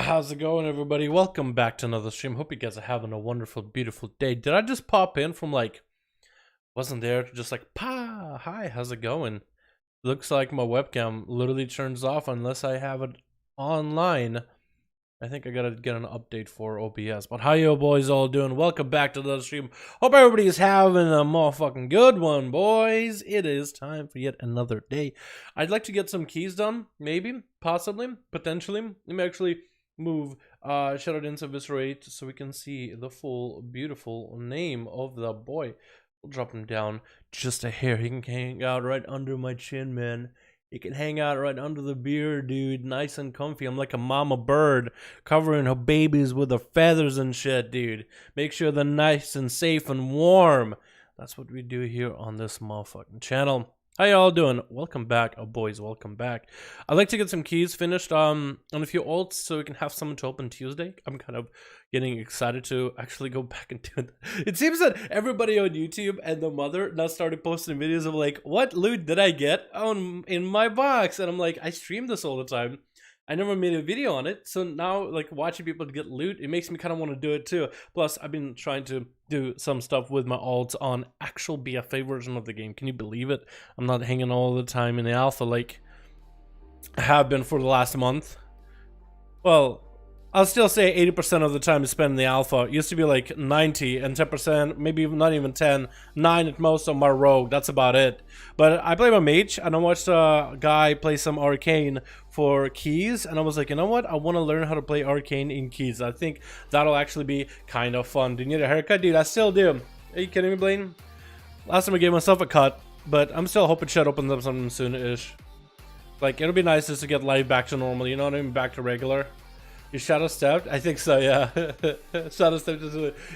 How's it going, everybody? Welcome back to another stream. Hope you guys are having a wonderful, beautiful day. Did I just pop in from like, wasn't there, to just like, hi, how's it going? Looks like my webcam literally turns off unless I have it online. I think I gotta get an update for OBS. But how you boys all doing? Welcome back to the stream. Hope everybody's having a motherfucking good one, boys. It is time for yet another day. I'd like to get some keys done, maybe, possibly, potentially. Let me actually move Shadowlands Eviscerate so we can see the full, beautiful name of the boy. We'll drop him down just a hair. He can hang out right under my chin, man. He can hang out right under the beard, dude. Nice and comfy. I'm like a mama bird covering her babies with her feathers and shit, dude. Make sure they're nice and safe and warm. That's what we do here on this motherfucking channel. How y'all doing? Welcome back, boys. Welcome back. I'd like to get some keys finished on a few alts so we can have someone to open Tuesday. I'm kind of getting excited to actually go back and do it. It seems that everybody on YouTube and the mother now started posting videos of like, what loot did I get in my box? And I'm like, I stream this all the time. I never made a video on it, so now like watching people get loot, it makes me kind of want to do it too. Plus, I've been trying to do some stuff with my alts on actual BFA version of the game. Can you believe it? I'm not hanging all the time in the alpha like I have been for the last month. Well, I'll still say 80% of the time is spent in the alpha. It used to be like 90 and 10%, maybe not even 10, 9 at most on my rogue. That's about it. But I play my mage, and I watched a guy play some arcane for keys, and I was like, you know what? I want to learn how to play arcane in keys. I think that'll actually be kind of fun. Do you need a haircut? Dude, I still do. Are you kidding me, Blaine? Last time I gave myself a cut, but I'm still hoping Shed opens up something soon-ish. Like, it'll be nice just to get life back to normal, you know what I mean? Back to regular. You shadow stepped? I think so, yeah. Shadow stepped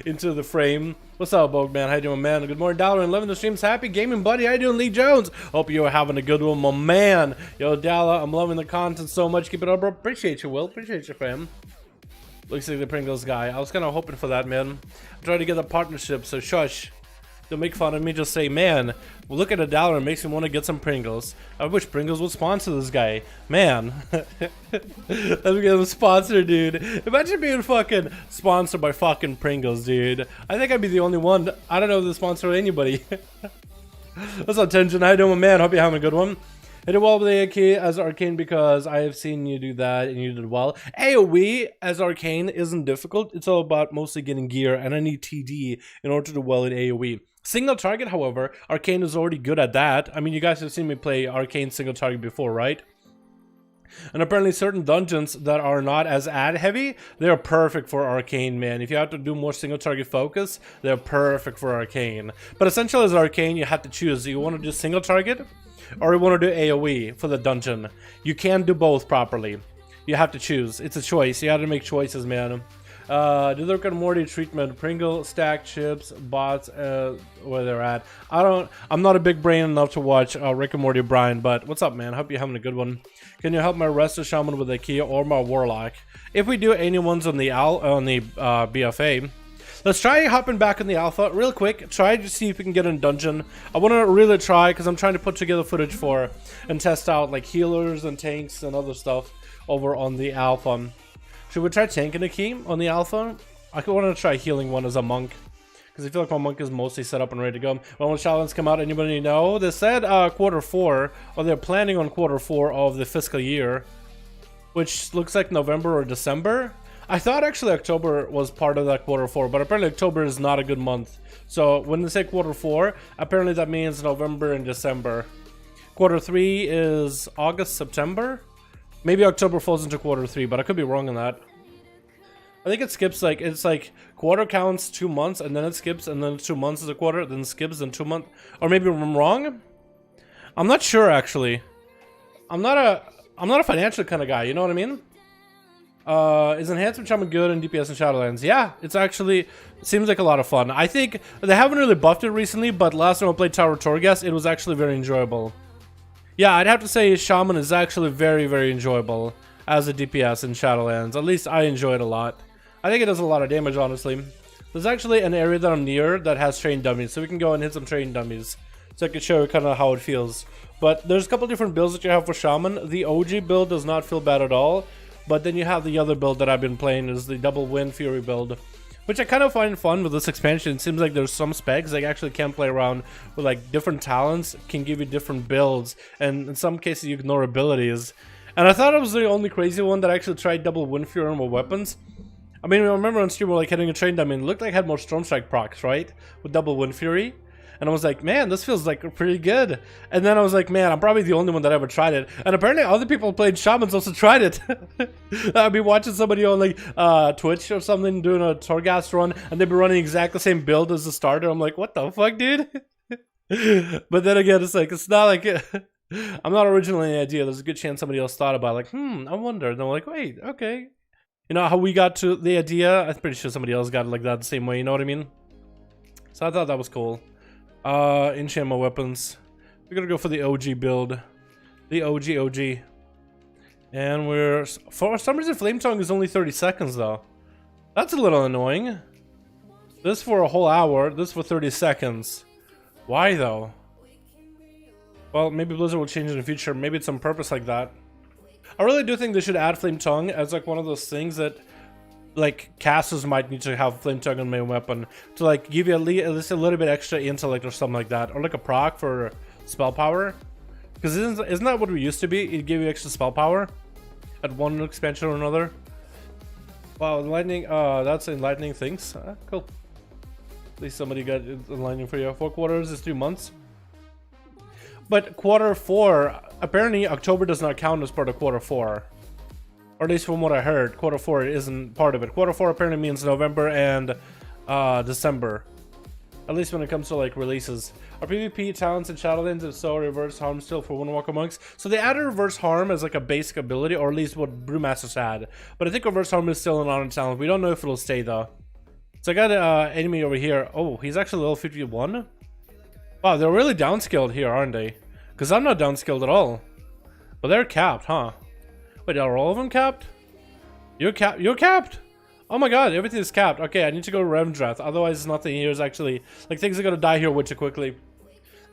into the frame. What's up, Bogue man? How you doing, man? Good morning, Dalaran. Loving the streams. Happy gaming, buddy. How you doing, Lee Jones? Hope you are having a good one, my man. Yo, Dala, I'm loving the content so much. Keep it up, bro. Appreciate you, Will. Appreciate you, fam. Looks like the Pringles guy. I was kind of hoping for that, man. I'm trying to get a partnership, so shush. Don't make fun of me, just say, man, well, look at a dollar and makes me want to get some Pringles. I wish Pringles would sponsor this guy. Man. Let me get him sponsored, dude. Imagine being fucking sponsored by fucking Pringles, dude. I think I'd be the only one. I don't know if they sponsor anybody. What's up, Tension? How you doing, man? Hope you're having a good one. I did well with AOE as Arcane because I have seen you do that and you did well. AOE as Arcane isn't difficult. It's all about mostly getting gear, and I need TD in order to do well in AOE. Single target, however, Arcane is already good at that. I mean, you guys have seen me play Arcane single target before, right? And apparently certain dungeons that are not as ad heavy, they're perfect for Arcane, man. If you have to do more single target focus, they're perfect for Arcane. But essentially as Arcane, you have to choose. Do you want to do single target or you want to do AoE for the dungeon? You can't do both properly. You have to choose. It's a choice. You have to make choices, man. Do the Rick and Morty treatment, Pringle, stack chips, bots, where they're at. I'm not a big brain enough to watch Rick and Morty Brian, but what's up, man? Hope you're having a good one. Can you help my Resto Shaman with a key or my Warlock? If we do anyone's on the BFA, let's try hopping back in the alpha real quick. Try to see if we can get in dungeon. I want to really try because I'm trying to put together footage for and test out like healers and tanks and other stuff over on the alpha. Should we try tanking a key on the alpha? I could want to try healing one as a monk because I feel like my monk is mostly set up and ready to go. When will Shadowlands come out? Anybody know? They said Q4, or they're planning on Q4 of the fiscal year, which looks like November or December. I thought actually October was part of that Q4, but apparently October is not a good month. So when they say Q4, apparently that means November and December. Q3 is August, September. Maybe October falls into Q3, but I could be wrong on that. I think it skips like, it's like quarter counts 2 months and then it skips and then 2 months is a quarter, then skips and 2 months. Or maybe I'm wrong? I'm not sure actually. I'm not a financial kind of guy, you know what I mean? Is Enhancement Shaman good in DPS and Shadowlands? Yeah, it's actually, it seems like a lot of fun. I think they haven't really buffed it recently, but last time I played Tower Torghast, it was actually very enjoyable. Yeah, I'd have to say Shaman is actually very, very enjoyable as a DPS in Shadowlands. At least I enjoy it a lot. I think it does a lot of damage, honestly. There's actually an area that I'm near that has trained dummies, so we can go and hit some trained dummies. So I can show you kind of how it feels. But there's a couple different builds that you have for Shaman. The OG build does not feel bad at all. But then you have the other build that I've been playing, is the Double Wind Fury build, which I kind of find fun with this expansion. It seems like there's some specs that actually can play around with, like different talents can give you different builds, and in some cases you ignore abilities. And I thought I was the only crazy one that actually tried Double Wind Fury on my weapons. I mean, I remember on stream, like hitting a train dummy, it looked like it had more Storm Strike procs, right? With Double Wind Fury. And I was like, man, this feels like pretty good. And then I was like, man, I'm probably the only one that ever tried it. And apparently other people who played Shamans also tried it. I'd be watching somebody on like Twitch or something doing a Torghast run, and they'd be running exactly the same build as the starter. I'm like, what the fuck, dude? But then again, it's like, it's not like I'm not originally the idea. There's a good chance somebody else thought about it. Like, I wonder. And I'm like, wait, okay. You know how we got to the idea? I'm pretty sure somebody else got it like that the same way, you know what I mean? So I thought that was cool. Enchant my weapons. We're gonna go for the OG build. The OG. And we're, for some reason, Flame Tongue is only 30 seconds though. That's a little annoying. This for a whole hour, this for 30 seconds. Why though? Well, maybe Blizzard will change in the future. Maybe it's on purpose like that. I really do think they should add Flame Tongue as like one of those things that like casters might need to have Flame Tongue on main weapon to like give you at least a little bit extra intellect or something like that, or like a proc for spell power, because isn't that what we used to be? It'd give you extra spell power at one expansion or another. Wow, enlightening. That's enlightening things. Cool. At least somebody got enlightening for you. 4 quarters is 3 months. But quarter 4, apparently October does not count as part of quarter 4. Or at least from what I heard, quarter 4 isn't part of it. Quarter 4 apparently means November and December. At least when it comes to like releases. Are PvP talents in Shadowlands? If so, reverse harm still for Windwalker monks? So they added reverse harm as like a basic ability, or at least what Brewmasters had. But I think reverse harm is still an honor talent. We don't know if it'll stay though. So I got an enemy over here. Oh, he's actually level 51. Wow, they're really downskilled here, aren't they? Because I'm not downskilled at all. But they're capped, huh? Wait, are all of them capped? You're capped? You're capped? Oh my god, everything is capped. Okay, I need to go to Revendreth. Otherwise, nothing here is actually... Like, things are gonna die here way too quickly.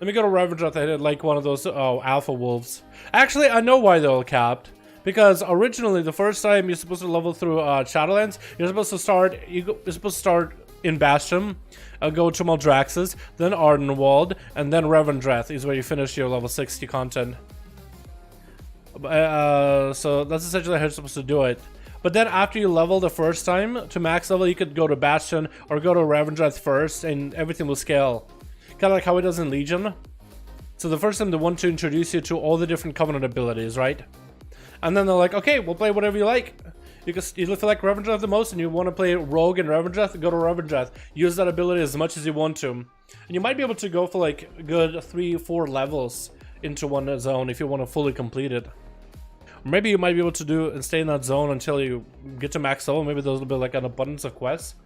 Let me go to Revendreth. I hit like one of those alpha wolves. Actually, I know why they're all capped. Because originally, the first time you're supposed to level through Shadowlands, you're supposed to start in Bastion, go to Maldraxxus, then Ardenwald, and then Revendreth is where you finish your level 60 content. So that's essentially how you're supposed to do it. But then after you level the first time to max level, you could go to Bastion or go to Revendreth first, and everything will scale. Kind of like how it does in Legion. So the first time they want to introduce you to all the different Covenant abilities, right? And then they're like, okay, we'll play whatever you like. You feel like Revendreth the most and you want to play Rogue and Revendreth, go to Revendreth. Use that ability as much as you want to. And you might be able to go for like a good 3-4 levels into one zone if you want to fully complete it. Or maybe you might be able to do and stay in that zone until you get to max level. Maybe those will be like an abundance of quests.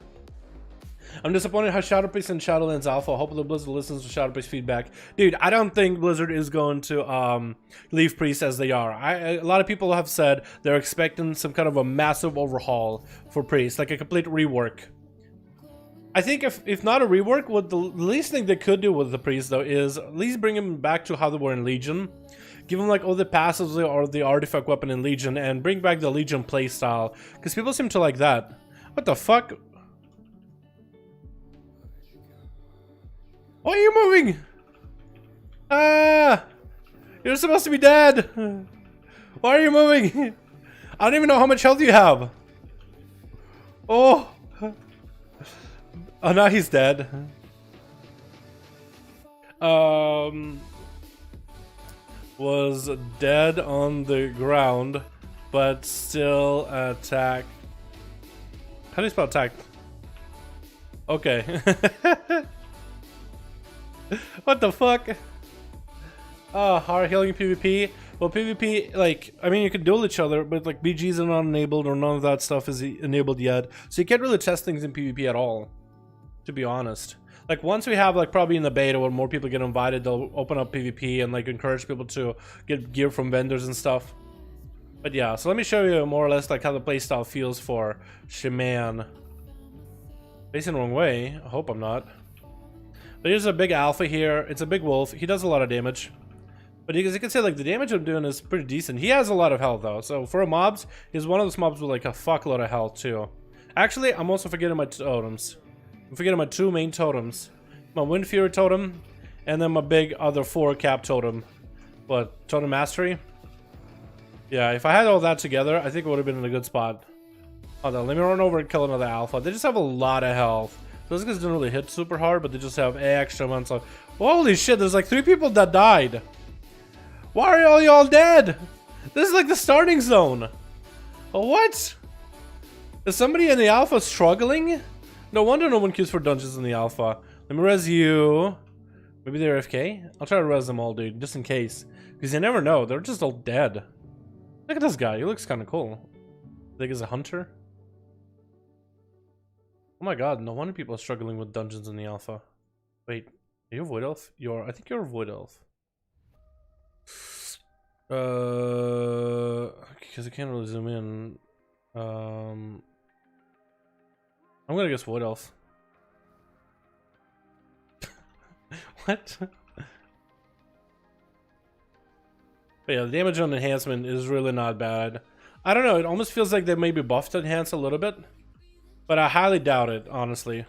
I'm disappointed how Shadowpriest and Shadowlands Alpha. Hopefully Blizzard listens to Shadowpriest feedback. Dude, I don't think Blizzard is going to leave Priest as they are. A lot of people have said they're expecting some kind of a massive overhaul for Priest, like a complete rework. I think if not a rework, what the least thing they could do with the Priest though is at least bring him back to how they were in Legion. Give him like all the passives or the artifact weapon in Legion and bring back the Legion playstyle. Because people seem to like that. What the fuck? Why are you moving? Ah! You're supposed to be dead! Why are you moving? I don't even know how much health you have. Oh! Oh, now he's dead. Was dead on the ground, but still attacked. How do you spell attack? Okay. What the fuck? Hard healing PvP. Well, PvP, like, I mean, you can duel each other, but like BGs are not enabled or none of that stuff is enabled yet. So you can't really test things in PvP at all, to be honest. Like, once we have, like, probably in the beta where more people get invited, they'll open up PvP and, like, encourage people to get gear from vendors and stuff. But yeah, so let me show you more or less, like, how the playstyle feels for Shaman. Facing the wrong way. I hope I'm not. But here's a big alpha here. It's a big wolf. He does a lot of damage. But as you can see, like, the damage I'm doing is pretty decent. He has a lot of health, though. So for a mobs, he's one of those mobs with, like, a fuckload of health, too. Actually, I'm also forgetting my totems. I'm forgetting my 2 main totems. My Wind Fury totem, and then my big other 4 cap totem. But Totem Mastery? Yeah, if I had all that together, I think it would have been in a good spot. Hold on, let me run over and kill another alpha. They just have a lot of health. Those guys didn't really hit super hard, but they just have extra amounts of... Holy shit, there's like 3 people that died. Why are all y'all dead? This is like the starting zone. What? Is somebody in the alpha struggling? No wonder no one queues for dungeons in the alpha. Let me res you. Maybe they're AFK? I'll try to res them all, dude, just in case. Because you never know, they're just all dead. Look at this guy, he looks kind of cool. I think he's a hunter. Oh my god, no wonder people are struggling with dungeons in the alpha. Wait, are you a Void Elf? I think you're a Void Elf. Because I can't really zoom in. I'm gonna guess Void Elf. What? But yeah, the damage on enhancement is really not bad. I don't know, it almost feels like they maybe buffed enhance a little bit. But I highly doubt it, honestly.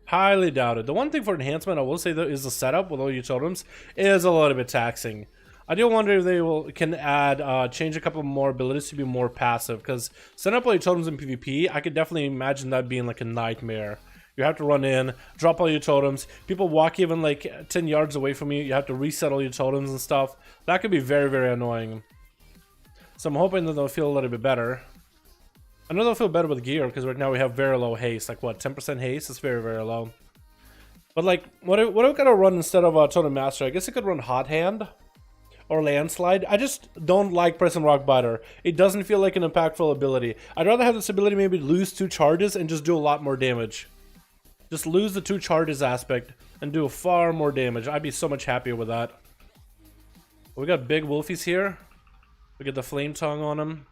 Highly doubt it. The one thing for enhancement I will say though is the setup with all your totems is a little bit taxing. I do wonder if they can add, change a couple more abilities to be more passive. Because setting up all your totems in PvP, I could definitely imagine that being like a nightmare. You have to run in, drop all your totems. People walk even like 10 yards away from you. You have to reset all your totems and stuff. That could be very, very annoying. So I'm hoping that they'll feel a little bit better. I know they'll feel better with gear because right now we have very low haste. Like what, 10% haste? It's very, very low. But like, what are we gonna run instead of Totem Master? I guess I could run Hot Hand or Landslide. I just don't like Press and Rock Biter. It doesn't feel like an impactful ability. I'd rather have this ability maybe lose 2 charges and just do a lot more damage. Just lose the 2 charges aspect and do far more damage. I'd be so much happier with that. We got big wolfies here. We get the Flame Tongue on them.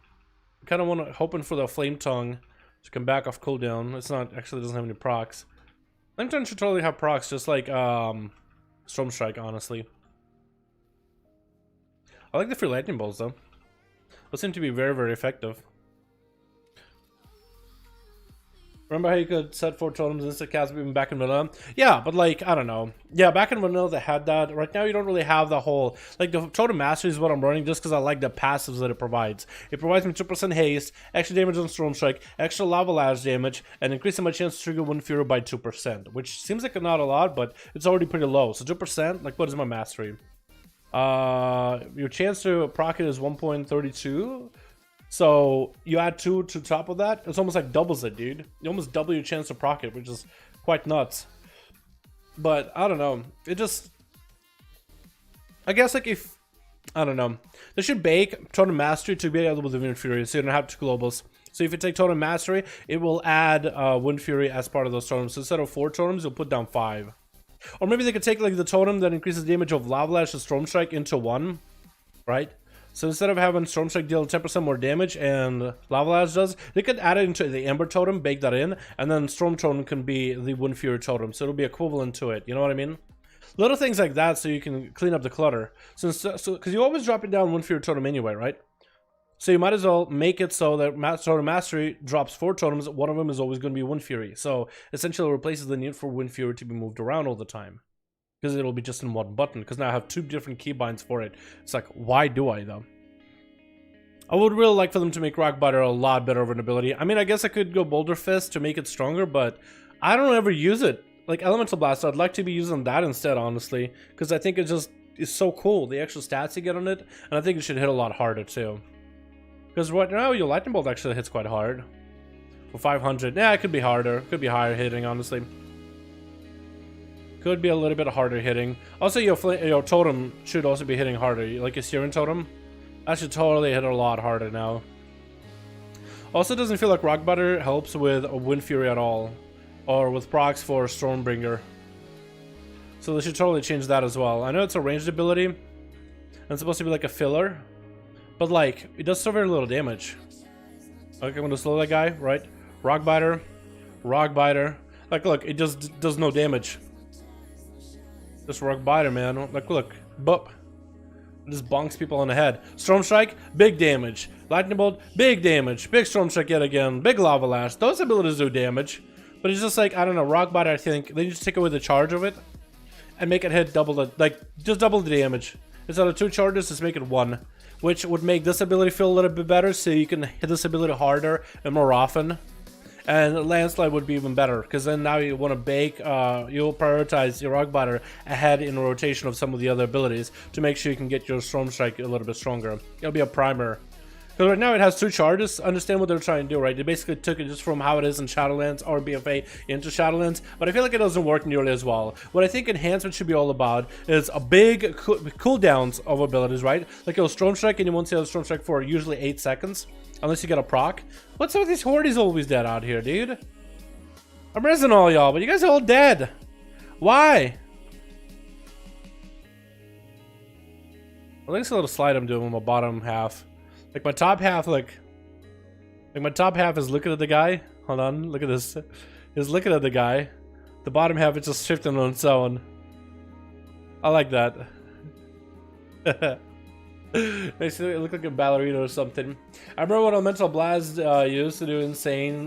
Kind of hoping for the Flame Tongue to come back off cooldown. It's not, actually doesn't have any procs. Flame Tongue should totally have procs, just like Storm Strike, honestly. I like the free lightning bolts though. Those seem to be very, very effective. Remember how you could set 4 totems instant cast even back in vanilla? Yeah, but like, I don't know. Yeah, back in vanilla they had that. Right now you don't really have the whole, like the Totem Mastery is what I'm running just because I like the passives that it provides. It provides me 2% haste, extra damage on Storm Strike, extra Lava Lash damage, and increasing my chance to trigger Wind Fury by 2%, which seems like not a lot, but it's already pretty low. So 2%, like what is my mastery? Your chance to proc it is 1.32. So you add 2 to top of that, it's almost like doubles it, dude. You almost double your chance to proc it, which is quite nuts. But I don't know. It just, I guess like if, I don't know. They should bake Totem Mastery to be able with the Wind Fury, so you don't have 2 globals. So if you take Totem Mastery, it will add Wind Fury as part of those totems. So instead of 4 totems, you'll put down 5. Or maybe they could take like the totem that increases damage of Lava Lash and Storm Strike into 1, right? So instead of having Storm Strike deal 10% more damage and Lava Lash does, they could add it into the Ember Totem, bake that in, and then Storm Totem can be the Wind Fury Totem. So it'll be equivalent to it, you know what I mean? Little things like that so you can clean up the clutter. Because you always drop it down Wind Fury Totem anyway, right? So you might as well make it so that Totem Mastery drops 4 totems, one of them is always going to be Wind Fury. So essentially it replaces the need for Wind Fury to be moved around all the time. Because it'll be just in one button, because now I have 2 different keybinds for it. It's like, why do I though? I would really like for them to make Rock Biter a lot better of an ability. I mean, I guess I could go Boulder Fist to make it stronger, but I don't ever use it. Like Elemental Blast, I'd like to be using that instead, honestly. Because I think it just is so cool, the extra stats you get on it. And I think it should hit a lot harder too. Because right now, your Lightning Bolt actually hits quite hard. For 500, yeah, it could be harder. Could be higher hitting, honestly. Could be a little bit harder hitting. Also, your Totem should also be hitting harder. Like your Searing Totem, that should totally hit a lot harder now. Also, it doesn't feel like Rock Biter helps with a Wind Fury at all. Or with procs for Stormbringer. So they should totally change that as well. I know it's a ranged ability. And it's supposed to be like a filler. But like, it does so very little damage. Okay, I'm gonna slow that guy, right? Rock Biter. Rock Biter. Like, look, it just does no damage. Just Rock Biter, man. Like, look. Boop. It just bonks people on the head. Storm Strike, big damage. Lightning Bolt, big damage. Big Storm Strike yet again. Big Lava Lash. Those abilities do damage. But it's just like, I don't know, Rock Biter, I think. They just take away the charge of it. And make it hit double the, like, just double the damage. Instead of 2 charges, just make it 1. Which would make this ability feel a little bit better, so you can hit this ability harder and more often. And Landslide would be even better, because then now you want to bake, you'll prioritize your Rock Biter ahead in rotation of some of the other abilities to make sure you can get your Storm Strike a little bit stronger. It'll be a primer. Because right now it has 2 charges. Understand what they're trying to do, right? They basically took it just from how it is in Shadowlands or BFA into Shadowlands, but I feel like it doesn't work nearly as well. What I think enhancement should be all about is a big cooldowns of abilities, right? Like a Storm Strike, and you won't see a Storm Strike for usually 8 seconds. Unless you get a proc. What's up with these Hordes always dead out here, dude? I'm resing all y'all, but you guys are all dead. Why? I think it's a little slide I'm doing with my bottom half. Like my top half, like my top half is looking at the guy. Hold on, look at this. Is looking at the guy. The bottom half is just shifting on its own. I like that. Makes it look like a ballerina or something. I remember when Elemental Blast used to do insane,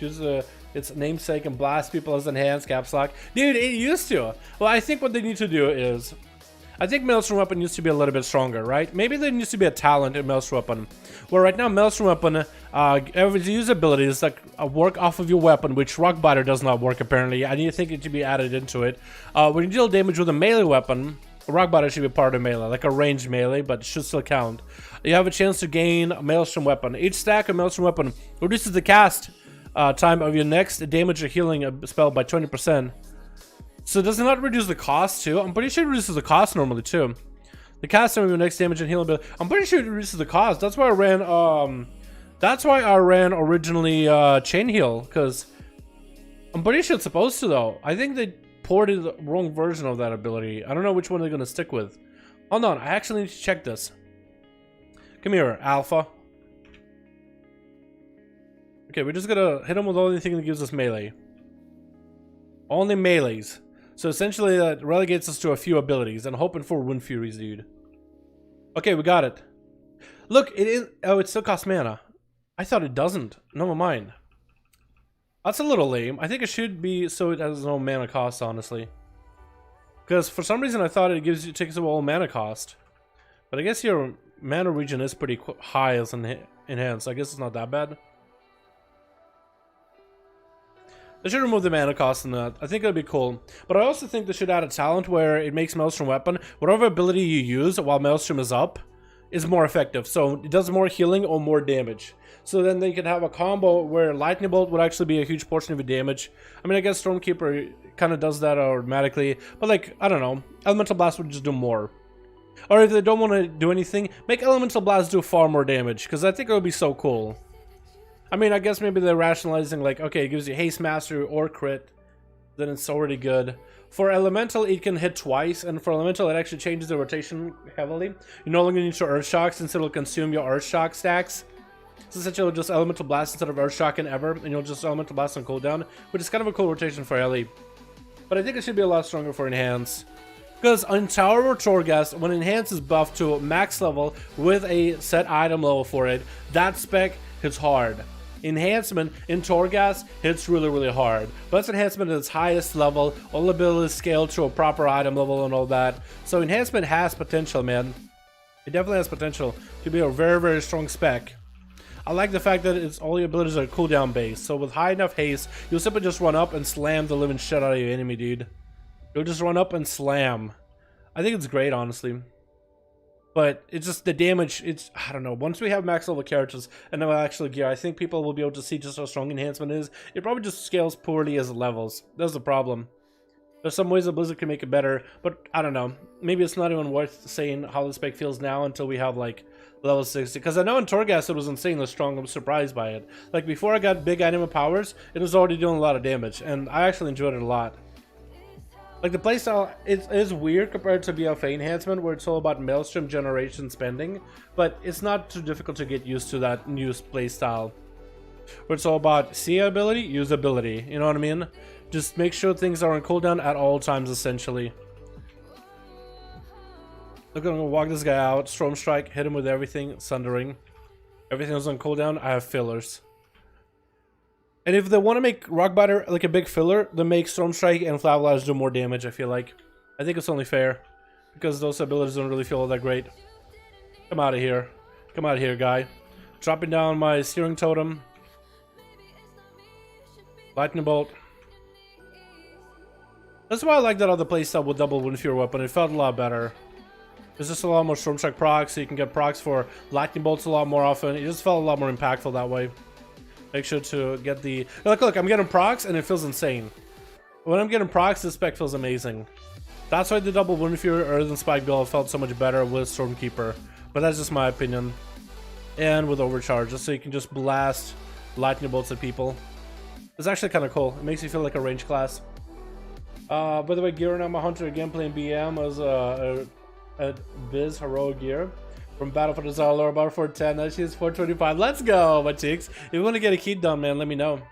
use its namesake and blast people as enhanced caps lock. Dude, it used to. Well, I think what they need to do is, I think Maelstrom Weapon used to be a little bit stronger, right? Maybe there needs to be a talent in Maelstrom Weapon. Well, right now, Maelstrom Weapon, every usability is like a work off of your weapon, which Rockbiter does not work apparently. I need to think it should be added into it. When you deal damage with a melee weapon, Rockbiter should be part of melee, like a ranged melee, but it should still count. You have a chance to gain a Maelstrom Weapon. Each stack of Maelstrom Weapon reduces the cast time of your next damage or healing spell by 20%. So does it not reduce the cost too? I'm pretty sure it reduces the cost normally too. The cast time of your next damage and healing ability. I'm pretty sure it reduces the cost. That's why I ran originally chain heal, because I'm pretty sure it's supposed to though. I think they ported the wrong version of that ability. I don't know which one they're gonna stick with. Hold on, I actually need to check this. Come here, Alpha. Okay, we're just gonna hit him with anything that gives us melee. Only melees. So essentially that relegates us to a few abilities. And hoping for Wind Furies, dude. Okay, we got it. Look, it is... Oh, it still costs mana. I thought it doesn't. Never mind. That's a little lame. I think it should be so it has no mana cost, honestly. Because for some reason I thought it takes away all mana cost. But I guess your mana regen is pretty high as an enhanced. I guess it's not that bad. They should remove the mana cost in that. I think it'd be cool. But I also think they should add a talent where it makes Maelstrom Weapon, whatever ability you use while Maelstrom is up, is more effective. So it does more healing or more damage. So then they could have a combo where Lightning Bolt would actually be a huge portion of your damage. I mean, I guess Stormkeeper kind of does that automatically. But like, I don't know. Elemental Blast would just do more. Or if they don't want to do anything, make Elemental Blast do far more damage. Because I think it would be so cool. I mean, I guess maybe they're rationalizing like, okay, it gives you Haste Mastery or crit, then it's already good. For Elemental, it can hit twice, and for Elemental, it actually changes the rotation heavily. You no longer need to Earth Shock since it'll consume your Earth Shock stacks. So essentially, it'll just Elemental Blast instead of Earth Shock ever, and you'll just Elemental Blast on cooldown, which is kind of a cool rotation for Ellie. But I think it should be a lot stronger for Enhance. Because on Tower or Torghast, when Enhance is buffed to max level with a set item level for it, that spec hits hard. Enhancement in Torghast hits really hard. But that's enhancement at its highest level, all abilities scaled to a proper item level and all that. So enhancement has potential, man. It definitely has potential to be a very strong spec. I like the fact that it's all your abilities are cooldown based. So with high enough haste, you'll simply just run up and slam the living shit out of your enemy, dude. You'll just run up and slam. I think it's great, honestly. But it's just the damage, it's, I don't know, once we have max level characters and no actual gear, I think people will be able to see just how strong enhancement is. It probably just scales poorly as it levels. That's the problem. There's some ways that Blizzard can make it better, but I don't know. Maybe it's not even worth saying how the spec feels now until we have like level 60. Because I know in Torghast it was insanely strong. I'm surprised by it. Like before I got big anima powers, it was already doing a lot of damage, and I actually enjoyed it a lot. Like the playstyle is weird compared to BFA enhancement, where it's all about Maelstrom generation spending, but it's not too difficult to get used to that new playstyle. Where it's all about see ability, use ability. You know what I mean? Just make sure things are on cooldown at all times, essentially. I'm gonna walk this guy out, Storm Strike, hit him with everything, Sundering. Everything was on cooldown. I have fillers. And if they want to make Rockbiter like a big filler, then make Storm Strike and Flavelash do more damage, I feel like. I think it's only fair. Because those abilities don't really feel all that great. Come out of here. Come out of here, guy. Dropping down my Searing Totem. Lightning Bolt. That's why I like that other playstyle with double Wind Fury weapon. It felt a lot better. There's just a lot more Storm Strike procs, so you can get procs for Lightning Bolts a lot more often. It just felt a lot more impactful that way. Make sure to get the... Look, I'm getting procs and it feels insane. When I'm getting procs, this spec feels amazing. That's why the double Wind Fury Earth and Spike build felt so much better with Stormkeeper. But that's just my opinion. And with Overcharge, just so you can just blast lightning bolts at people. It's actually kind of cool. It makes you feel like a range class. By the way, gearing I'm a hunter again, playing BM as a Biz Heroic gear. From Battle for the Zalor, about 410, now she's 425. Let's go, my chicks. If you want to get a key done, man, let me know.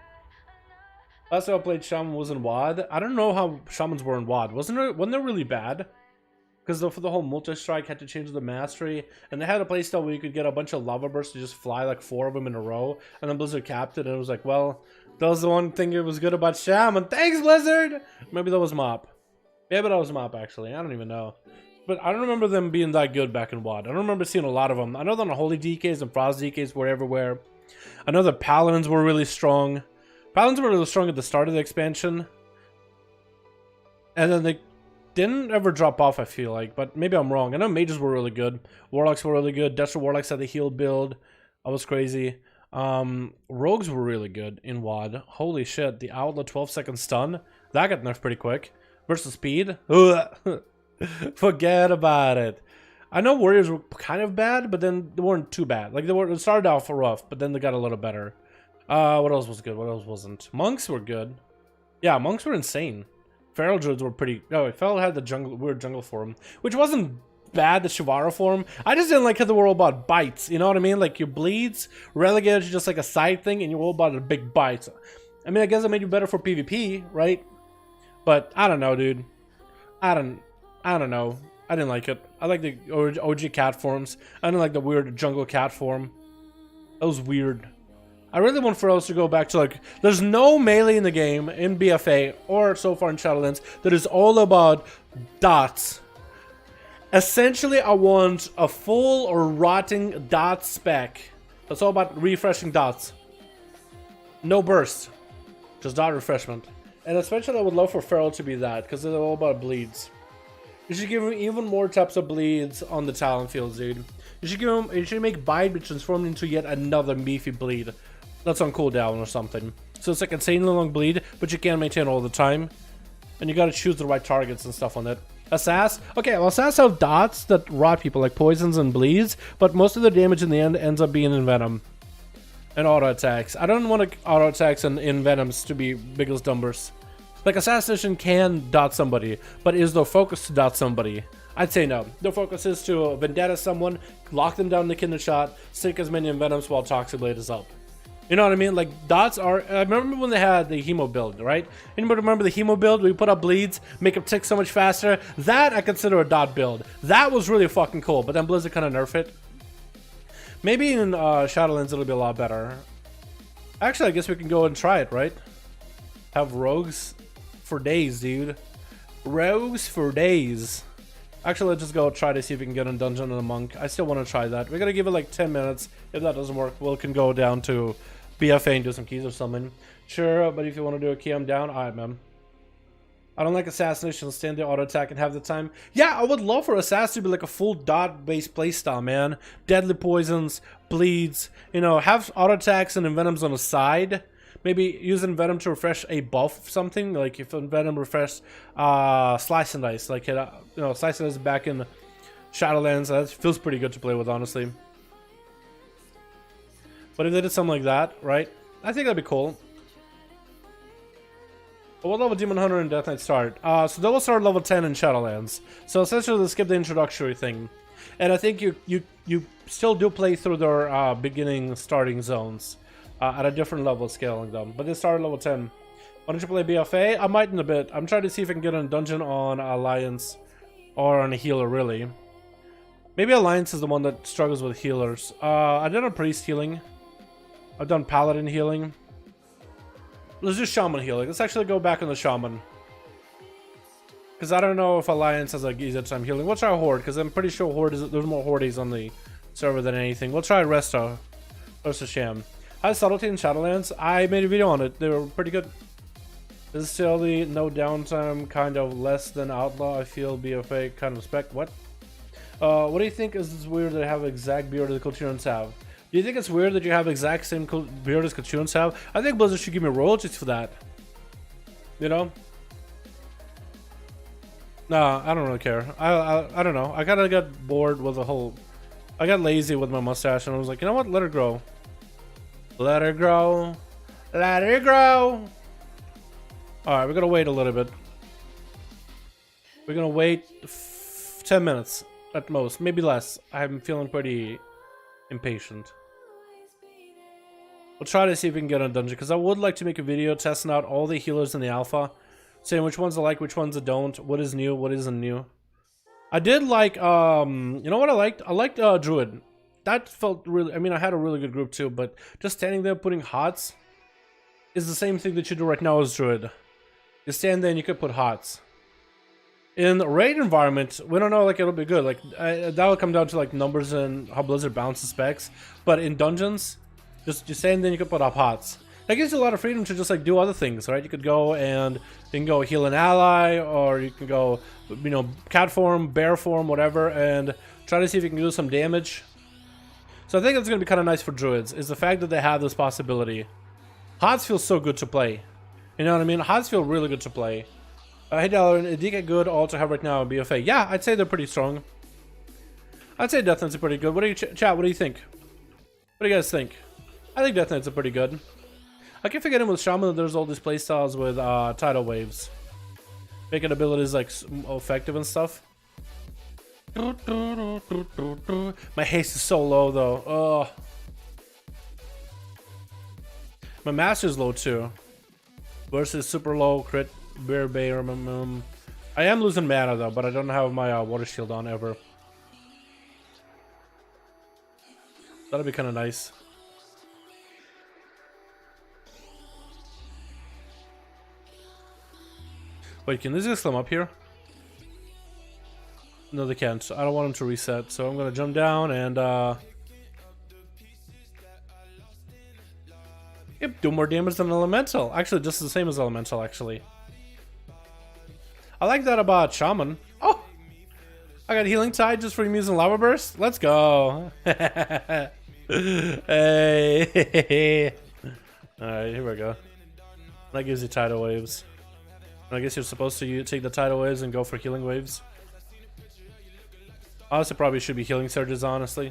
Last time I played Shaman was in WoD. I don't know how Shamans were in WoD. Wasn't they really bad? Because for the whole multi-strike had to change the mastery. And they had a playstyle where you could get a bunch of lava bursts to just fly like 4 of them in a row. And then Blizzard capped it and it was like, well, that was the one thing that was good about Shaman. Thanks, Blizzard! Maybe that was Mop. Maybe that was Mop, actually. I don't even know. but I don't remember them being that good back in WoD. I don't remember seeing a lot of them. I know that the Holy DKs and Frost DKs were everywhere. I know the Paladins were really strong. Paladins were really strong at the start of the expansion. And then they didn't ever drop off, I feel like. But maybe I'm wrong. I know Mages were really good. Warlocks were really good. Destra Warlocks had the heal build. That was crazy. Rogues were really good in WoD. Holy shit. The Outlaw 12-second stun. That got nerfed pretty quick. Versus speed. Forget about it. I know Warriors were kind of bad, but then they weren't too bad. Like, they started off rough, but then they got a little better. What else was good? What else wasn't? Monks were good. Yeah, monks were insane. Feral Druids were pretty... Oh, Feral had the weird jungle form, which wasn't bad, the Shivara form. I just didn't like how they were all about bites, you know what I mean? Like, your bleeds relegated to just like a side thing, and you're all about a big bite. I mean, I guess it made you better for PvP, right? But, I don't know, dude. I don't know. I didn't like it. I like the OG cat forms. I didn't like the weird jungle cat form. That was weird. I really want Ferals to go back to, like, there's no melee in the game, in BFA, or so far in Shadowlands, that is all about dots. Essentially, I want a full or rotting dot spec. That's all about refreshing dots. No burst. Just dot refreshment. And especially I would love for Feral to be that, because they're all about bleeds. You should give him even more types of bleeds on the talent fields, dude. You should give him. You should make Bite be transformed into yet another beefy bleed. That's on cooldown or something. So it's like insanely long bleed, but you can't maintain all the time. And you gotta choose the right targets and stuff on it. Assass? Okay, well, Assass have dots that rot people, like poisons and bleeds, but most of the damage in the end ends up being in Venom. And auto attacks. I don't want auto attacks and in Venoms to be biggest numbers. Like, Assassination can dot somebody, but is their focus to dot somebody? I'd say no. Their focus is to vendetta someone, lock them down in the Kindred Shot, stick as many Envenoms while Toxic Blade is up. You know what I mean? Like, dots are... I remember when they had the Hemo build, right? Anybody remember the Hemo build where you put up bleeds, make them tick so much faster? That I consider a dot build. That was really fucking cool, but then Blizzard kind of nerfed it. Maybe in Shadowlands it'll be a lot better. Actually, I guess we can go and try it, right? Have rogues for days, dude. Rogues for days. Actually, let's just go try to see if we can get a dungeon and a monk. I still want to try that. We're gonna give it like 10 minutes. If that doesn't work, we can go down to BFA and do some keys or something. Sure, but if you want to do a key, I'm down. Alright, man. I don't like Assassination, stand there, auto attack, and have the time. Yeah, I would love for Assassin to be like a full dot-based playstyle, man. Deadly poisons, bleeds, you know, have auto attacks and envenoms on the side. Maybe use Envenom to refresh a buff of something, like if Envenom refresh Slice and Dice, like you know, Slice and Dice back in Shadowlands. That feels pretty good to play with, honestly. But if they did something like that, right? I think that'd be cool. But what level Demon Hunter and Death Knight start? So they will start level 10 in Shadowlands. So essentially they skip the introductory thing. And I think you still do play through their beginning starting zones. At a different level scaling them, but they started level 10. Why don't you play BFA? I might in a bit. I'm trying to see if I can get in a dungeon on Alliance or on a healer, really. Maybe Alliance is the one that struggles with healers. I've done a priest healing. I've done paladin healing. Let's do shaman healing. Let's actually go back on the shaman. Because I don't know if Alliance has like easy time healing. We'll try Horde, because I'm pretty sure Horde is, there's more Hordes on the server than anything. We'll try Resto. Resto Sham. How's Subtlety in Shadowlands? I made a video on it. They were pretty good. This is still the no downtime, kind of less than Outlaw. I feel BFA kind of spec. What? What do you think is weird that I have exact beard that Culturans have? Do you think it's weird that you have exact same beard as Culturans have? I think Blizzard should give me royalties for that. You know? Nah, I don't really care. I don't know. I kind of got bored with the whole... I got lazy with my mustache and I was like, you know what? Let it grow. Let her grow. Let her grow. Alright, we're gonna wait a little bit. We're gonna wait 10 minutes at most, maybe less. I'm feeling pretty impatient. We'll try to see if we can get on a dungeon, because I would like to make a video testing out all the healers in the alpha, saying which ones I like, which ones I don't, what is new, what isn't new. I did like, you know what I liked? I liked Druid. That felt really, I mean, I had a really good group too, but just standing there putting HOTS is the same thing that you do right now as Druid. You stand there and you could put HOTS. In raid environment, we don't know, like, it'll be good. Like, that'll come down to, like, numbers and how Blizzard balances specs. But in dungeons, just say, and then you can put up HOTS. That gives you a lot of freedom to just, like, do other things, right? You could go and you can go heal an ally, or you can go, you know, cat form, bear form, whatever, and try to see if you can do some damage. So I think that's going to be kind of nice for druids, is the fact that they have this possibility. HOTS feels so good to play. You know what I mean? HOTS feel really good to play. Hey Dalaran, DK good all to have right now in BFA. Yeah, I'd say they're pretty strong. I'd say Death Knights are pretty good. What do you chat? What do you think? What do you guys think? I think Death Knights are pretty good. I keep forgetting with Shaman that there's all these playstyles with tidal waves, making abilities like effective and stuff. My haste is so low though. Oh, my master's low too. Versus super low crit. Bear Bear. I am losing mana though, but I don't have my water shield on ever. That'll be kind of nice. Wait, can these guys climb up here? No, they can't. I don't want them to reset, so I'm gonna jump down and yep, do more damage than Elemental. Actually, just the same as Elemental, actually. I like that about Shaman. Oh! I got Healing Tide just for him using Lava Burst. Let's go. Hey. Alright, here we go. That gives you Tidal Waves. I guess you're supposed to take the Tidal Waves and go for Healing Waves. Honestly, probably should be Healing Surges, honestly.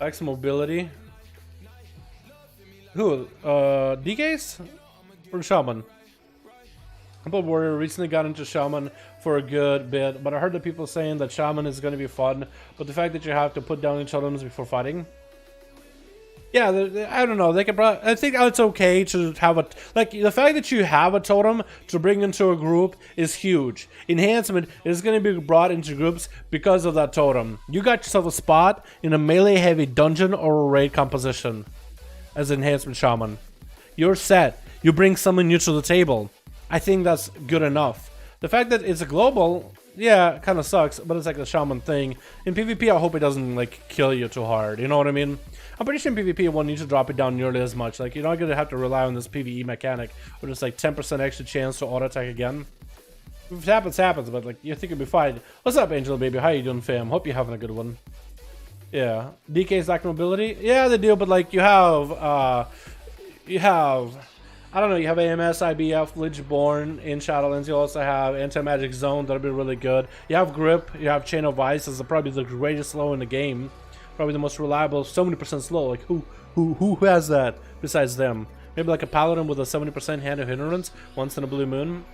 Max Mobility. Who? DKs? Or Shaman? Humble Warrior recently got into Shaman for a good bit, but I heard the people saying that Shaman is going to be fun, but the fact that you have to put down each totems before fighting. Yeah, I don't know. They could probably, I think it's okay to have a, like, the fact that you have a totem to bring into a group is huge. Enhancement is going to be brought into groups because of that totem. You got yourself a spot in a melee heavy dungeon or a raid composition as enhancement shaman. You're set. You bring someone new to the table. I think that's good enough. The fact that it's a global, yeah, kind of sucks, but it's like the shaman thing. In PvP, I hope it doesn't like kill you too hard. You know what I mean? I'm pretty sure in PvP, it won't need to drop it down nearly as much. Like, you're not gonna have to rely on this PvE mechanic, where it's like 10% extra chance to auto attack again. If it happens, happens. But like, you think it'll be fine. What's up, Angel Baby? How you doing, fam? Hope you're having a good one. Yeah, DK's lack mobility. Yeah, they do, but like you have, I don't know, you have AMS, IBF, Lichborn in Shadowlands. You also have Anti-Magic Zone, that'll be really good. You have Grip, you have Chain of Ice, is probably the greatest slow in the game. Probably the most reliable, 70% slow. Like, who has that besides them? Maybe like a Paladin with a 70% hand of hindrance once in a blue moon.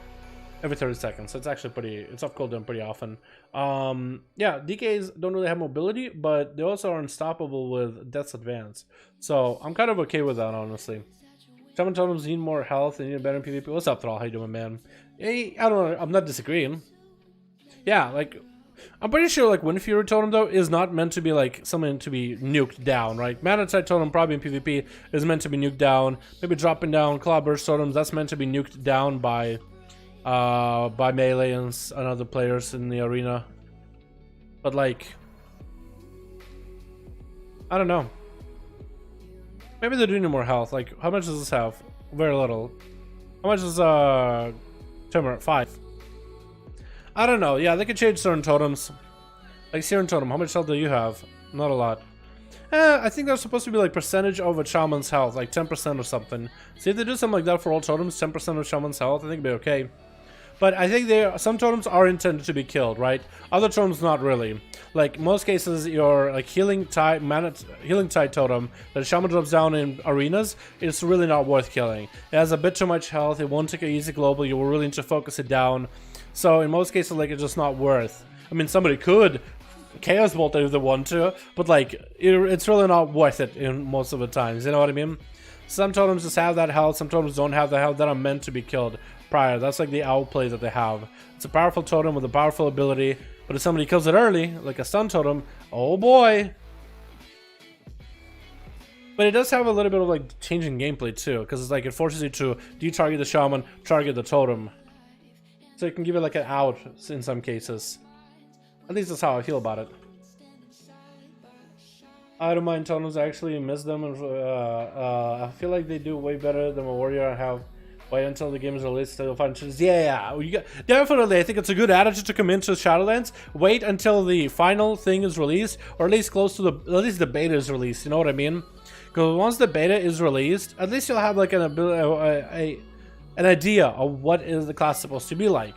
Every 30 seconds. So it's actually pretty, it's off cooldown pretty often. Yeah, DKs don't really have mobility, but they also are unstoppable with Death's Advance. So I'm kind of okay with that, honestly. Shaman totems need more health and need a better PvP. What's up, Thrall? How you doing, man? Hey, I don't know. I'm not disagreeing. Yeah, like, I'm pretty sure, like, Wind Fury totem, though, is not meant to be, like, something to be nuked down, right? Mana Tide totem, probably in PvP, is meant to be nuked down. Maybe dropping down Cloudburst totems, that's meant to be nuked down by melee and other players in the arena. But, like, I don't know. Maybe they do need more health. Like, how much does this have? Very little. How much is Timber? 5. I don't know. Yeah, they could change certain totems. Like Searing Totem, how much health do you have? Not a lot. I think they're supposed to be like percentage of a shaman's health, like 10% or something. See if they do something like that for all totems, 10% of shaman's health, I think it'd be okay. But I think some totems are intended to be killed, right? Other totems not really. Like most cases, your like healing tide totem that shaman drops down in arenas, it's really not worth killing. It has a bit too much health. It won't take an easy global. You will really need to focus it down. So in most cases, like it's just not worth. I mean, somebody could Chaos Bolt if they want to, but like it's really not worth it in most of the times. You know what I mean? Some totems just have that health. Some totems don't have the health that are meant to be killed prior. That's like the outplay that they have. It's a powerful totem with a powerful ability, but if somebody kills it early, like a stun totem, oh boy. But it does have a little bit of like changing gameplay too, because it's like it forces you to detarget the shaman, target the totem. So it can give it like an out in some cases. At least that's how I feel about it. I don't mind Totems, I actually miss them. And, I feel like they do way better than a Warrior. I have wait until the game is released to find changes. Yeah, you got, definitely. I think it's a good attitude to come into Shadowlands. Wait until the final thing is released, or at least close to the, at least the beta is released. You know what I mean? Because once the beta is released, at least you'll have like an idea of what is the class supposed to be like.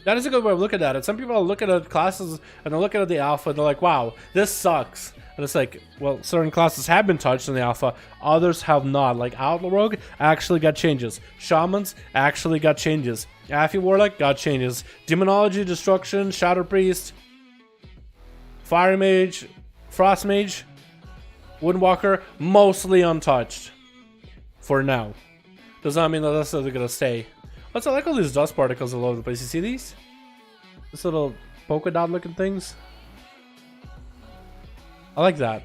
That is a good way of looking at it. Some people are looking at classes and they're looking at the alpha and they're like, wow, this sucks. And it's like, well, certain classes have been touched in the alpha, others have not. Like Outlaw Rogue actually got changes. Shamans actually got changes. Affy Warlock got changes. Demonology, Destruction, Shadow Priest, Fire Mage, Frost Mage, Windwalker, mostly untouched. For now. Does not mean that that's how they're gonna stay. But I like all these dust particles all over the place. You see these? These little polka dot looking things. I like that.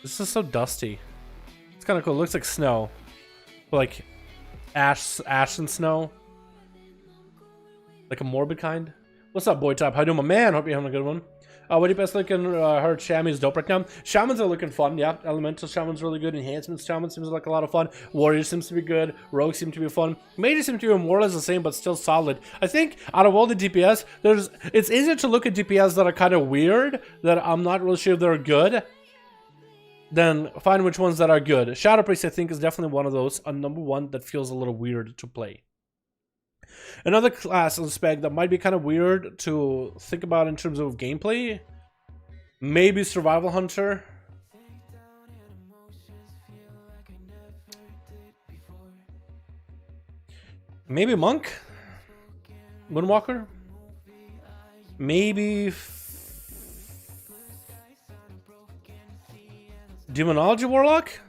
This is so dusty. It's kind of cool. It looks like snow. Like ash and snow. Like a morbid kind. What's up, boy top? How you doing, my man? Hope you're having a good one. What do you best looking? Heard Shami is dope right now. Shamans are looking fun, yeah. Elemental Shaman's really good. Enhancements Shaman seems like a lot of fun. Warrior seems to be good. Rogue seems to be fun. Mages seem to be more or less the same, but still solid. I think out of all the DPS, it's easier to look at DPS that are kind of weird, that I'm not really sure if they're good, than find which ones that are good. Shadow Priest, I think, is definitely one of those. Number one that feels a little weird to play. Another class and spec that might be kind of weird to think about in terms of gameplay, maybe Survival Hunter. Maybe Monk? Windwalker? Maybe Demonology Warlock?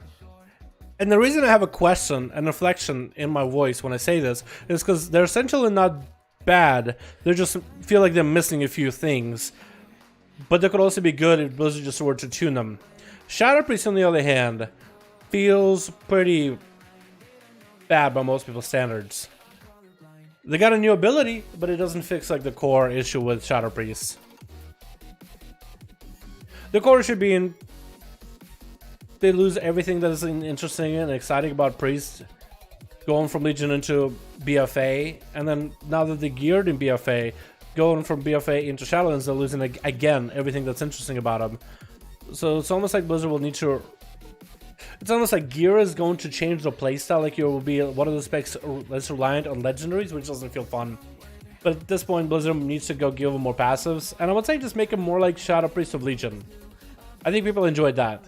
And the reason I have a question and reflection in my voice when I say this is because they're essentially not bad. They just feel like they're missing a few things. But they could also be good if Blizzard just were to tune them. Shadow Priest, on the other hand, feels pretty bad by most people's standards. They got a new ability, but it doesn't fix like the core issue with Shadow Priest. The core issue being they lose everything that is interesting and exciting about Priest, going from Legion into BFA, and then now that they're geared in BFA, going from BFA into Shadowlands, they're losing again everything that's interesting about them. So it's almost like Blizzard will need to. It's almost like gear is going to change the playstyle. Like you will be one of the specs less reliant on legendaries, which doesn't feel fun. But at this point, Blizzard needs to go give them more passives, and I would say just make them more like Shadow Priest of Legion. I think people enjoyed that.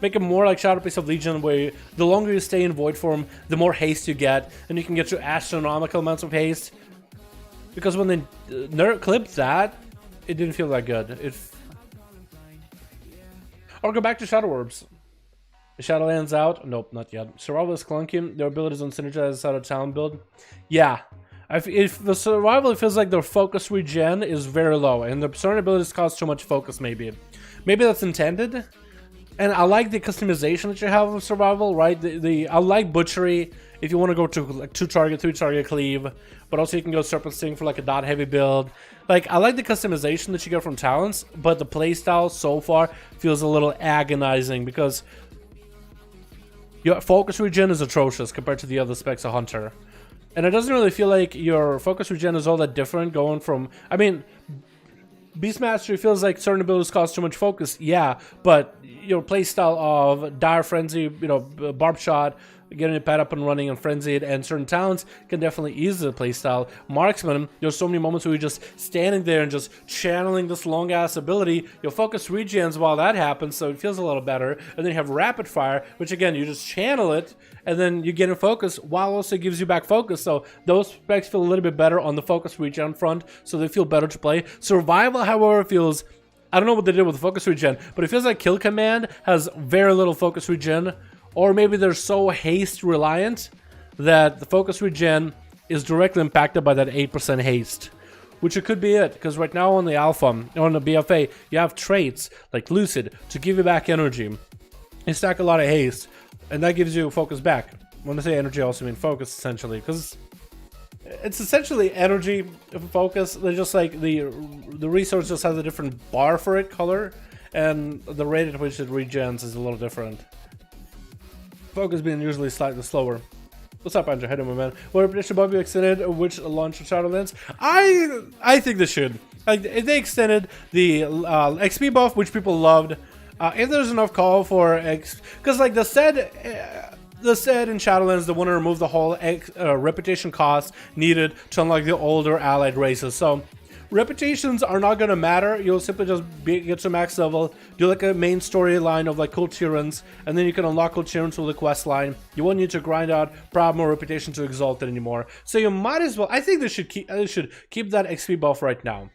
Make it more like Shadow Priest of Legion, where the longer you stay in Void form, the more haste you get, and you can get to astronomical amounts of haste. Because when they clipped that, it didn't feel that good. Or go back to Shadow Orbs. Shadowlands out? Nope, not yet. Survival is clunky. Their abilities don't synergize out of talent build. Yeah. If the survival, it feels like their focus regen is very low, and the certain abilities cause too much focus, maybe. Maybe that's intended. And I like the customization that you have of survival, right? I like butchery if you want to go to like 2-target, 3-target cleave, but also you can go serpent sting for like a dot heavy build. Like I like the customization that you get from talents, but the playstyle so far feels a little agonizing because your focus regen is atrocious compared to the other specs of Hunter. And it doesn't really feel like your focus regen is all that different going from, I mean, Beast Mastery feels like certain abilities cause too much focus, yeah, but your playstyle of Dire Frenzy, you know, Barb Shot, getting your pet up and running and Frenzied, and certain talents can definitely ease the playstyle. Marksman, there's so many moments where you're just standing there and just channeling this long-ass ability. Your focus regens while that happens, so it feels a little better. And then you have Rapid Fire, which again, you just channel it, and then you get in focus while also gives you back focus. So those specs feel a little bit better on the focus regen front, so they feel better to play. Survival, however, feels... I don't know what they did with the focus regen, but it feels like Kill Command has very little focus regen, or maybe they're so haste reliant that the focus regen is directly impacted by that 8% haste, which it could be it, because right now on the alpha, on the BFA, you have traits like Lucid to give you back energy. You stack a lot of haste, and that gives you focus back. When I say energy, I also mean focus, essentially, because it's essentially energy focus. They're just like the resource just has a different bar for it color, and the rate at which it regens is a little different. Focus being usually slightly slower. What's up, Andrew? How do you, my man? What prediction above you extended which launch of Shadowlands? I think they should. Like, if they extended the XP buff, which people loved, if there's enough call for because like the said in Shadowlands, they want to remove the whole reputation cost needed to unlock the older allied races. So reputations are not going to matter. You'll simply just get to max level, do like a main storyline of like cool Tyrants, and then you can unlock cool Tyrants with the quest line. You won't need to grind out problem or reputation to exalt it anymore. So you might as well. I think they should keep that XP buff right now,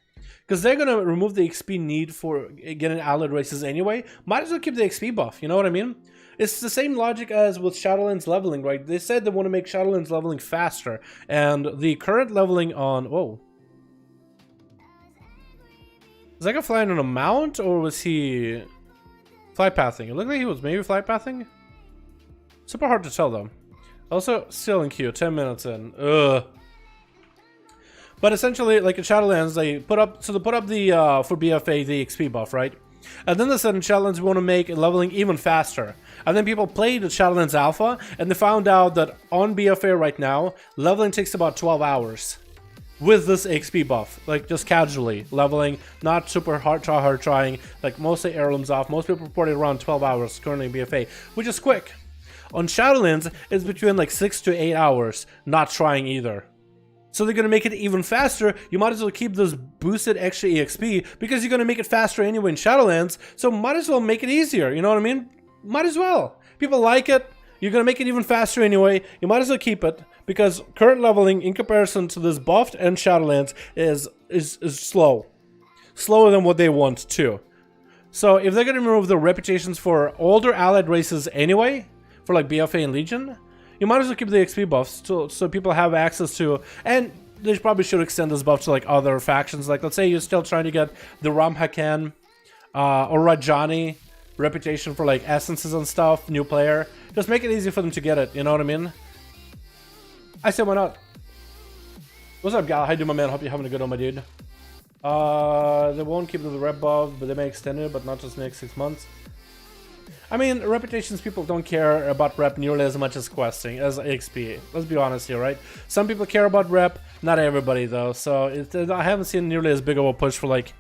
because they're going to remove the XP need for getting allied races anyway. Might as well keep the XP buff, you know what I mean? It's the same logic as with Shadowlands leveling, right? They said they want to make Shadowlands leveling faster, and the current leveling on... Whoa. Was that guy flying on a mount, or was he fly pathing? It looked like he was maybe fly pathing. Super hard to tell though. Also, still in queue, 10 minutes in. Ugh. But essentially, like in Shadowlands, they put up the for BFA the XP buff, right? And then they said in Shadowlands we want to make leveling even faster. And then people played the Shadowlands Alpha, and they found out that on BFA right now, leveling takes about 12 hours. With this XP buff, like just casually leveling, not super hard trying, like mostly heirlooms off. Most people reported around 12 hours currently in BFA, which is quick. On Shadowlands, it's between like 6 to 8 hours, not trying either. So they're gonna make it even faster. You might as well keep this boosted extra EXP because you're gonna make it faster anyway in Shadowlands. So might as well make it easier. You know what I mean? Might as well. People like it. You're gonna make it even faster anyway. You might as well keep it, because current leveling in comparison to this buffed and Shadowlands is slower than what they want too. So if they're gonna remove the reputations for older allied races anyway, for like BFA and Legion, you might as well keep the XP buffs so people have access to. And they probably should extend this buff to like other factions. Like let's say you're still trying to get the Ramhakan or Rajani reputation for like essences and stuff, new player. Just make it easy for them to get it, you know what I mean? I said why not? What's up, gal? How you doing, my man? Hope you're having a good one, my dude. They won't keep the rep buff, but they may extend it, but not just next 6 months. I mean, reputations, people don't care about rep nearly as much as questing, as XP. Let's be honest here, right? Some people care about rep, not everybody though. So I haven't seen nearly as big of a push for like,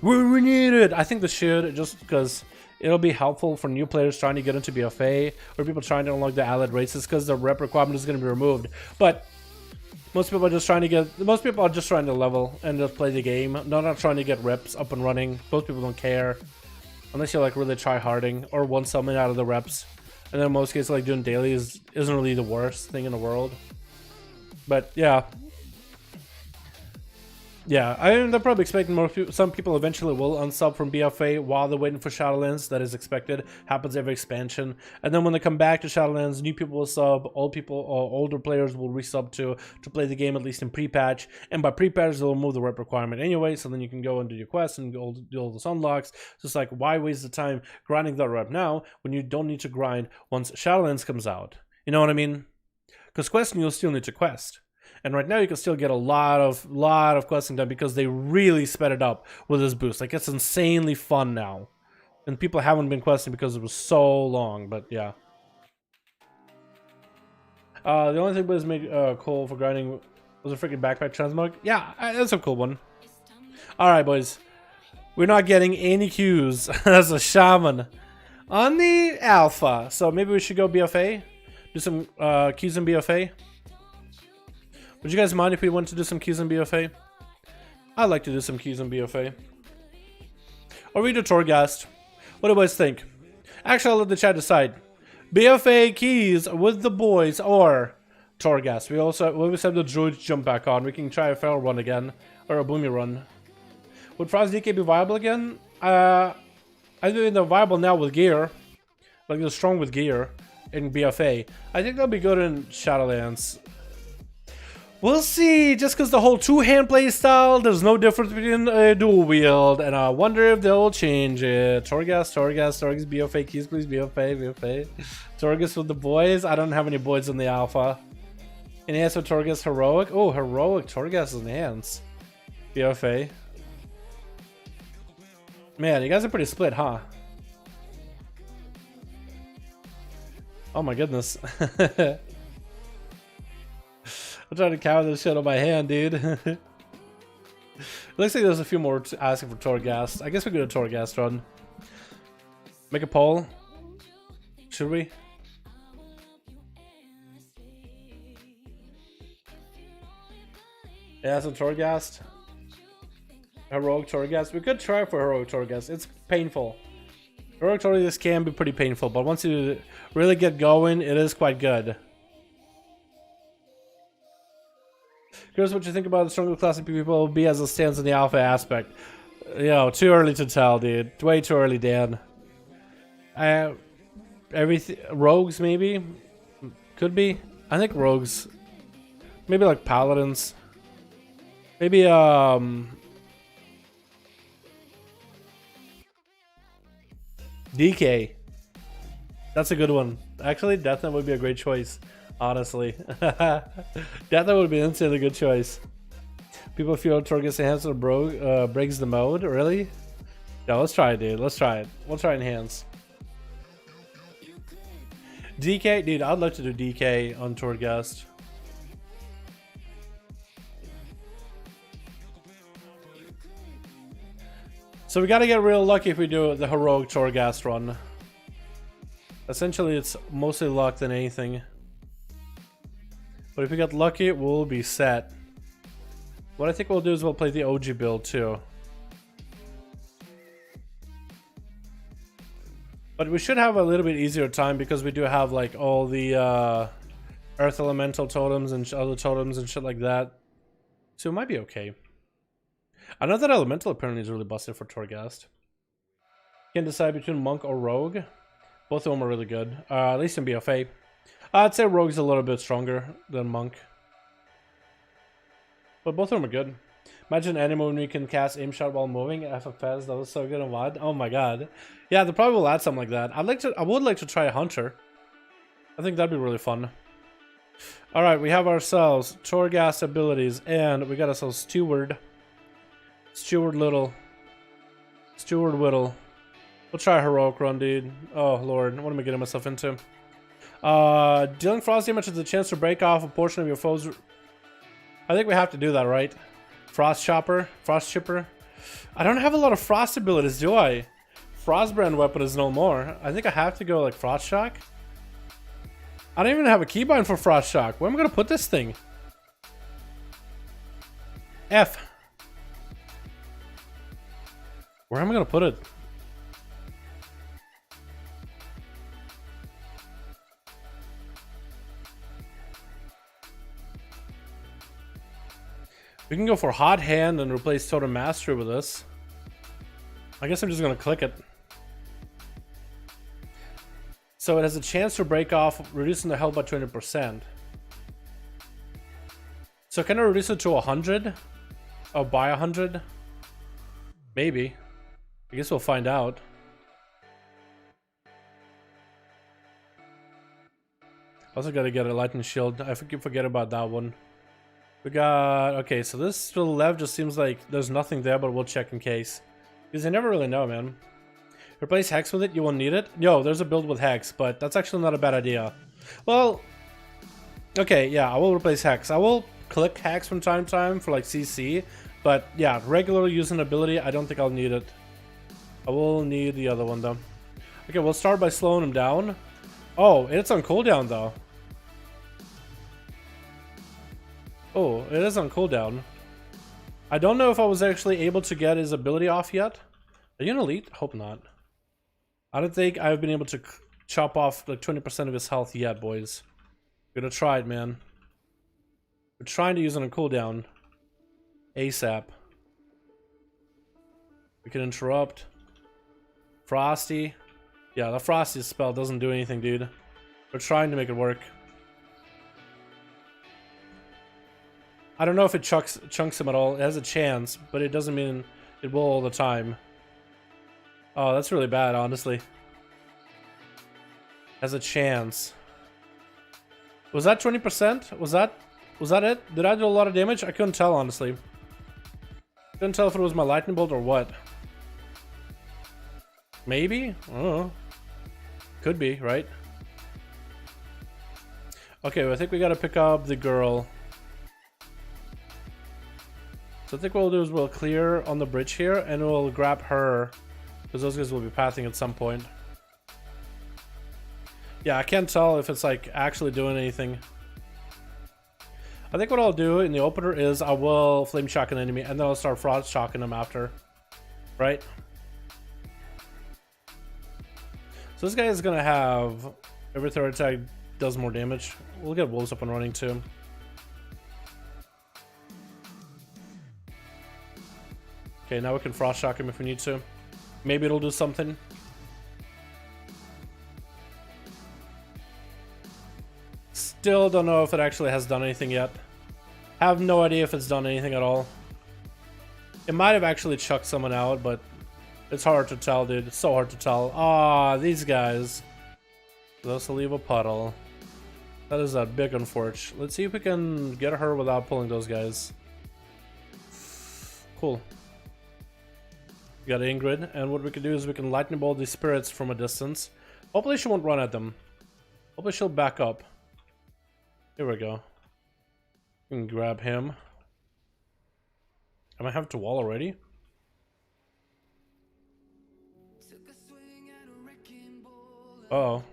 we need it. I think they should, just because it'll be helpful for new players trying to get into BFA or people trying to unlock the allied races, because the rep requirement is going to be removed. But most people are just trying to level and just play the game. They're not trying to get reps up and running. Most people don't care unless you're like really try-harding or want something out of the reps. And then in most cases, like doing dailies isn't really the worst thing in the world. But yeah. Yeah, they're probably expecting some people eventually will unsub from BFA while they're waiting for Shadowlands. That is expected. Happens every expansion. And then when they come back to Shadowlands, new people will sub, old people or older players will resub to play the game, at least in pre-patch. And by pre-patch, they'll remove the rep requirement anyway, so then you can go and do your quests and go do all those unlocks. So it's like, why waste the time grinding that rep now when you don't need to grind once Shadowlands comes out? You know what I mean? Because questing, you'll still need to quest. And right now you can still get a lot of questing done because they really sped it up with this boost. Like, it's insanely fun now. And people haven't been questing because it was so long, but yeah. The only thing was made cool for grinding was a freaking backpack transmog. Yeah, that's a cool one. Alright, boys. We're not getting any queues as a shaman on the alpha. So maybe we should go BFA. Do some queues in BFA. Would you guys mind if we went to do some keys in BFA? I'd like to do some keys in BFA. Or we do Torghast. What do you guys think? Actually, I'll let the chat decide. BFA keys with the boys or Torghast. We always have the droids jump back on. We can try a feral run again. Or a boomy run. Would Frost DK be viable again? I think they're viable now with gear. Like they're strong with gear in BFA. I think they'll be good in Shadowlands. We'll see, just because the whole two-hand play style, there's no difference between a dual wield, and I wonder if they'll change it. Torghast, BFA, keys please, BFA. Torghast with the boys. I don't have any boys in the alpha. Enhanced with Torghast Heroic. Oh, Heroic Torghast Enhanced. BFA. Man, you guys are pretty split, huh? Oh my goodness. I'm trying to cover this shit on my hand, dude. It looks like there's a few more asking for Torghast. I guess we could do a Torghast run. Make a poll. Should we? Yeah, so Torghast. Heroic Torghast. We could try for Heroic Torghast. It's painful. Heroic Torghast can be pretty painful, but once you really get going, it is quite good. Curious what you think about the stronger classic people be as it stands in the alpha aspect. You know, too early to tell, dude. Way too early, Dan. Everything rogues maybe could be. I think rogues, maybe like paladins. Maybe DK. That's a good one. Actually, Death Knight would be a great choice. Honestly, Death Knight would be an insanely good choice. People feel Torghast Enhanced breaks the mode. Really? Yeah, let's try it, dude. Let's try it. We'll try Enhance. DK, dude. I'd like to do DK on Torghast. So we gotta get real lucky if we do the Heroic Torghast run. Essentially, it's mostly luck than anything. But if we get lucky, we'll be set. What I think we'll do is we'll play the OG build too. But we should have a little bit easier time because we do have like all the Earth Elemental totems and other totems and shit like that. So it might be okay. I know that Elemental apparently is really busted for Torghast. Can't decide between Monk or Rogue. Both of them are really good. At least in BFA. I'd say Rogue's a little bit stronger than Monk. But both of them are good. Imagine an anime when we can cast aim shot while moving. FFS, that was so good and WAD. Oh my god. Yeah, they probably will add something like that. I would like to try a Hunter. I think that'd be really fun. Alright, we have ourselves Torghast abilities, and we got ourselves Steward. Steward Little. Steward Whittle. We'll try a Heroic run, dude. Oh lord, what am I getting myself into? Dealing frost damage has a chance to break off a portion of your foe's... I think we have to do that, right? Frost Chopper? Frost Chipper? I don't have a lot of frost abilities, do I? Frostbrand weapon is no more. I think I have to go like Frost Shock. I don't even have a keybind for Frost Shock. Where am I gonna put this thing? F. Where am I gonna put it? We can go for Hot Hand and replace Totem Mastery with this. I guess I'm just gonna click it. So it has a chance to break off, reducing the health by 20%. So can I reduce it to 100? Oh, by 100? Maybe. I guess we'll find out. Also gotta get a lightning shield. I forget about that one. We got... Okay, so this to the left just seems like there's nothing there, but we'll check in case. Because I never really know, man. Replace Hex with it, you won't need it. Yo, there's a build with Hex, but that's actually not a bad idea. Well... Okay, yeah, I will replace Hex. I will click Hex from time to time for like CC. But yeah, regular using ability, I don't think I'll need it. I will need the other one though. Okay, we'll start by slowing him down. Oh, it's on cooldown though. Oh, it is on cooldown. I don't know if I was actually able to get his ability off yet. Are you an elite? Hope not. I don't think I've been able to chop off like 20% of his health yet, boys. We're gonna try it, man. We're trying to use it on cooldown. ASAP. We can interrupt. Frosty. Yeah, the Frosty spell doesn't do anything, dude. We're trying to make it work. I don't know if it chunks him at all. It has a chance, but it doesn't mean it will all the time. Oh, that's really bad, honestly. Has a chance. Was that 20%? Was that Was that it? Did I do a lot of damage? I couldn't tell, honestly. Couldn't tell if it was my lightning bolt or what. Maybe? I don't know. Could be, right? Okay, well, I think we gotta pick up the girl. So I think what we'll do is we'll clear on the bridge here and we'll grab her. Because those guys will be pathing at some point. Yeah, I can't tell if it's like actually doing anything. I think what I'll do in the opener is I will flame shock an enemy and then I'll start frost shocking them after. Right? So this guy is gonna have every third attack does more damage. We'll get wolves up and running too. Okay, now we can frost shock him if we need to. Maybe it'll do something. Still don't know if it actually has done anything yet. Have no idea if it's done anything at all. It might have actually chucked someone out, but it's hard to tell, dude. It's so hard to tell. Ah, these guys. Let's leave a puddle. That is a big unfortunate. Let's see if we can get her without pulling those guys. Cool. We got Ingrid, and what we can do is we can lightning bolt these spirits from a distance. Hopefully she won't run at them. Hopefully she'll back up. Here we go. We can grab him. I might have to wall already. Uh-oh.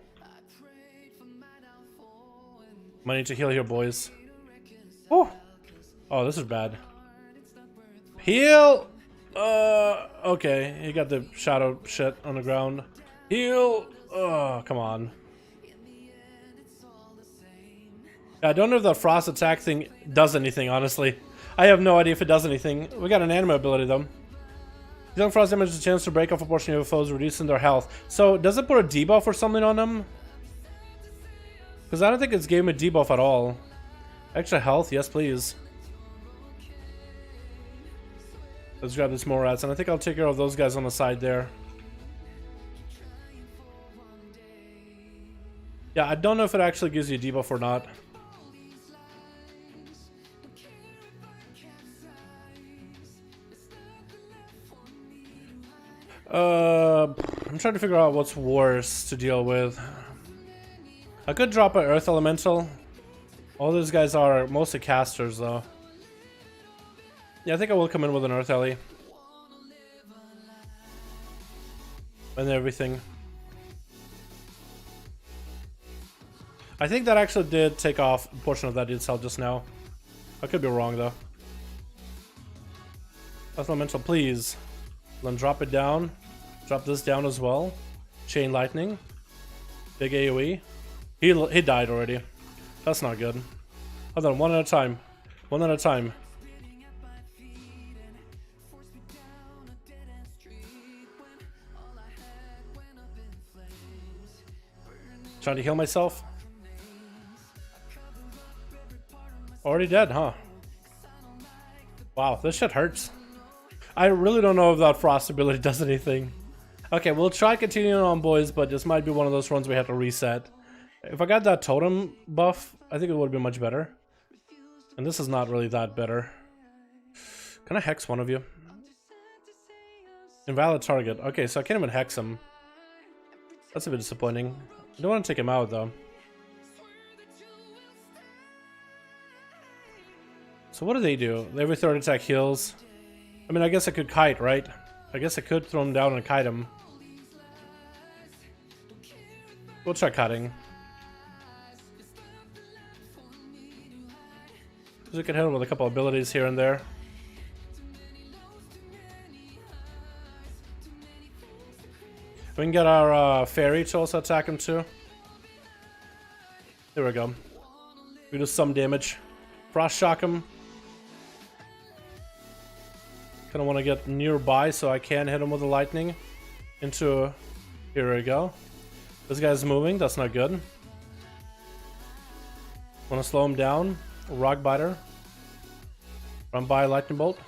Might need to heal here, boys. Oh, oh, this is bad. Heal! Okay, he got the shadow shit on the ground. Heal! Oh, come on. I don't know if that frost attack thing does anything, honestly. I have no idea if it does anything. We got an anima ability, though. Dealing frost damage has a chance to break off a portion of your foes, reducing their health. So, does it put a debuff or something on them? Because I don't think it's gave me a debuff at all. Extra health? Yes, please. Let's grab this more rats, and I think I'll take care of those guys on the side there. Yeah, I don't know if it actually gives you a debuff or not. I'm trying to figure out what's worse to deal with. I could drop an Earth Elemental. All these guys are mostly casters, though. Yeah, I think I will come in with an Earth Ellie. And everything. I think that actually did take off a portion of that dude's health just now. I could be wrong, though. Earth Elemental, please. Then drop it down. Drop this down as well. Chain Lightning. Big AoE. He died already. That's not good. Hold on, one at a time. One at a time. Trying to heal myself. Already dead, huh? Wow, this shit hurts. I really don't know if that frost ability does anything. Okay, we'll try continuing on, boys, but this might be one of those runs we have to reset. If I got that totem buff, I think it would be much better. And this is not really that better. Can I hex one of you? Invalid target. Okay, so I can't even hex him. That's a bit disappointing. I don't want to take him out, though. So what do they do? Every third attack heals. I mean, I guess I could kite, right? I guess I could throw him down and kite him. We'll try cutting. We can hit him with a couple abilities here and there. We can get our fairy to also attack him too. There we go. We do some damage. Frost shock him. Kind of want to get nearby so I can hit him with the lightning. Into... Here we go. This guy's moving. That's not good. Want to slow him down. Rock biter. Run by lightning bolt.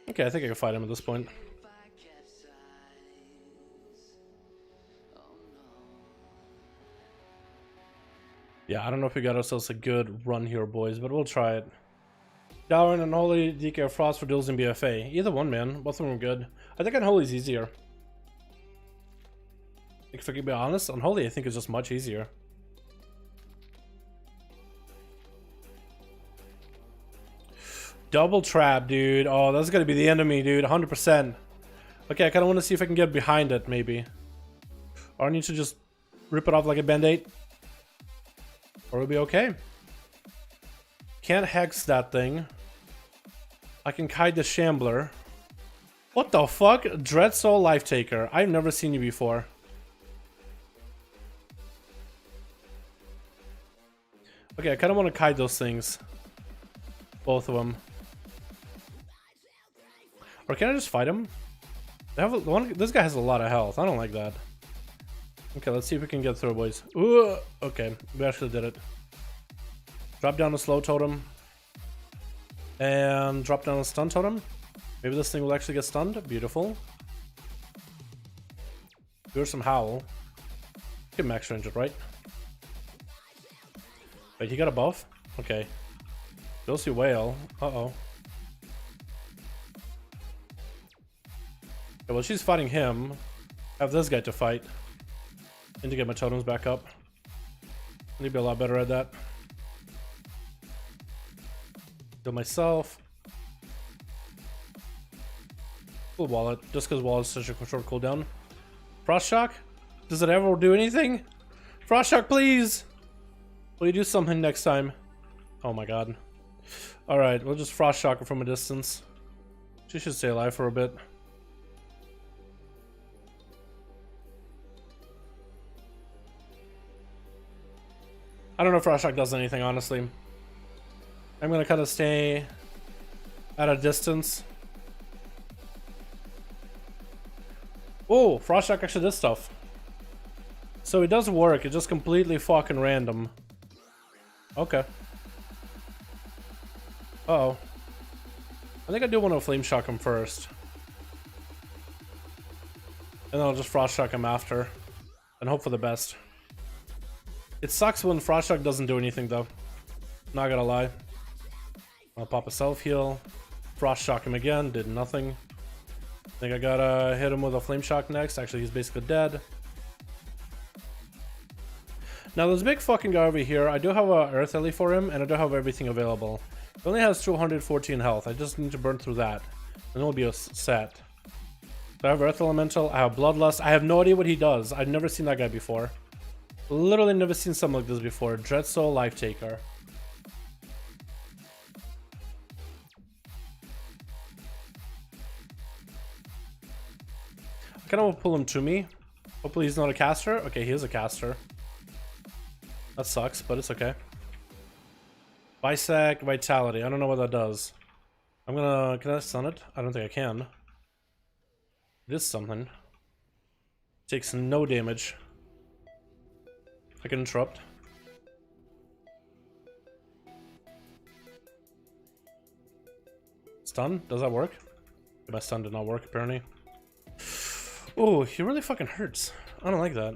Okay, I think I can fight him at this point. Yeah, I don't know if we got ourselves a good run here, boys, but we'll try it. Dalaran and Holy DK Frost for Duels in BFA. Either one, man. Both of them are good. I think Unholy's easier. If I can be honest, Unholy I think is just much easier. Double trap, dude. Oh, that's gonna be the enemy, dude. 100%. Okay, I kind of want to see if I can get behind it, maybe. Or I need to just rip it off like a band-aid. Or it'll be okay. Can't hex that thing. I can kite the Shambler. What the fuck? Dreadsoul Life Taker. I've never seen you before. Okay, I kind of want to kite those things. Both of them. Or can I just fight him? They have this guy has a lot of health. I don't like that. Okay, let's see if we can get through, boys. Ooh, okay, we actually did it. Drop down a slow totem. And drop down a stun totem. Maybe this thing will actually get stunned. Beautiful. Here's some howl. Get max range it, right? Wait, he got a buff? Okay. Ghostly Whale. Uh-oh. Okay, well, she's fighting him. I have this guy to fight. Need to get my totems back up. Need to be a lot better at that. Heal myself. Full wallet, just because wallet is such a short cooldown. Frost Shock? Does it ever do anything? Frost Shock, please! Will you do something next time? Oh my god. Alright, we'll just Frost Shock her from a distance. She should stay alive for a bit. I don't know if Frost Shock does anything, honestly. I'm gonna kind of stay at a distance. Oh, Frost Shock actually does stuff. So it does work, it's just completely fucking random. Okay. Uh-oh. I think I do want to Flame Shock him first. And then I'll just Frost Shock him after. And hope for the best. It sucks when Frost Shock doesn't do anything though. Not gonna lie. I'll pop a self heal. Frost Shock him again, did nothing. I think I gotta hit him with a Flame Shock next. Actually, he's basically dead. Now this big fucking guy over here, I do have a Earth Ellie for him, and I do have everything available. He only has 214 health. I just need to burn through that, and it'll be a set. So I have Earth Elemental, I have Bloodlust. I have no idea what he does. I've never seen that guy before. Literally never seen something like this before. Dreadsoul Life Taker. I kind of want to pull him to me. Hopefully he's not a caster. Okay, he is a caster. That sucks, but it's okay. Bisect Vitality. I don't know what that does. I'm gonna... Can I stun it? I don't think I can. It is something. Takes no damage. I can interrupt. Stun? Does that work? My stun did not work, apparently. Oh, he really fucking hurts. I don't like that.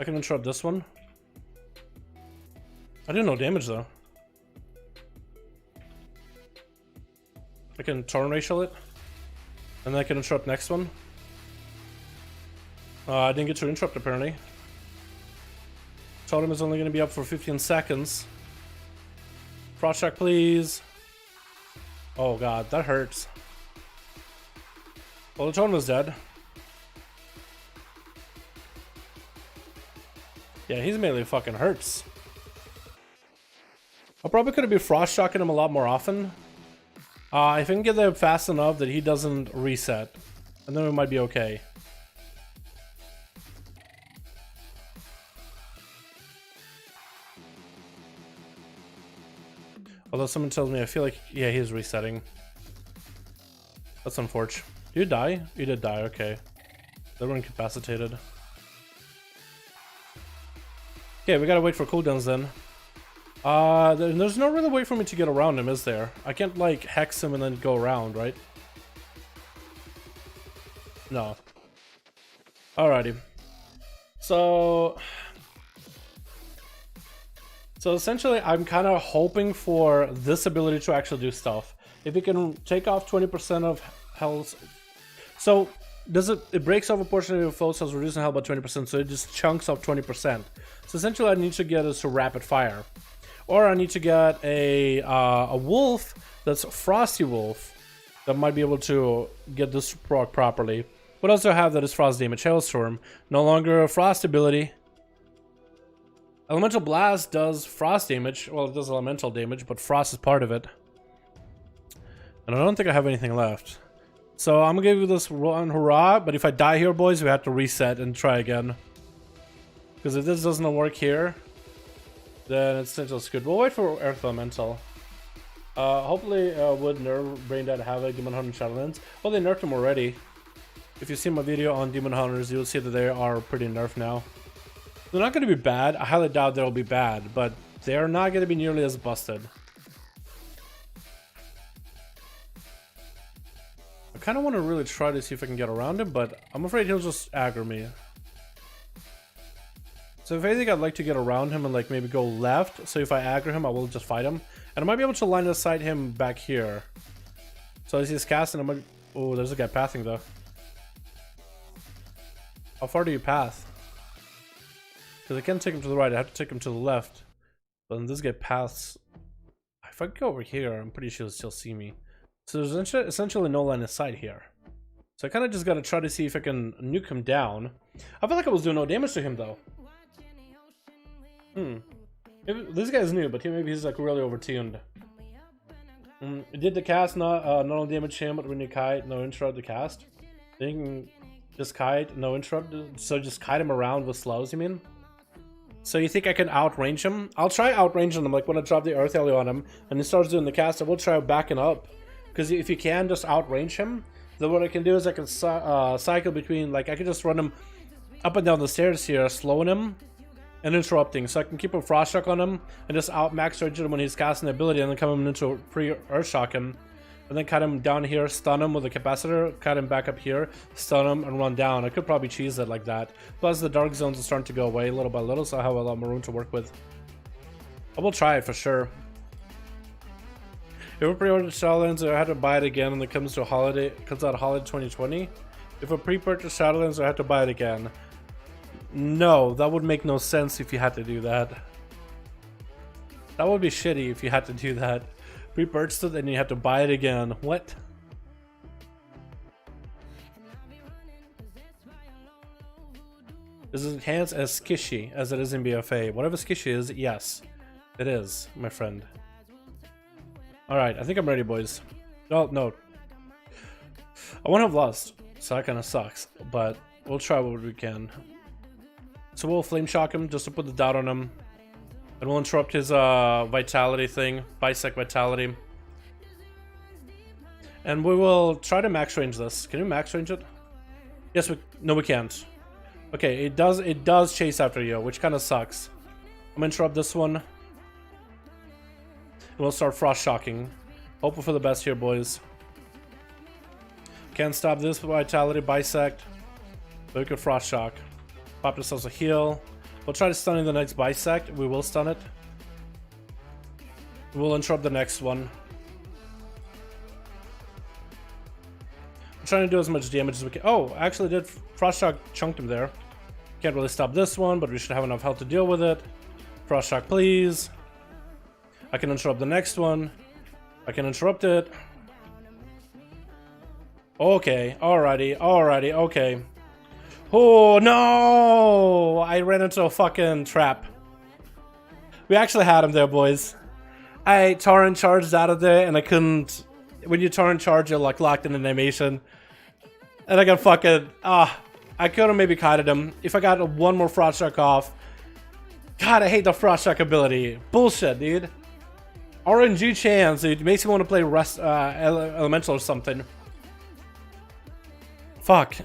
I can interrupt this one. I do no damage though. I can turn racial it. And then I can interrupt next one. I didn't get to interrupt apparently. Totem is only going to be up for 15 seconds. Frost Shock, please. Oh god, that hurts. Well, the totem is dead. Yeah, he's melee fucking hurts. I probably could have been Frost Shocking him a lot more often. If I can get there fast enough that he doesn't reset, and then we might be okay. Although someone tells me I feel like, yeah, he's resetting. That's unfortunate. Did you die? You did die, okay. They were incapacitated. Okay, we gotta wait for cooldowns then. There's no really way for me to get around him, is there? I can't, like, hex him and then go around, right? No. Alrighty. So... So essentially, I'm kind of hoping for this ability to actually do stuff. If it can take off 20% of health, so it breaks off a portion of your foe's health, reducing health by 20%. So it just chunks off 20%. So essentially, I need to get is to rapid fire, or I need to get a wolf that's Frosty Wolf that might be able to get this proc properly. What else do I have that is Frost Damage? Hailstorm, no longer a Frost ability. Elemental Blast does frost damage. Well, it does elemental damage, but frost is part of it. And I don't think I have anything left. So I'm gonna give you this one hurrah, but if I die here, boys, we have to reset and try again. Because if this doesn't work here, then it's just good. We'll wait for Earth Elemental. Hopefully would nerf Brain Dead Havoc, Demon Hunter, Shadowlands. Well, they nerfed them already. If you see my video on Demon Hunters, you'll see that they are pretty nerfed now. They're not going to be bad. I highly doubt they'll be bad, but they're not going to be nearly as busted. I kind of want to really try to see if I can get around him, but I'm afraid he'll just aggro me. So if anything, I'd like to get around him and like maybe go left. So if I aggro him, I will just fight him. And I might be able to line of sight him back here. So as he's casting, I might... Oh, there's a guy pathing though. How far do you path? Because I can't take him to the right, I have to take him to the left. But then this guy paths. If I go over here, I'm pretty sure he'll still see me. So there's essentially no line of sight here. So I kind of just got to try to see if I can nuke him down. I feel like I was doing no damage to him though. Maybe, this guy's new, but maybe he's like really overtuned. Did the cast not only damage him, but when you kite, no interrupt the cast? Then you can just kite, no interrupt. So just kite him around with slows, you mean? So you think I can outrange him? I'll try outranging him, like when I drop the Earth Alley on him and he starts doing the cast, I will try backing up. Because if you can just outrange him, then what I can do is I can cycle between, like I can just run him up and down the stairs here, slowing him and interrupting. So I can keep a Frost Shock on him and just out max range him when he's casting the ability and then come him into pre-Earth Shock him. And then cut him down here, stun him with a capacitor, cut him back up here, stun him, and run down. I could probably cheese it like that. Plus, the dark zones are starting to go away little by little, so I have a lot more room to work with. I will try it for sure. If I pre-ordered Shadowlands, I had to buy it again when it comes to holiday. Comes out holiday 2020. If I pre-purchased Shadowlands, I had to buy it again. No, that would make no sense if you had to do that. That would be shitty if you had to do that. Pre-purchased it and you have to buy it again. What? Is it enhanced as skishy as it is in BFA? Whatever skishy is, yes. It is, my friend. Alright, I think I'm ready, boys. Oh, no. I won't have lost, so that kind of sucks. But we'll try what we can. So we'll Flame Shock him just to put the doubt on him. And we'll interrupt his vitality thing, bisect vitality. And we will try to max range this. Can we max range it? Yes, no we can't. Okay, it does chase after you, which kind of sucks. I'm gonna interrupt this one. And we'll start Frost Shocking. Hoping for the best here, boys. Can't stop this with vitality, bisect. But we can Frost Shock. Pop ourselves a heal. We'll try to stun in the next bisect. We will stun it. We'll interrupt the next one. I'm trying to do as much damage as we can. Oh, I actually did Frost Shock, chunked him there. Can't really stop this one, but we should have enough health to deal with it. Frost Shock, please. I can interrupt the next one. I can interrupt it. Okay, alrighty, okay. Oh no! I ran into a fucking trap. We actually had him there, boys. I torrent charged out of there and I couldn't. When you torrent charge, you're like locked in animation. And I got fucking. I could have maybe kited him. If I got one more Frost Shock off. God, I hate the Frost Shock ability. Bullshit, dude. RNG chance, dude. It makes me want to play Elemental or something. Fuck.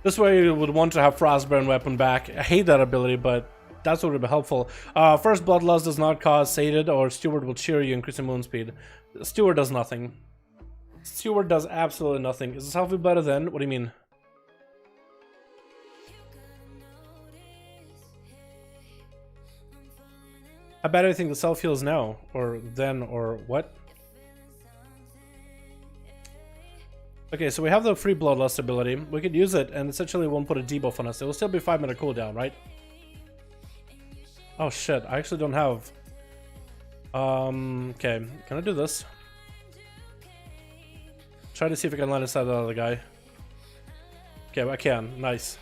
This way you would want to have Frostburn weapon back. I hate that ability, but that's what would be helpful. First Bloodlust does not cause Sated or Steward will cheer you, increasing moon speed. Steward does nothing. Steward does absolutely nothing. Is this healthy better than? What do you mean? How bad do you think the self heals now? Or then, or what? Okay, so we have the free bloodlust ability. We could use it and essentially won't put a debuff on us. It will still be 5-minute cooldown, right? Oh shit, I actually don't have... okay, can I do this? Try to see if I can land inside the other guy. Okay, I can. Nice.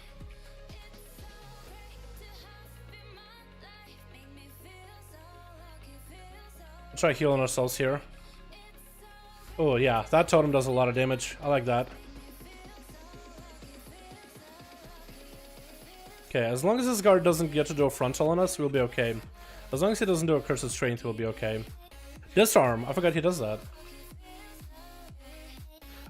Let's try healing ourselves here. Oh yeah, that totem does a lot of damage. I like that. Okay, as long as this guard doesn't get to do a frontal on us, we'll be okay. As long as he doesn't do a curse of strength, we'll be okay. Disarm, I forgot he does that.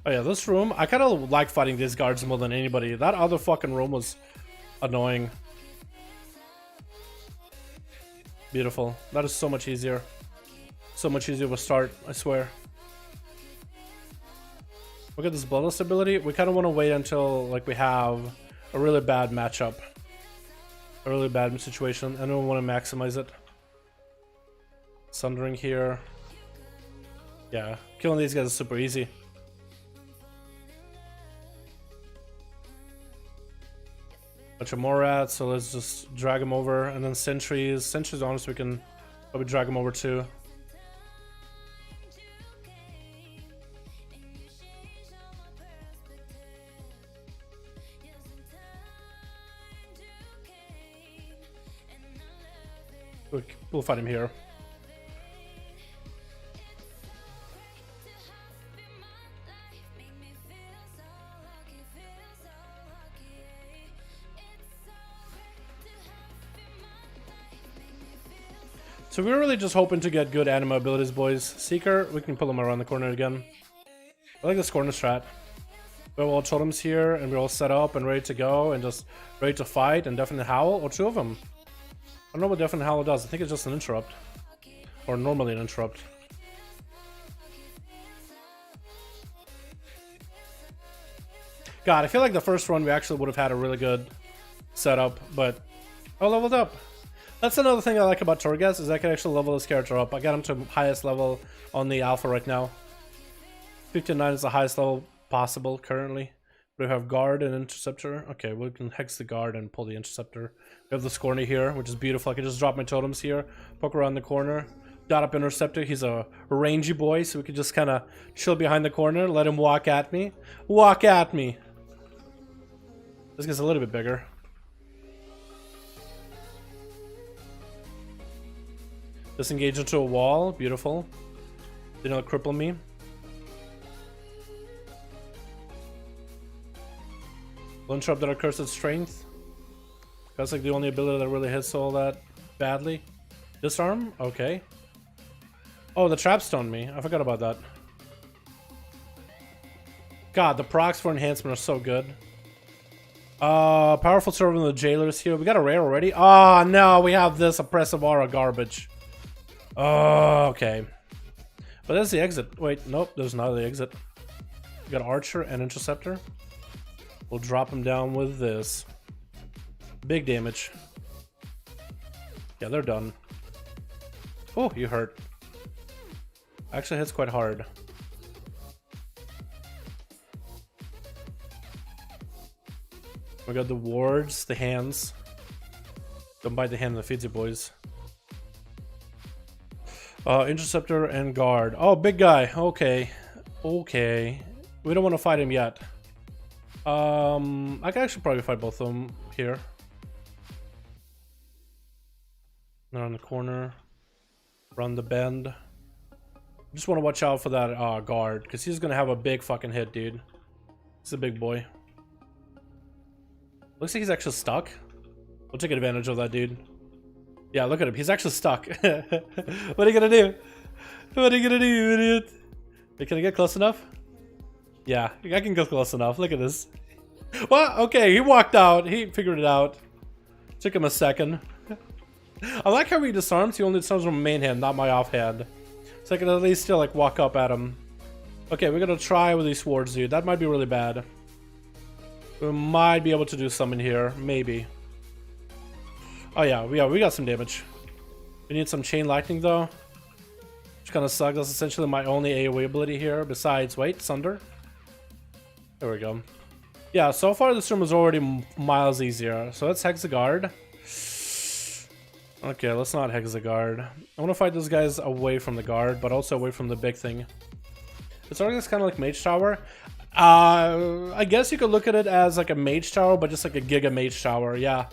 Oh yeah, this room, I kind of like fighting these guards more than anybody. That other fucking room was annoying. Beautiful. That is so much easier. So much easier to start, I swear. Look at this bloodlust ability. We kind of want to wait until like we have a really bad matchup. A really bad situation. And we want to maximize it. Sundering here. Yeah, killing these guys is super easy. Bunch of more rats, so let's just drag them over. And then sentries. Sentries, honestly, we can probably drag them over too. We'll fight him here. So we're really just hoping to get good anima abilities, boys. Seeker, we can pull him around the corner again. I like this corner strat. We have all totems here, and we're all set up and ready to go, and just ready to fight, and definitely howl, or two of them. I don't know what definitely howl does. I think it's just an interrupt. Or normally an interrupt. God, I feel like the first run we actually would have had a really good setup, but I leveled up. That's another thing I like about Torghast, is I can actually level this character up. I got him to highest level on the alpha right now. 59 is the highest level possible currently. We have guard and interceptor. Okay, we can hex the guard and pull the interceptor. We have the Scorny here, which is beautiful. I can just drop my totems here, poke around the corner. Got up interceptor. He's a rangy boy, so we can just kind of chill behind the corner, let him walk at me. Walk at me. This guy's a little bit bigger. Disengage into a wall. Beautiful. Did not cripple me. Will interrupt that accursed strength. That's like the only ability that really hits all that badly. Disarm? Okay. Oh, the trap stoned me. I forgot about that. God, the procs for enhancement are so good. Powerful servant of the jailers here. We got a rare already. Oh no, we have this oppressive aura garbage. Oh, okay. But that's the exit. Wait, nope, there's not the exit. We got Archer and Interceptor. We'll drop him down with this. Big damage. Yeah, they're done. Oh, you hurt. Actually hits quite hard. We got the wards, the hands. Don't bite the hand that feeds you, boys. Interceptor and guard. Oh, big guy. Okay. Okay. We don't want to fight him yet. I can actually probably fight both of them here. They're on the corner. Run the bend. Just want to watch out for that guard, because he's going to have a big fucking hit, dude. He's a big boy. Looks like he's actually stuck. We'll take advantage of that, dude. Yeah, look at him. He's actually stuck. What are you gonna do? What are you gonna do, you idiot? Wait, can I get close enough? Yeah, I can go close enough. Look at this. Well, okay, he walked out. He figured it out. Took him a second. I like how he disarms. He only disarms from my main hand, not my offhand. So I can at least still like walk up at him. Okay, we're gonna try with these swords, dude. That might be really bad. We might be able to do something here, maybe. Oh yeah, we got some damage. We need some chain lightning though, which kind of sucks. That's essentially my only AoE ability here. Besides, wait, Sunder. There we go. Yeah, so far this room is already miles easier. So let's hex the guard. Okay, let's not hex the guard. I want to fight those guys away from the guard, but also away from the big thing. It's already kind of like Mage Tower. I guess you could look at it as like a Mage Tower, but just like a Giga Mage Tower. Yeah,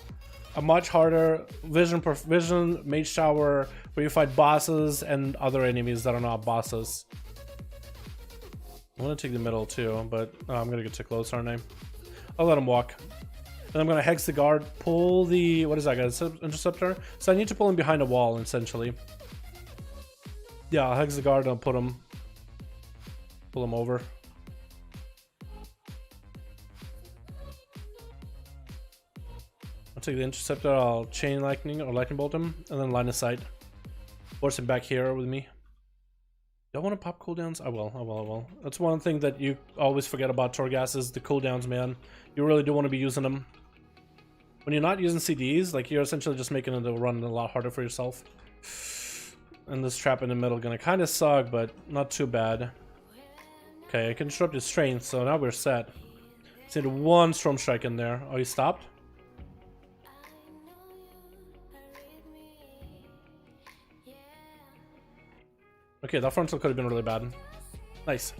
a much harder vision Mage Tower where you fight bosses and other enemies that are not bosses. I'm gonna take the middle too, but I'm gonna get too close, aren't I? I'll let him walk. And I'm gonna hex the guard, pull the, what is that guy, interceptor? So I need to pull him behind a wall, essentially. Yeah, I'll hex the guard and I'll pull him over. I'll take the interceptor, I'll chain lightning or lightning bolt him, and then line of sight. Force him back here with me. Do I want to pop cooldowns? I will. That's one thing that you always forget about Torghast is the cooldowns, man. You really do want to be using them. When you're not using CDs, like you're essentially just making it run a lot harder for yourself. And this trap in the middle gonna kind of suck, but not too bad. Okay, I can disrupt his strength, so now we're set. Just need one Storm Strike in there. Oh, he stopped? Okay, that frontal could have been really bad. Nice.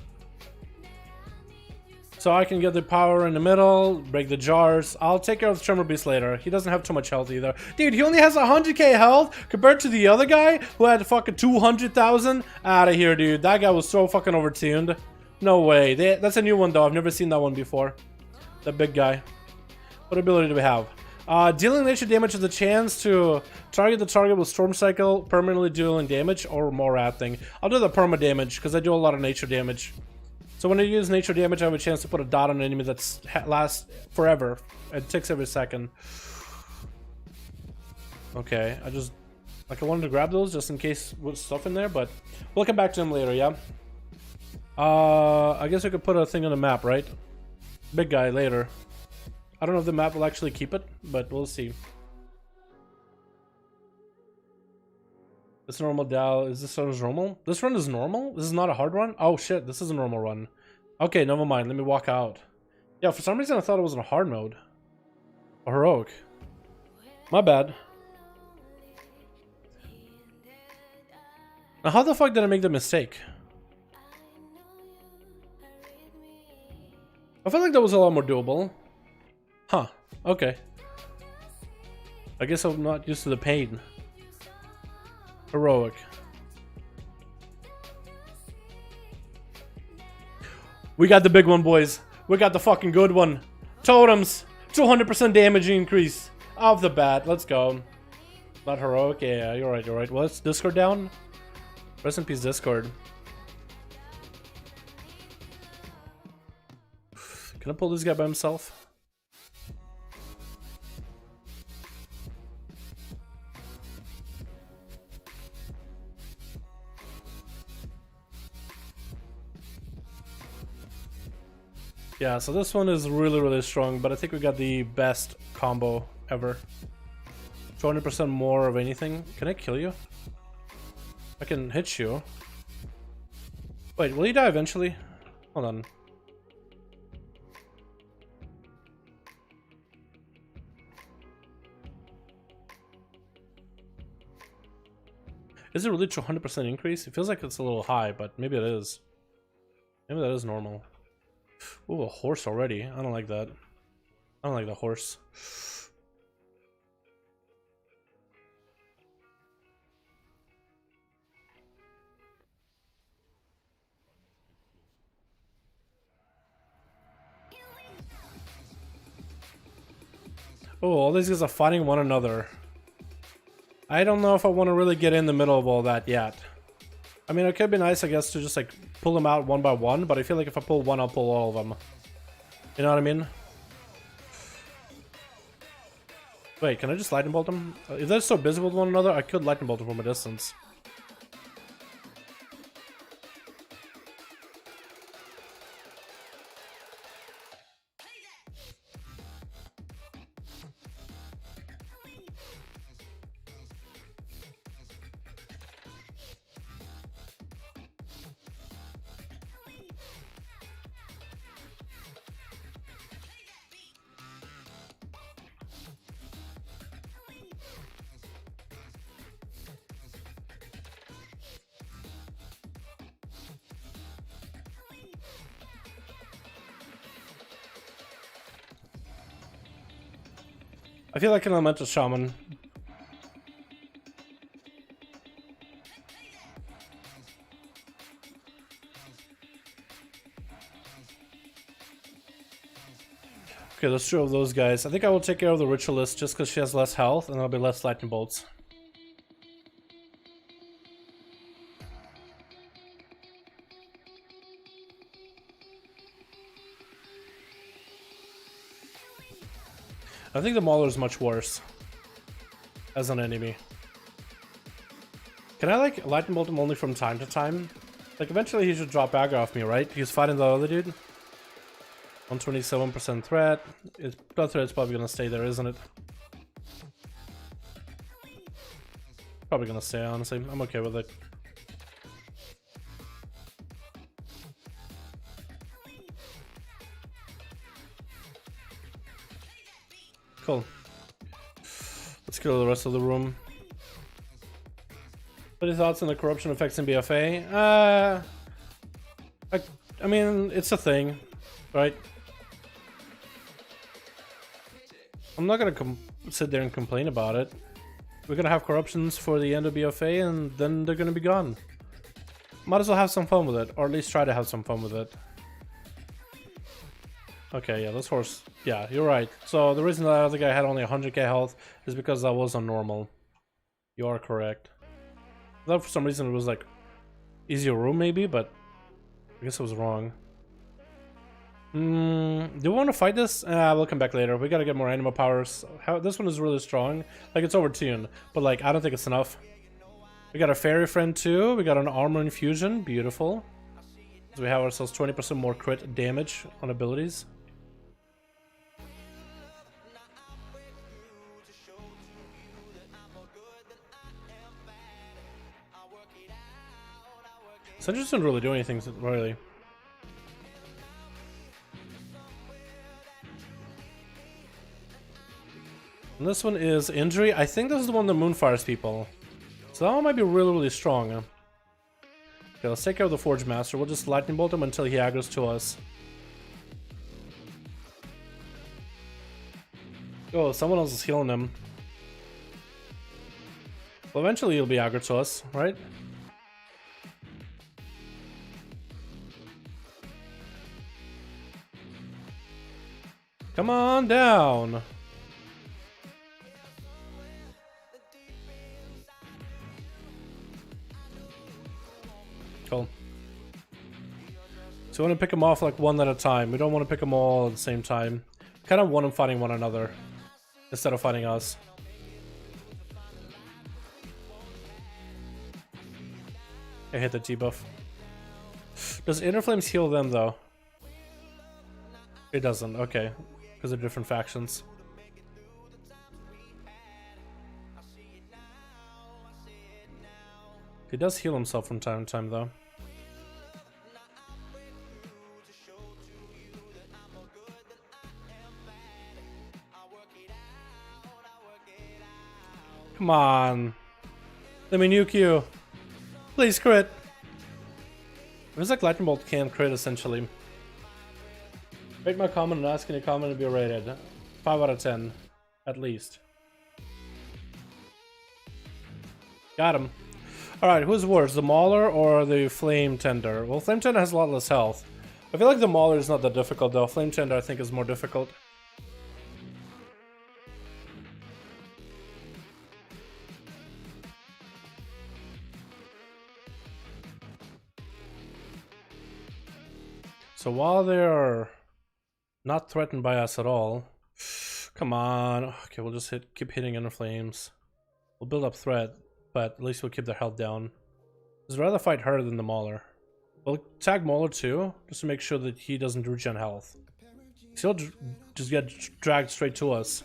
So I can get the power in the middle, break the jars. I'll take care of the Tremor Beast later. He doesn't have too much health either. Dude, he only has 100k health compared to the other guy who had fucking 200,000. Out of here, dude. That guy was so fucking overtuned. No way. That's a new one, though. I've never seen that one before. The big guy. What ability do we have? Dealing nature damage is a chance to target the target with Storm Cycle, permanently dealing damage, or more rat thing. I'll do the perma damage because I do a lot of nature damage. So when I use nature damage, I have a chance to put a dot on an enemy that lasts forever. It ticks every second. Okay, I wanted to grab those just in case with stuff in there, but we'll come back to them later, yeah? I guess I could put a thing on the map, right? Big guy later. I don't know if the map will actually keep it, but we'll see. This normal Dal, is this run normal? This run is normal? This is not a hard run? Oh shit, this is a normal run. Okay, never mind, let me walk out. Yeah, for some reason I thought it was in a hard mode. A heroic. My bad. Now how the fuck did I make the mistake? I feel like that was a lot more doable. Huh, okay. I guess I'm not used to the pain. Heroic. We got the big one, boys. We got the fucking good one. Totems. 200% damage increase. Off the bat. Let's go. Not heroic. Yeah, you're right, you're right. Well, let's Discord down. Rest in peace, Discord. Can I pull this guy by himself? Yeah, so this one is really, really strong, but I think we got the best combo ever. 200% more of anything. Can I kill you? I can hit you. Wait, will you die eventually? Hold on. Is it really 200% increase? It feels like it's a little high, but maybe it is. Maybe that is normal. Ooh, a horse already. I don't like that. I don't like the horse. Oh, all these guys are fighting one another. I don't know if I want to really get in the middle of all that yet. I mean, it could be nice, I guess, to just like pull them out one by one, but I feel like if I pull one, I'll pull all of them. You know what I mean? Wait, can I just lightning bolt them? If they're so busy with one another, I could lightning bolt them from a distance. I feel like an elemental shaman. Okay, there's two of those guys. I think I will take care of the ritualist just because she has less health and there'll be less lightning bolts. I think the Mauler is much worse as an enemy. Can I like lightning bolt him only from time to time? Like eventually he should drop aggro off me, right? He's fighting the other dude. 127% threat. Blood threat's probably gonna stay there, isn't it? Probably gonna stay, honestly. I'm okay with it. Cool. Let's go to the rest of the room. What are your thoughts on the corruption effects in BFA? I mean, it's a thing, right? I'm not gonna sit there and complain about it. We're gonna have corruptions for the end of BFA and then they're gonna be gone. Might as well have some fun with it, or at least try to have some fun with it. Okay, yeah, this horse... Yeah, you're right. So the reason that other guy had only 100k health is because that was on normal. You are correct. I thought for some reason it was like easier room maybe, but I guess I was wrong. Do we want to fight this? We'll come back later. We gotta get more animal powers. This one is really strong. Like, it's overtuned, but like, I don't think it's enough. We got a fairy friend too. We got an armor infusion. Beautiful. So we have ourselves 20% more crit damage on abilities. Sentry doesn't really do anything, really. And this one is injury. I think this is the one that moonfires people. So that one might be really, really strong. Okay, let's take care of the Forge Master. We'll just lightning bolt him until he aggroes to us. Oh, someone else is healing him. Well, eventually he'll be aggro to us, right? Come on down. Cool. So we want to pick them off like one at a time. We don't want to pick them all at the same time. Kind of want them fighting one another instead of fighting us. I hit the debuff. Does Inner Flames heal them though? It doesn't, okay. Because they're different factions. He does heal himself from time to time though. Come on. Let me nuke you. Please crit. It was like Lightning Bolt can crit essentially. Rate my comment and ask any comment to be rated. 5 out of 10. At least. Got him. Alright, who's worse? The Mauler or the Flame Tender? Well, Flame Tender has a lot less health. I feel like the Mauler is not that difficult though. Flame Tender I think is more difficult. So while they're not threatened by us at all, come on. Okay, we'll just keep hitting Inner Flames. We'll build up threat, but at least we'll keep their health down. I'd rather fight her than the Mauler. We'll tag Mauler too, just to make sure that he doesn't regen health. He'll just get dragged straight to us.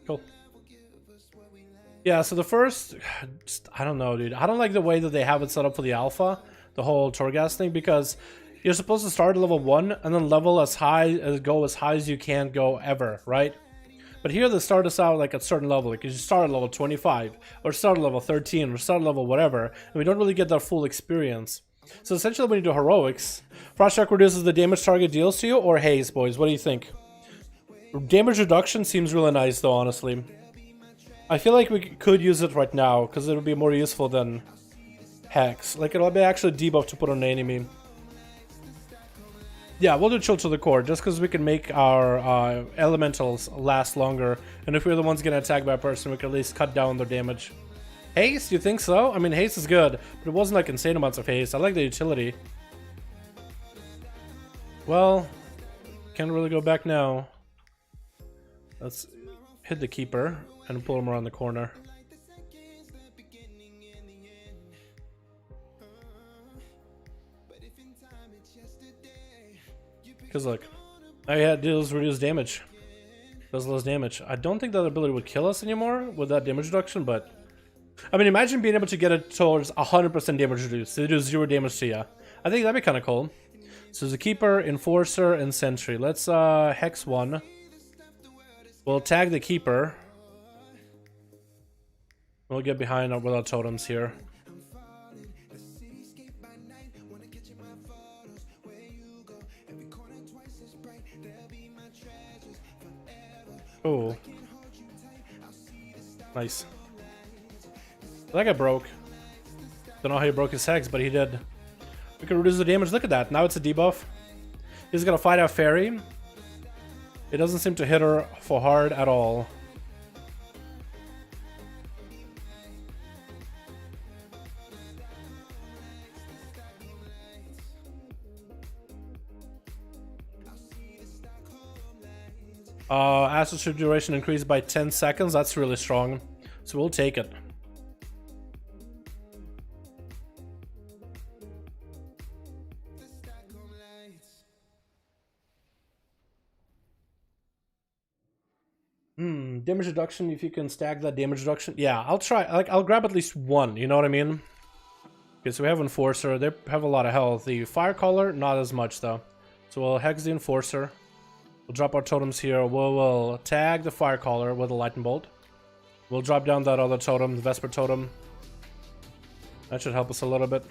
Cool. Yeah, so the first, I don't know, dude. I don't like the way that they have it set up for the alpha, the whole Torghast thing, because you're supposed to start at level 1 and then level as high as you can go ever, right? But here they start us out like at a certain level, like you start at level 25 or start at level 13 or start at level whatever, and we don't really get that full experience. So essentially when you do heroics, Frostshock reduces the damage target deals to you, or haze, boys? What do you think? Damage reduction seems really nice though, honestly. I feel like we could use it right now, because it would be more useful than Hex. Like, it'll be actually debuff to put on an enemy. Yeah, we'll do Chill to the Core, just because we can make our elementals last longer. And if we're the ones getting attacked by a person, we can at least cut down their damage. Haste, you think so? I mean, haste is good, but it wasn't like insane amounts of haste. I like the utility. Well, can't really go back now. Let's hit the Keeper and pull him around the corner. Because look, I had deals reduce damage. Does less damage. I don't think that ability would kill us anymore with that damage reduction, but I mean, imagine being able to get it towards 100% damage reduced. They do 0 damage to you. I think that'd be kind of cool. So there's a Keeper, Enforcer, and Sentry. Let's Hex one. We'll tag the Keeper. We'll get behind with our totems here. Oh. Nice. That guy broke. Don't know how he broke his Hex, but he did. We can reduce the damage. Look at that. Now it's a debuff. He's gonna fight our Fairy. It doesn't seem to hit her for hard at all. ASUS duration increased by 10 seconds. That's really strong. So we'll take it. Damage reduction, if you can stack that damage reduction. Yeah, I'll try. Like, I'll grab at least one, you know what I mean? Okay, so we have Enforcer. They have a lot of health. The Firecaller, not as much though. So we'll Hex the Enforcer. We'll drop our totems here. We'll tag the Firecaller with a Lightning Bolt. We'll drop down that other totem, the Vesper Totem. That should help us a little bit.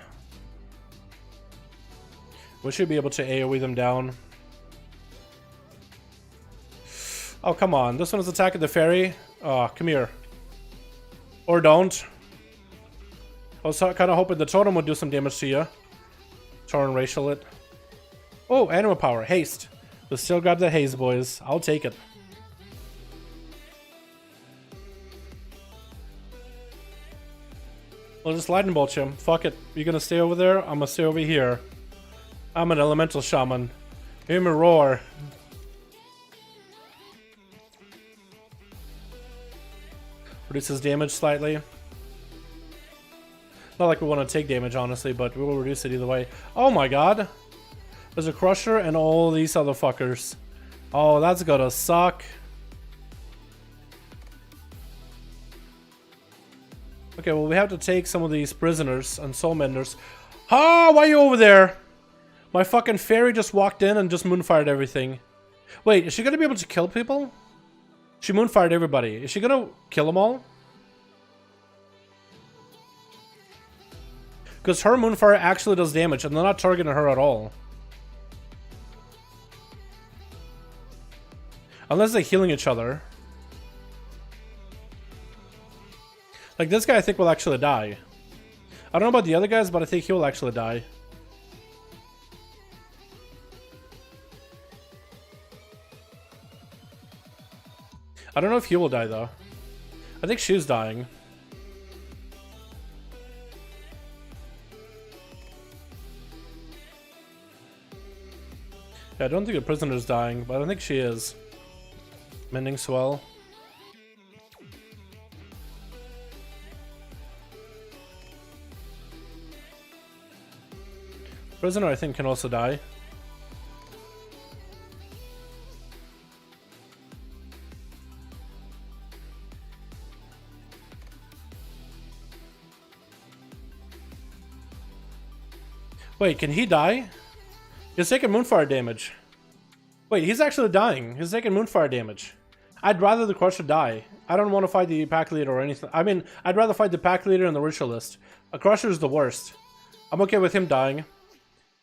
We should be able to AoE them down. Oh, come on. This one is attacking the Fairy. Oh, come here. Or don't. I was kind of hoping the totem would do some damage to you. Try and racial it. Oh, Animal Power. Haste. We'll still grab the haze, boys. I'll take it. We'll just Lightning Bolt you. Fuck it. You're gonna stay over there? I'm gonna stay over here. I'm an Elemental Shaman. Hear me roar. Reduces damage slightly. Not like we want to take damage, honestly, but we will reduce it either way. Oh my god! There's a Crusher and all these other fuckers. Oh, that's gonna suck. Okay, well, we have to take some of these prisoners and soul menders. Ah, why are you over there? My fucking Fairy just walked in and just moonfired everything. Wait, is she gonna be able to kill people? She moonfired everybody. Is she gonna kill them all? Because her moonfire actually does damage and they're not targeting her at all. Unless they're healing each other. Like this guy I think will actually die. I don't know about the other guys, but I think he will actually die. I don't know if he will die though. I think she's dying. Yeah, I don't think the prisoner's dying, but I think she is. Mending Swell. Prisoner I think can also die. Wait, can he die? He's taking Moonfire damage. Wait, he's actually dying. He's taking Moonfire damage. I'd rather the Crusher die. I don't want to fight the pack leader or anything. I mean, I'd rather fight the pack leader and the ritualist. A Crusher is the worst. I'm okay with him dying.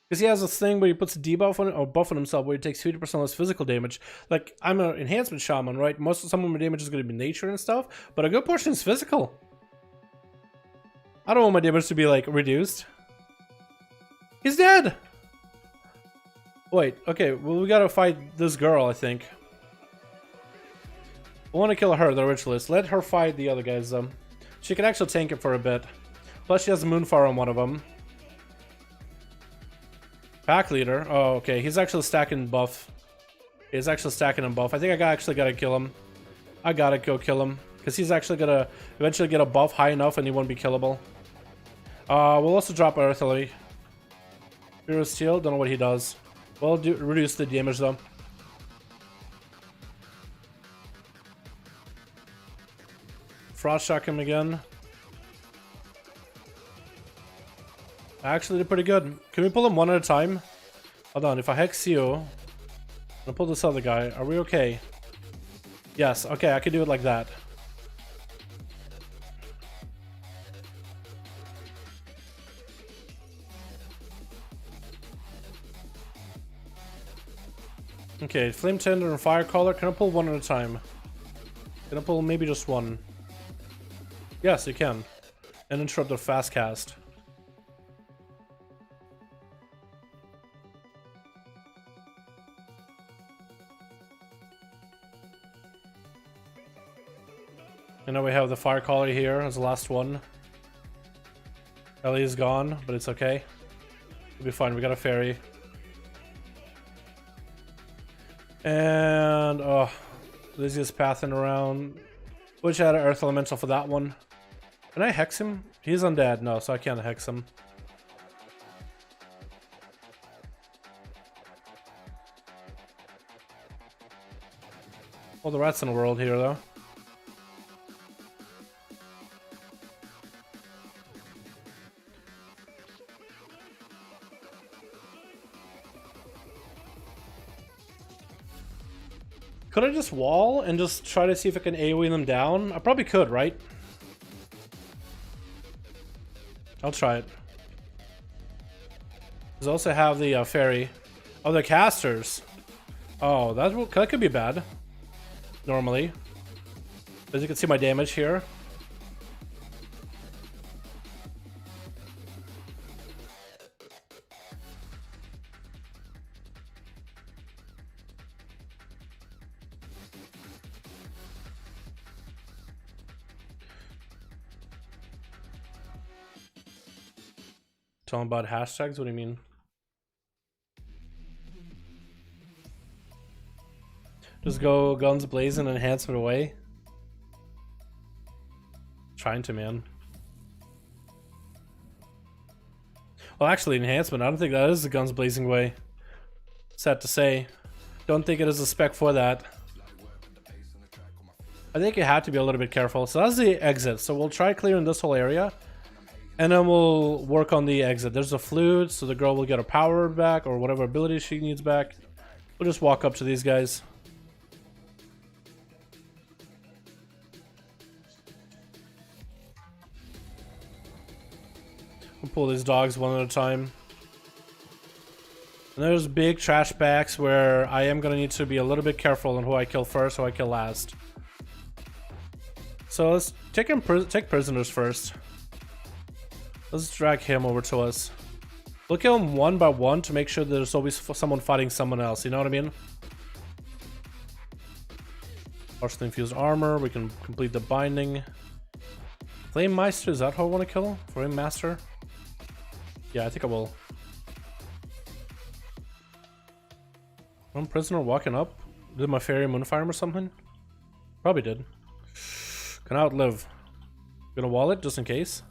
Because he has this thing where he puts a debuff on it, or buff on himself where he takes 50% less physical damage. Like, I'm an enhancement shaman, right? Some of my damage is going to be nature and stuff, but a good portion is physical. I don't want my damage to be, like, reduced. He's dead! Wait, okay, well, we gotta fight this girl, I think. I want to kill her, the ritualist. Let her fight the other guys, though. She can actually tank it for a bit. Plus, she has a moonfire on one of them. Pack leader. Oh, okay. He's actually stacking buff. He's actually stacking him buff. I think I actually gotta kill him. I gotta go kill him. Because he's actually gonna eventually get a buff high enough and he won't be killable. We'll also drop Earthly. Hero Steel. Don't know what he does. We'll reduce the damage, though. Frost shock him again. I actually did pretty good. Can we pull them one at a time? Hold on, if I hex you, I'll pull this other guy. Are we okay? Yes, okay, I can do it like that. Okay, Flame Tender and Fire Caller. Can I pull one at a time? Can I pull maybe just one? Yes, you can. And interrupt the fast cast. And now we have the Fire Caller here as the last one. Ellie is gone, but it's okay. We'll be fine. We got a fairy. And oh, Lysia's pathing around. Wish I had an Earth Elemental for that one. Can I hex him? He's undead. No, so I can't hex him. All the rats in the world here, though. Could I just wall and just try to see if I can AoE them down? I probably could, right? I'll try it. There's also have the fairy. Oh, the casters. Oh, that could be bad. Normally. As you can see my damage here. Tell them about hashtags? What do you mean? Just go guns blazing, enhancement away? Trying to, man. Well, actually, enhancement. I don't think that is the guns blazing way. Sad to say. Don't think it is a spec for that. I think you have to be a little bit careful. So that's the exit. So we'll try clearing this whole area. And then we'll work on the exit. There's a flute, so the girl will get her power back, or whatever ability she needs back. We'll just walk up to these guys. We'll pull these dogs one at a time. And there's big trash bags where I am gonna need to be a little bit careful on who I kill first, who I kill last. So let's take prisoners first. Let's drag him over to us. We'll kill him one by one to make sure there's always someone fighting someone else, you know what I mean? Partially infused armor, we can complete the binding. Flame Meister, is that how I want to kill him? Flame Master? Yeah, I think I will. One prisoner walking up? Did my fairy moonfire him or something? Probably did. Can outlive. Gonna wall it just in case.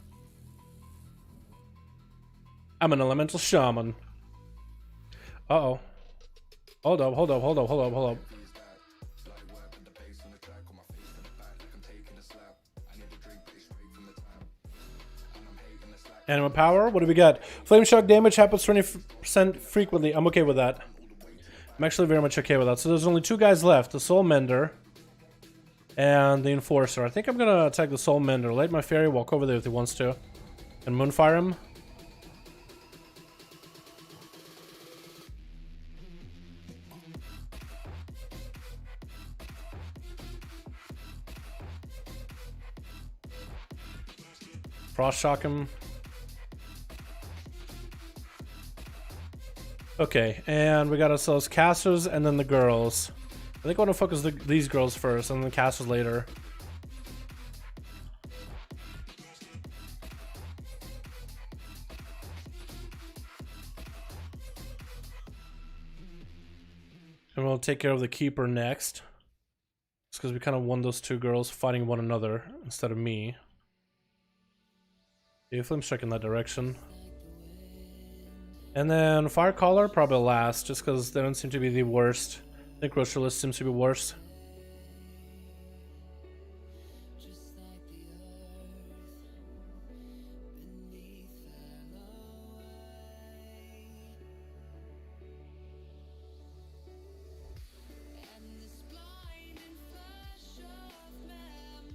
I'm an elemental shaman. Uh-oh. Hold up, hold up, hold up, hold up, hold up. Animal power, what do we got? Flame shock damage happens 20% frequently. I'm okay with that. I'm actually very much okay with that. So there's only two guys left. The Soul Mender and the Enforcer. I think I'm gonna attack the Soul Mender. Let my fairy walk over there if he wants to. And moonfire him. Frost shock him. Okay, and we got ourselves casters and then the girls. I think I want to focus these girls first and then the casters later. And we'll take care of the keeper next. Just because we kind of won those two girls fighting one another instead of me. Yeah, flames check in that direction. And then Firecaller probably last, just because they don't seem to be the worst. I think Rocherlist seems to be worse.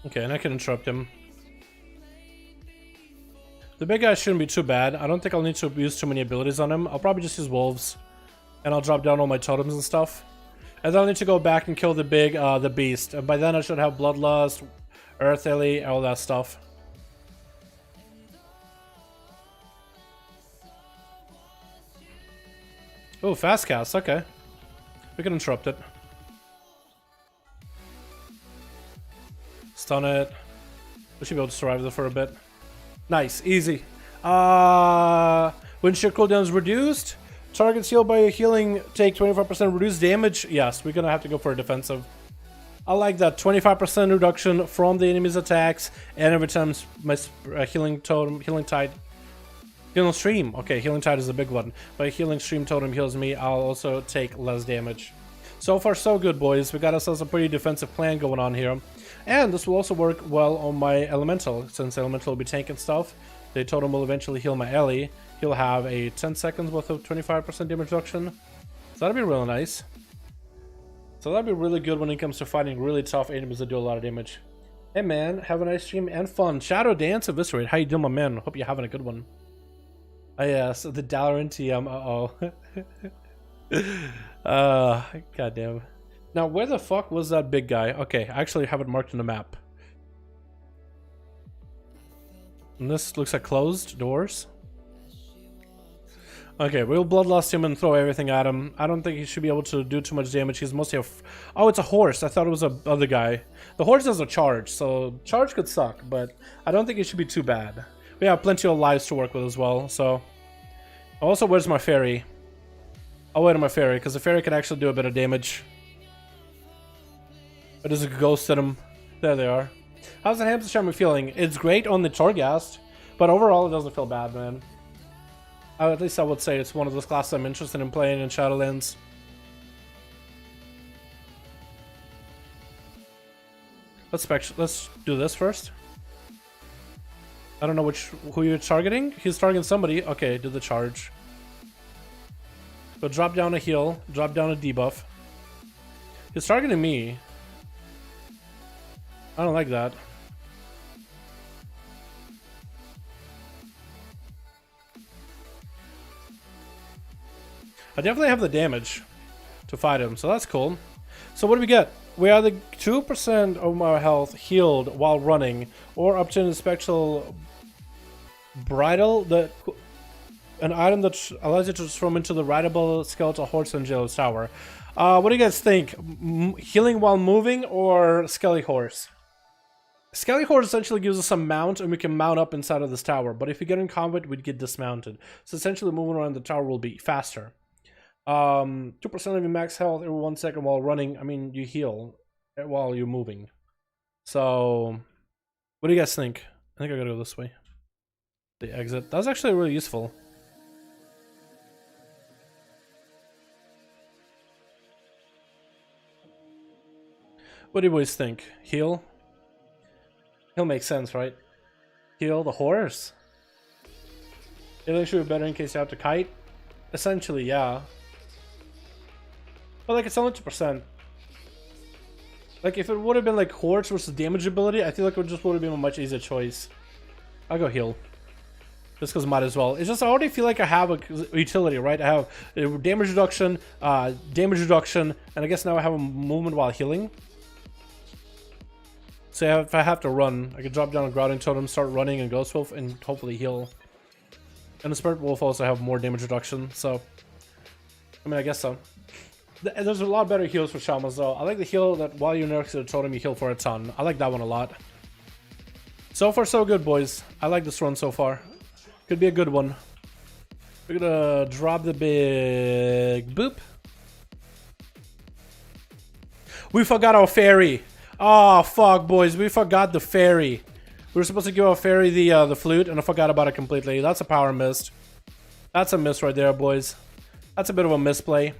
Okay, and I can interrupt him. The big guy shouldn't be too bad. I don't think I'll need to use too many abilities on him. I'll probably just use wolves. And I'll drop down all my totems and stuff. And then I'll need to go back and kill the big, the beast. And by then I should have Bloodlust, Earth Ellie, all that stuff. Oh, fast cast, okay. We can interrupt it. Stun it. We should be able to survive this for a bit. Nice, easy. When shield cooldown is reduced, targets healed by healing take 25% reduced damage. Yes, we're gonna have to go for a defensive. I like that 25% reduction from the enemy's attacks, and every time my healing totem, healing tide, healing stream. Okay, healing tide is a big one. But healing stream totem heals me. I'll also take less damage. So far, so good, boys. We got ourselves a pretty defensive plan going on here. And this will also work well on my Elemental, since Elemental will be tanking stuff. The Totem will eventually heal my Ellie. He'll have a 10 seconds worth of 25% damage reduction. So that'll be really nice. So that'll be really good when it comes to fighting really tough enemies that do a lot of damage. Hey man, have a nice stream and fun. Shadow Dance Eviscerate, how you doing, my man? Hope you're having a good one. Oh yeah, so the Dalaran TM, goddamn. Now, where the fuck was that big guy? Okay, I actually have it marked on the map. And this looks like closed doors. Okay, we'll Bloodlust him and throw everything at him. I don't think he should be able to do too much damage. He's mostly a... Oh, it's a horse. I thought it was a other guy. The horse has a charge, so charge could suck, but I don't think it should be too bad. We have plenty of lives to work with as well, so... Also, where's my fairy? I'll wait on my fairy, because the fairy can actually do a bit of damage. But there's a ghost in them. There they are. How's the hamster charmer feeling? It's great on the Torghast, but overall it doesn't feel bad, man. At least I would say it's one of those classes I'm interested in playing in Shadowlands. Let's do this first. I don't know who you're targeting. He's targeting somebody. Okay, do the charge. So drop down a heal, drop down a debuff. He's targeting me. I don't like that. I definitely have the damage to fight him, so that's cool. So what do we get? We either 2% of our health healed while running, or up to an spectral bridle, an item that allows you to transform into the rideable skeletal horse in Jail's Tower. What do you guys think? Healing while moving or Skelly Horse? Skelly Horse essentially gives us a mount, and we can mount up inside of this tower. But if we get in combat, we'd get dismounted. So essentially moving around the tower will be faster. 2% of your max health every 1 second while running. I mean, you heal while you're moving. So, what do you guys think? I think I gotta go this way. The exit. That was actually really useful. What do you boys think? Heal? Heal makes sense, right? Heal the horse? Healing should be better in case you have to kite? Essentially, yeah. But like, it's only 2%. Like, if it would have been like horse versus damage ability, I feel like it just would have been a much easier choice. I'll go heal. Just because might as well. It's just I already feel like I have a utility, right? I have damage reduction, and I guess now I have a movement while healing. So if I have to run, I can drop down a Grounding Totem, start running and Ghost Wolf, and hopefully heal. And the Spirit Wolf also have more damage reduction, so... I mean, I guess so. There's a lot better heals for Shamans, though. I like the heal that while you're next to the Totem, you heal for a ton. I like that one a lot. So far, so good, boys. I like this run so far. Could be a good one. We're gonna drop the big boop. We forgot our fairy. Oh, fuck, boys. We forgot the fairy. We were supposed to give our fairy the flute, and I forgot about it completely. That's a power miss. That's a miss right there, boys. That's a bit of a misplay.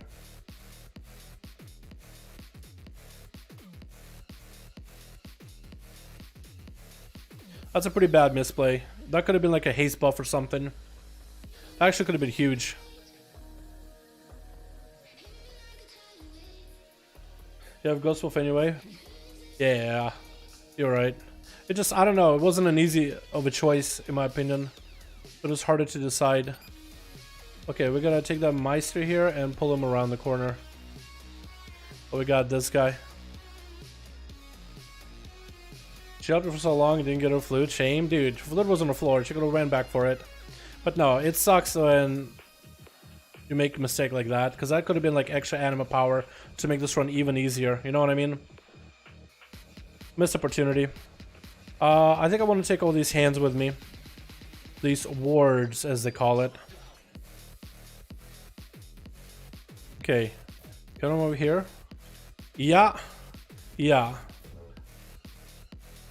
That's a pretty bad misplay. That could have been like a haste buff or something. That actually could have been huge. You have Ghost Wolf anyway? Yeah, you're right. It just, I don't know, it wasn't an easy of a choice in my opinion. It was harder to decide. Okay, we're gonna take that Meister here and pull him around the corner. Oh, we got this guy. She held it for so long and didn't get her flute. Shame, dude. Flute was on the floor. She could have ran back for it. But no, it sucks when you make a mistake like that, because that could have been like extra anima power to make this run even easier. You know what I mean? Missed opportunity. I think I want to take all these hands with me. These wards, as they call it. Okay. Get them over here. Yeah. Yeah.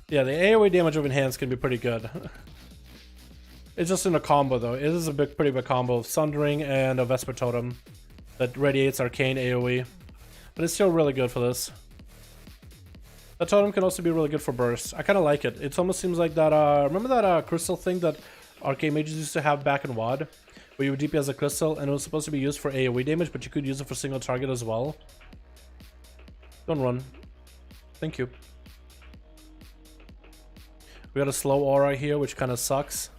Yeah, the AoE damage of Enhance can be pretty good. It's just in a combo, though. It is a pretty big combo of Sundering and a Vesper Totem that radiates Arcane AoE. But it's still really good for this. That Totem can also be really good for burst. I kind of like it. It almost seems like that, remember that crystal thing that Arcane Mages used to have back in WoD? Where you would DP as a crystal and it was supposed to be used for AoE damage, but you could use it for single target as well. Don't run. Thank you. We got a slow aura here, which kind of sucks.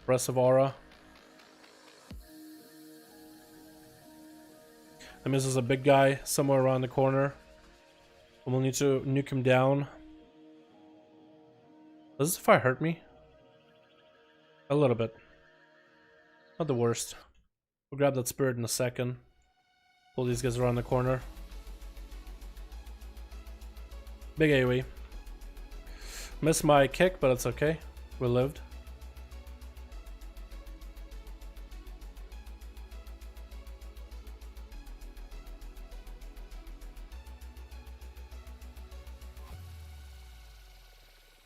Aggressive aura. That means there's a big guy somewhere around the corner. And we'll need to nuke him down. Does this fire hurt me? A little bit. Not the worst. We'll grab that spirit in a second. Pull these guys around the corner. Big AoE. Missed my kick, but it's okay. We lived.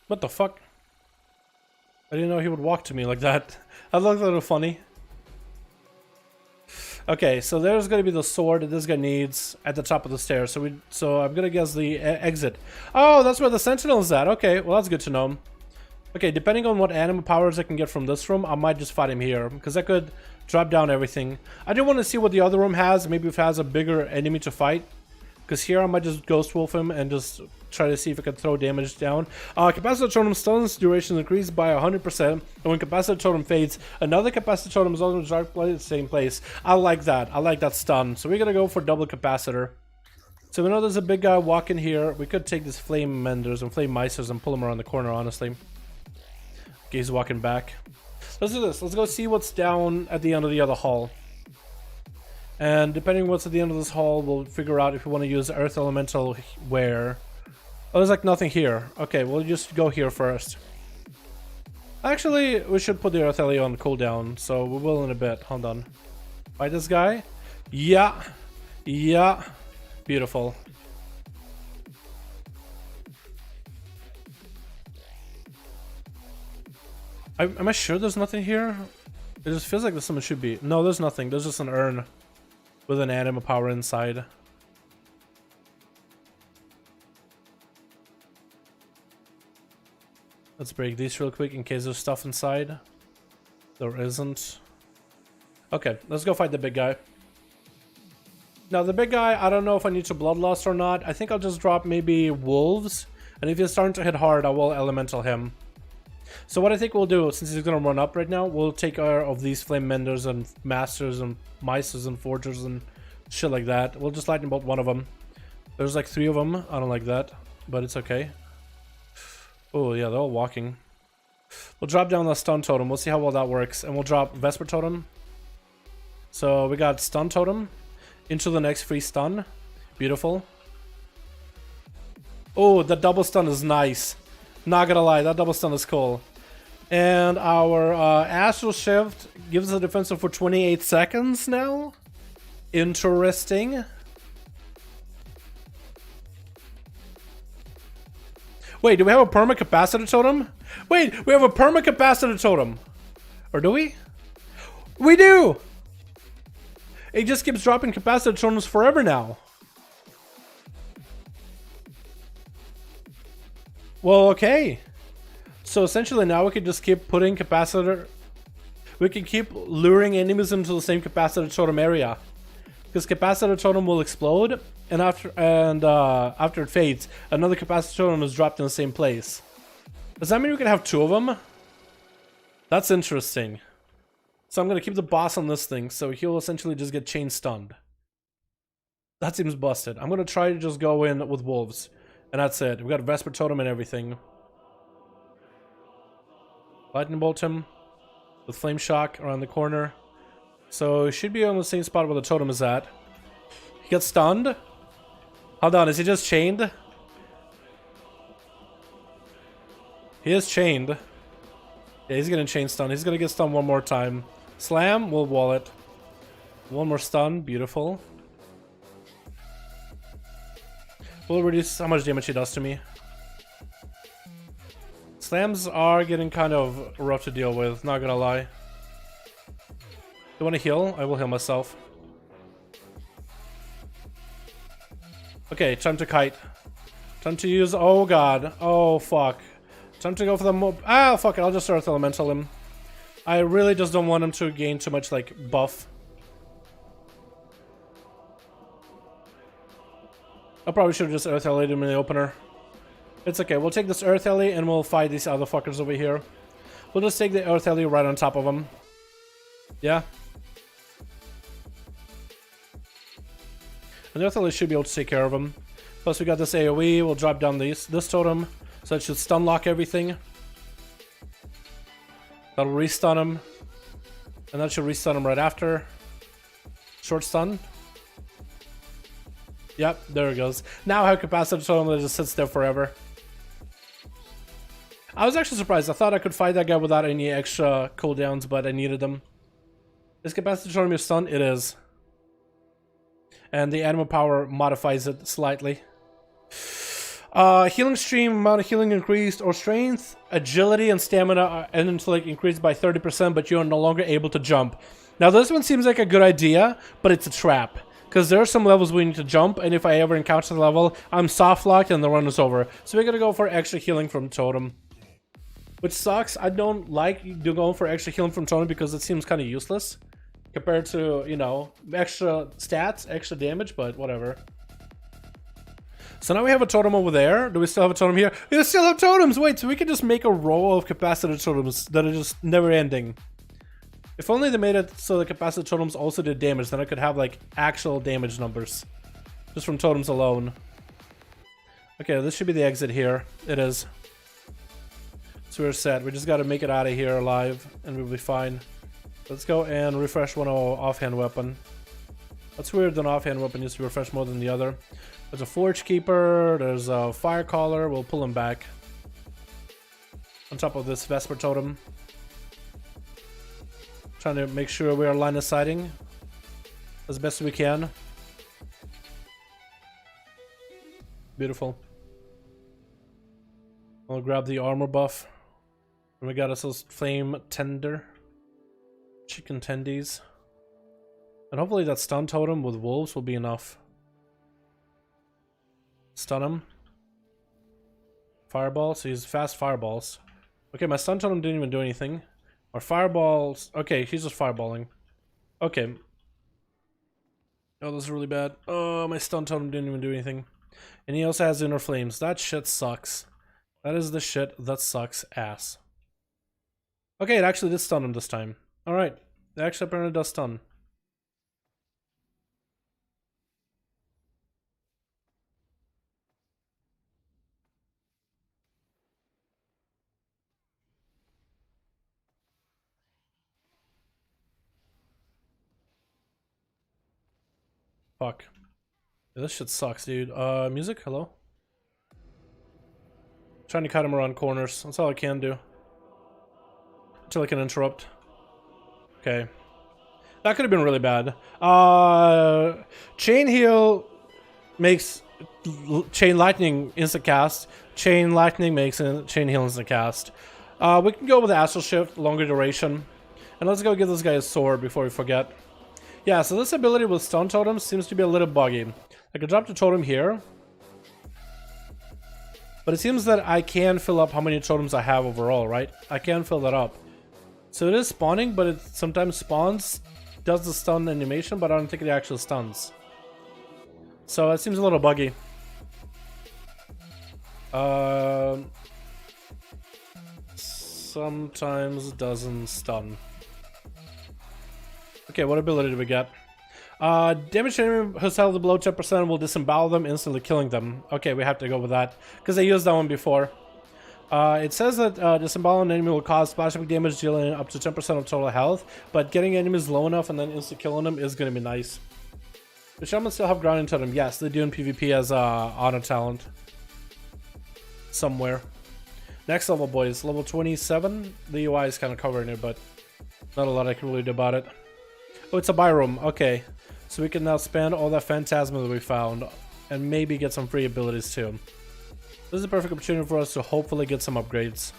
What the fuck? I didn't know he would walk to me like that. That looked a little funny. Okay, so there's gonna be the sword that this guy needs at the top of the stairs. So I'm gonna guess the exit. Oh, that's where the sentinel is at. Okay, well that's good to know. Okay, depending on what anima powers I can get from this room, I might just fight him here because I could drop down everything. I do want to see what the other room has. Maybe if it has a bigger enemy to fight. Because here I might just Ghost Wolf him and just try to see if I can throw damage down. Capacitor Totem stuns duration increased by 100%. And when Capacitor Totem fades, another Capacitor Totem is also in the same place. I like that. I like that stun. So we're going to go for double Capacitor. So we know there's a big guy walking here. We could take these Flame Menders and Flame Meisters and pull him around the corner, honestly. Okay, he's walking back. Let's do this. Let's go see what's down at the end of the other hall. And depending on what's at the end of this hall, we'll figure out if we want to use Earth Elemental where. Oh, there's like nothing here. Okay, we'll just go here first. Actually, we should put the Earth Ele on cooldown, so we will in a bit. Hold on. Fight this guy? Yeah. Yeah. Beautiful. Am I sure there's nothing here? It just feels like there's something should be. No, there's nothing. There's just an urn with an anima power inside. Let's break these real quick in case there's stuff inside. There isn't. Okay, let's go fight the big guy. Now the big guy, I don't know if I need to bloodlust or not. I think I'll just drop maybe wolves. And if he's starting to hit hard, I will elemental him. So what I think we'll do, since he's gonna run up right now, we'll take care of these flame menders and masters and meisters and forgers and shit like that. We'll just lightning bolt one of them. There's like 3 of them. I don't like that, but it's okay. Oh yeah, they're all walking. We'll drop down the stun totem. We'll see how well that works. And we'll drop Vesper totem. So we got stun totem into the next free stun. Beautiful. Oh, the double stun is nice. Not gonna lie, that double stun is cool. And our astral shift gives us a defensive for 28 seconds now. Interesting. Wait, do we have a perma capacitor totem? Wait, we have a perma capacitor totem. Or do we? We do! It just keeps dropping capacitor totems forever now. Well, okay. So essentially now we can just keep putting capacitor... We can keep luring enemies into the same capacitor totem area. Because capacitor totem will explode, and after it fades, another capacitor totem is dropped in the same place. Does that mean we can have two of them? That's interesting. So I'm gonna keep the boss on this thing, so he'll essentially just get chain stunned. That seems busted. I'm gonna try to just go in with wolves, and that's it. We got Vesper totem and everything. Lightning bolt him with flame shock around the corner. So he should be on the same spot where the totem is at. He gets stunned. Hold on, is he just chained? He is chained. Yeah, he's getting chain stun. He's gonna get stunned one more time. Slam, we'll wall it. One more stun, beautiful. We'll reduce how much damage he does to me. Slams are getting kind of rough to deal with, not gonna lie. Do you want to heal? I will heal myself. Okay, time to kite. Time to use... Oh god. Oh fuck. Time to go for the... Ah, fuck it. I'll just Earth Elemental him. I really just don't want him to gain too much, like, buff. I probably should have just Earth Elemented him in the opener. It's okay. We'll take this Earth Ele and we'll fight these other fuckers over here. We'll just take the Earth Ele right on top of him. Yeah. And the Earth Ele should be able to take care of him. Plus we got this AoE. We'll drop down this totem. So it should stun lock everything. That'll restun him. And that should restun him right after. Short stun. Yep, there it goes. Now I have capacitor totem that just sits there forever. I was actually surprised. I thought I could fight that guy without any extra cooldowns, but I needed them. Is capacitor totem your stun? It is. And the animal power modifies it slightly. Healing stream, amount of healing increased, or strength, agility, and stamina and intellect increased by 30%, but you are no longer able to jump. Now this one seems like a good idea, but it's a trap. Because there are some levels we need to jump, and if I ever encounter the level, I'm soft locked and the run is over. So we're gonna go for extra healing from Totem. Which sucks. I don't like going for extra healing from Totem because it seems kind of useless. Compared to, you know, extra stats, extra damage, but whatever. So now we have a totem over there. Do we still have a totem here? We still have totems! Wait, so we can just make a row of capacitor totems that are just never ending. If only they made it so the capacitor totems also did damage, then I could have like actual damage numbers. Just from totems alone. Okay, this should be the exit here. It is. So we're set. We just gotta make it out of here alive and we'll be fine. Let's go and refresh one offhand weapon. That's weird, an offhand weapon needs to be refreshed more than the other. There's a Forge Keeper, there's a Fire Caller, we'll pull him back. On top of this Vesper Totem. Trying to make sure we are line of sighting as best we can. Beautiful. I'll grab the armor buff. And we got ourselves Flame Tender. Chicken tendies. And hopefully that stun totem with wolves will be enough. Stun him. Fireball, so he's fast fireballs. Okay, my stun totem didn't even do anything. Or fireballs. Okay, he's just fireballing. Okay. Oh, this is really bad. Oh, my stun totem didn't even do anything. And he also has inner flames. That shit sucks. That is the shit that sucks ass. Okay, it actually did stun him this time. Alright. It actually apparently does stun. Fuck. Yeah, this shit sucks, dude. Music? Hello? Trying to cut him around corners. That's all I can do. Until I can interrupt. Okay. That could have been really bad. Chain heal makes chain lightning instant cast. Chain lightning makes chain heal instant cast. We can go with the astral shift, longer duration. And let's go give this guy a sword before we forget. Yeah, so this ability with stun totems seems to be a little buggy. I could drop the totem here. But it seems that I can fill up how many totems I have overall, right? I can fill that up. So it is spawning, but it sometimes spawns, does the stun animation, but I don't think it actually stuns. So it seems a little buggy. Sometimes doesn't stun. Okay, what ability do we get? Damage enemy whose health below 10% will disembowel them, instantly killing them. Okay, we have to go with that, because I used that one before. It says that disemboweling an enemy will cause splashback damage, dealing up to 10% of total health, but getting enemies low enough and then insta killing them is going to be nice. The Shaman still have grounding totem. Yes, they do in PvP as auto talent. Somewhere. Next level, boys. Level 27. The UI is kind of covering it, but not a lot I can really do about it. Oh, it's a buy room. Okay. So we can now spend all that phantasma that we found and maybe get some free abilities too. This is a perfect opportunity for us to hopefully get some upgrades.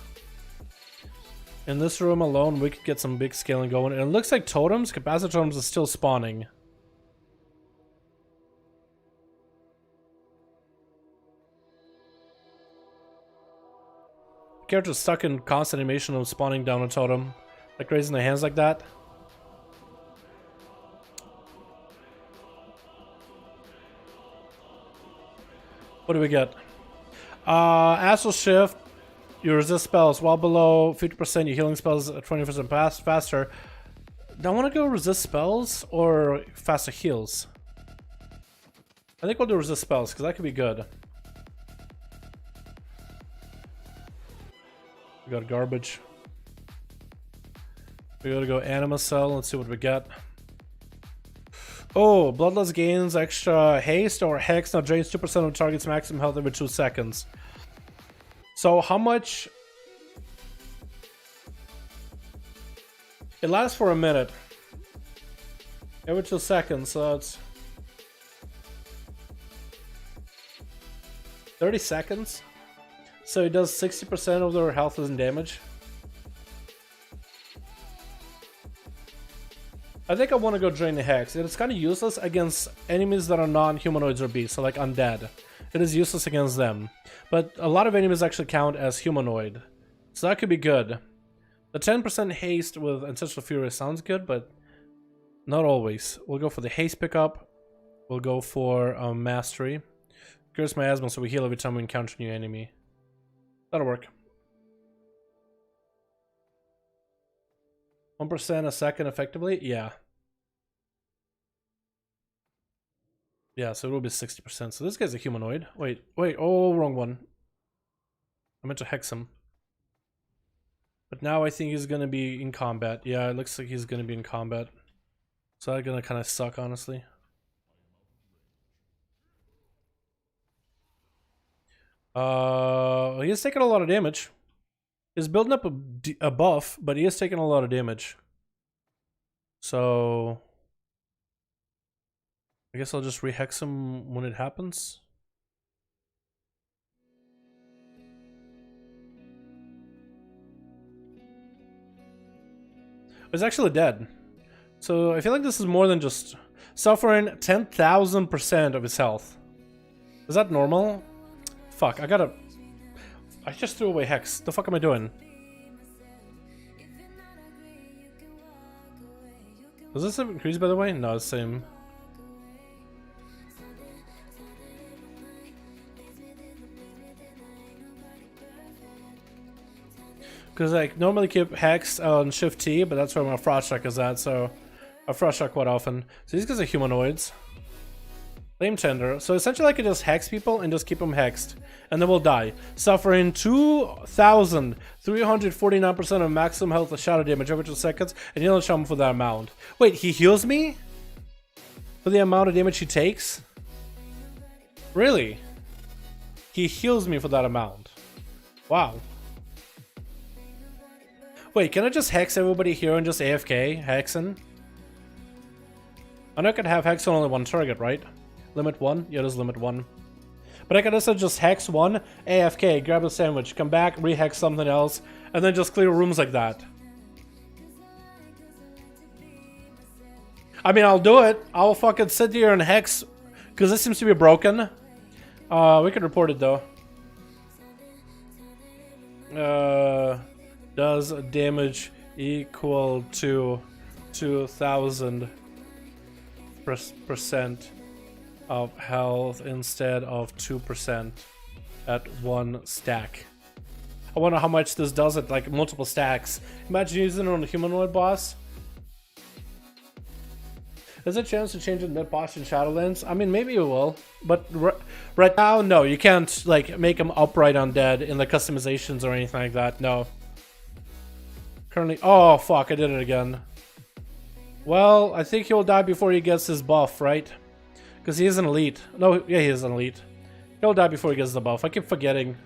In this room alone, we could get some big scaling going. And it looks like totems, capacitor totems, is still spawning. Character's stuck in constant animation of spawning down a totem. Like raising their hands like that. What do we get? Astral Shift. You resist spells. While below 50%, your healing spells 20% faster. Do I want to go resist spells or faster heals? I think we'll do resist spells because that could be good. We got garbage. We gotta go Anima Cell. Let's see what we get. Oh, Bloodlust gains extra haste or hex. Now drains 2% of target's maximum health every 2 seconds. So how much? It lasts for a minute. Every 2 seconds, so it's 30 seconds. So it does 60% of their health and damage. I think I want to go drain the hex. It's kind of useless against enemies that are non-humanoids or beasts, so like undead. It is useless against them. But a lot of enemies actually count as humanoid. So that could be good. The 10% haste with Ancestral Fury sounds good, but not always. We'll go for the haste pickup. We'll go for mastery. Curse Miasma so we heal every time we encounter a new enemy. That'll work. 1% a second effectively? Yeah. Yeah, so it will be 60%. So this guy's a humanoid. Wait, oh, wrong one. I meant to hex him. But now I think he's gonna be in combat. Yeah, it looks like he's gonna be in combat. So that's gonna kind of suck, honestly. He is taking a lot of damage. He's building up a buff, but he is taking a lot of damage. So I guess I'll just rehex him when it happens. He's actually dead. So I feel like this is more than just suffering 10,000% of his health. Is that normal? Fuck, I just threw away Hex. The fuck am I doing? Does this have increase, by the way? No, it's the same. Because I normally keep Hex on Shift T, but that's where my Frost Shock is at, so I Frost Shock quite often. So these guys are humanoids. Flame Tender. So essentially I could just hex people and just keep them hexed. And then we'll die. Suffering 2,349% of maximum health of shadow damage every 2 seconds. And you don't show him for that amount. Wait, he heals me? For the amount of damage he takes? Really? He heals me for that amount. Wow. Wait, can I just hex everybody here and just AFK? Hexen? I know I could have hex on only one target, right? Limit 1? Yeah, there's limit 1. But I could also just hex 1, AFK, grab a sandwich, come back, re-hex something else, and then just clear rooms like that. I mean, I'll do it. I'll fucking sit here and hex, because this seems to be broken. We could report it though. Does damage equal to 2000% of health instead of 2% at one stack? I wonder how much this does it, like multiple stacks. Imagine using it on the humanoid boss. There's a chance to change it mid-boss in Shadowlands. I mean, maybe it will, but right now, no, you can't like make him upright undead in the customizations or anything like that. No. Currently, oh fuck, I did it again. Well, I think he'll die before he gets his buff, right? Because he is an elite. No, yeah, he is an elite. He'll die before he gets the buff. I keep forgetting.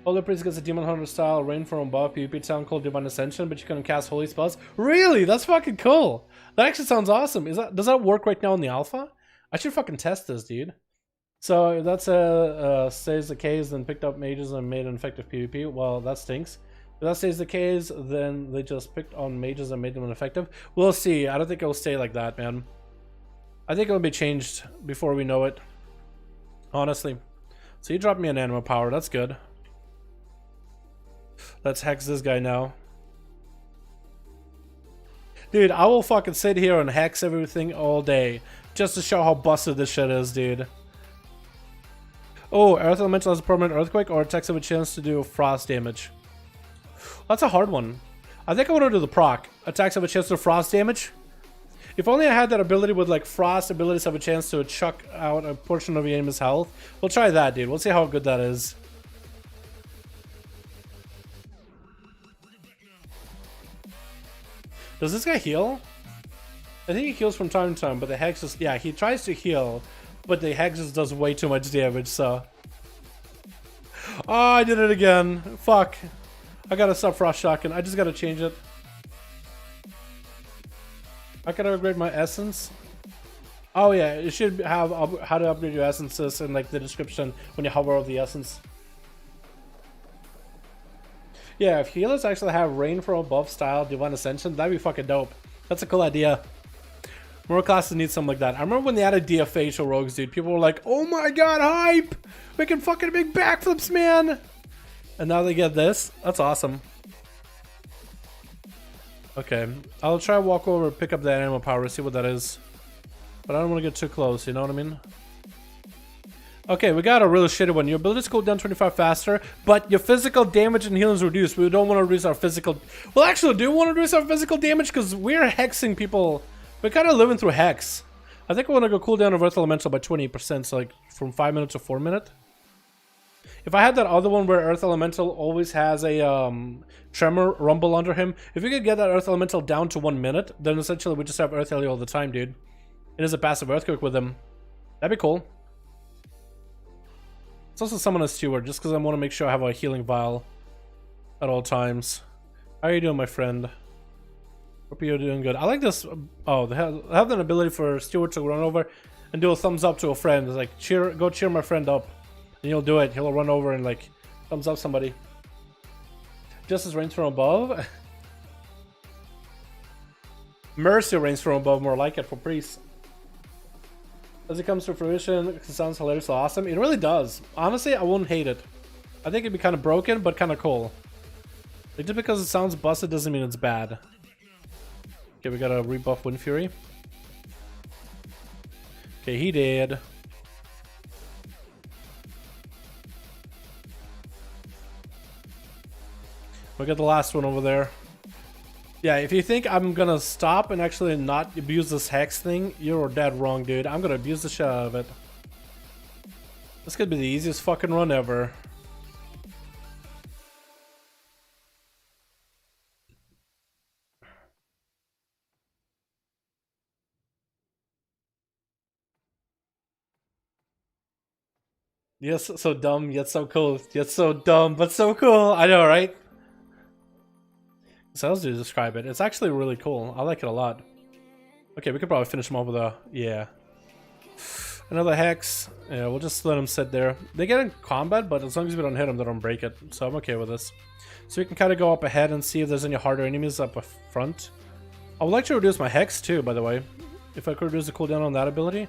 Holy Priest gets a Demon Hunter style rain from above PvP town called Divine Ascension, but you can cast holy spells. Really? That's fucking cool. That actually sounds awesome. Does that work right now in the alpha? I should fucking test this, dude. So that's stays the case, then picked up mages and made an effective PvP. Well, that stinks. If that stays the case, then they just picked on mages and made them ineffective. We'll see. I don't think it'll stay like that, man. I think it'll be changed before we know it. Honestly. So you dropped me an animal power. That's good. Let's hex this guy now. Dude, I will fucking sit here and hex everything all day just to show how busted this shit is, dude. Oh, Earth Elemental has a permanent earthquake or attacks have a chance to do frost damage. That's a hard one. I think I want to do the proc. Attacks have a chance to do frost damage. If only I had that ability with like frost abilities have a chance to chuck out a portion of your enemy's health. We'll try that, dude. We'll see how good that is. Does this guy heal? I think he heals from time to time, but the Hex just... Yeah, he tries to heal, but the Hex just does way too much damage, so... Oh, I did it again. Fuck. I gotta stop Frost Shotgun. I just gotta change it. I gotta upgrade my Essence. Oh yeah, it should have how to upgrade your Essences in like the description when you hover over the Essence. Yeah, if healers actually have rain from above style Divine Ascension, that'd be fucking dope. That's a cool idea. More classes need something like that. I remember when they added DFA to rogues, dude. People were like, oh my god, hype! We can fucking make backflips, man! And now they get this. That's awesome. Okay, I'll try to walk over and pick up that animal power, see what that is. But I don't want to get too close, you know what I mean? Okay, we got a really shitty one. Your abilities go down 25 faster, but your physical damage and healing is reduced. We don't want to reduce our physical... Well, actually, do we want to reduce our physical damage? Because we're hexing people. We're kind of living through hex. I think we want to go cooldown of Earth Elemental by 20%, so like from 5 minutes to 4 minutes. If I had that other one where Earth Elemental always has a tremor rumble under him, if we could get that Earth Elemental down to 1 minute, then essentially we just have Earth Ellie all the time, dude. It is a passive Earthquake with him. That'd be cool. Let's also summon a Steward, just because I want to make sure I have a healing vial at all times. How are you doing, my friend? Hope you're doing good. I like this. Oh, they have an ability for Steward to run over and do a thumbs up to a friend. It's like, go cheer my friend up. And he'll do it. He'll run over and like, thumbs up somebody. Justice reigns from above. Mercy reigns from above, more like it for priests. As it comes to fruition, it sounds hilarious, awesome. It really does. Honestly, I wouldn't hate it. I think it'd be kind of broken, but kind of cool. Like, just because it sounds busted doesn't mean it's bad. Okay, we got a rebuff Wind Fury. Okay, he did. We got the last one over there. Yeah, if you think I'm gonna stop and actually not abuse this hex thing, you're dead wrong, dude. I'm gonna abuse the shit out of it. This could be the easiest fucking run ever. Yes, so dumb, yet so cool. Yet so dumb, but so cool. I know, right? So else to describe it. It's actually really cool. I like it a lot. Okay, we could probably finish them off with a... Yeah. Another hex. Yeah, we'll just let them sit there. They get in combat, but as long as we don't hit them, they don't break it. So I'm okay with this. So we can kind of go up ahead and see if there's any harder enemies up front. I would like to reduce my hex too, by the way. If I could reduce the cooldown on that ability.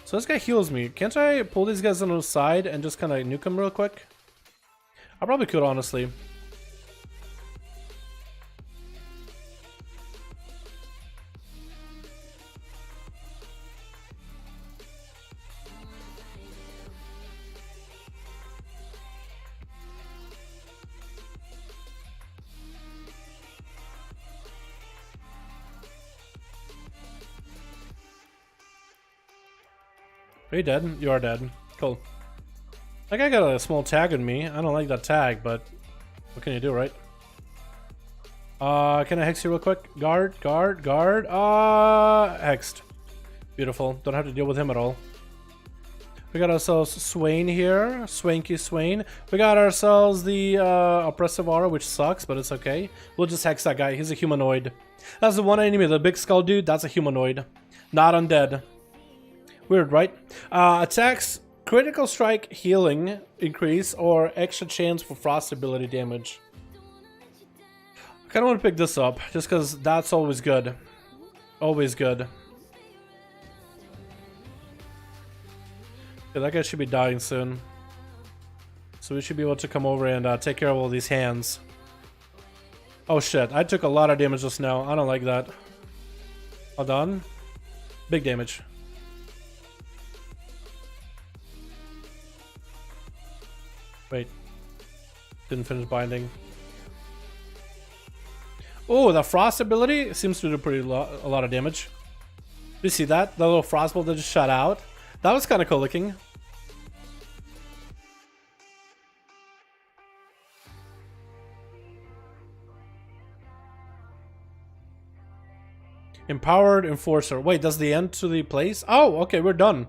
So this guy heals me. Can't I pull these guys on the side and just kind of nuke them real quick? I probably could, honestly. Are you dead? You are dead. Cool. That guy got a small tag on me. I don't like that tag, but what can you do, right? Can I hex you real quick? Guard, guard, guard. Hexed. Beautiful. Don't have to deal with him at all. We got ourselves Swain here. Swanky Swain. We got ourselves the Oppressive Aura, which sucks, but it's okay. We'll just hex that guy. He's a humanoid. That's the one enemy, the big skull dude. That's a humanoid. Not undead. Weird, right? Attacks, critical strike, healing increase, or extra chance for frost ability damage. I kind of want to pick this up, just because that's always good. Always good. Yeah, that guy should be dying soon. So we should be able to come over and take care of all these hands. Oh shit, I took a lot of damage just now. I don't like that. All done. Big damage. Wait, didn't finish binding. Oh, the frost ability seems to do a lot of damage. You see that? The little frost bolt that just shot out? That was kind of cool looking. Empowered Enforcer. Wait, does the end to the place? Oh, okay, we're done.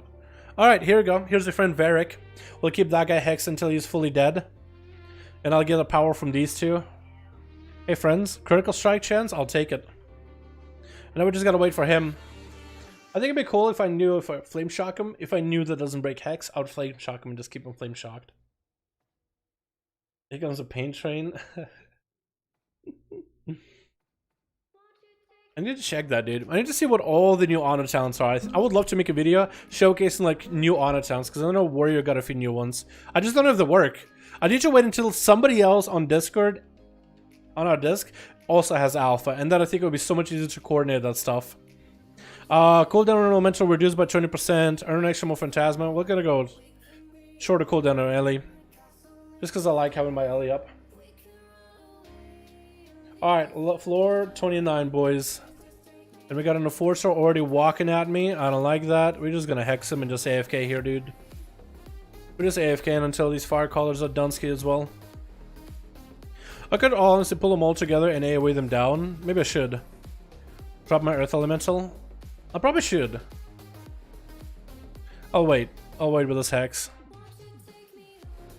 Alright, here we go. Here's your friend Varric. We'll keep that guy hexed until he's fully dead. And I'll get the power from these two. Hey friends, critical strike chance? I'll take it. And now we just gotta wait for him. I think it'd be cool if I knew if I flame shock him. If I knew that doesn't break hex, I would flame shock him and just keep him flame shocked. Here comes a pain train. I need to check that, dude. I need to see what all the new honor talents are. I would love to make a video showcasing like new honor talents because I know Warrior got a few new ones. I just don't know if they work. I need to wait until somebody else on Discord, on our disc, also has alpha, and then I think it would be so much easier to coordinate that stuff. Cooldown on elemental reduced by 20%. Earn extra more phantasma. We're gonna go shorter cooldown on Ellie, just because I like having my Ellie up. Alright, floor 29, boys. And we got an Enforcer already walking at me. I don't like that. We're just gonna hex him and just AFK here, dude. We're just AFKing until these fire callers are Dunsky as well. I could honestly pull them all together and AoE them down. Maybe I should. Drop my Earth Elemental. I probably should. I'll wait. I'll wait with this hex.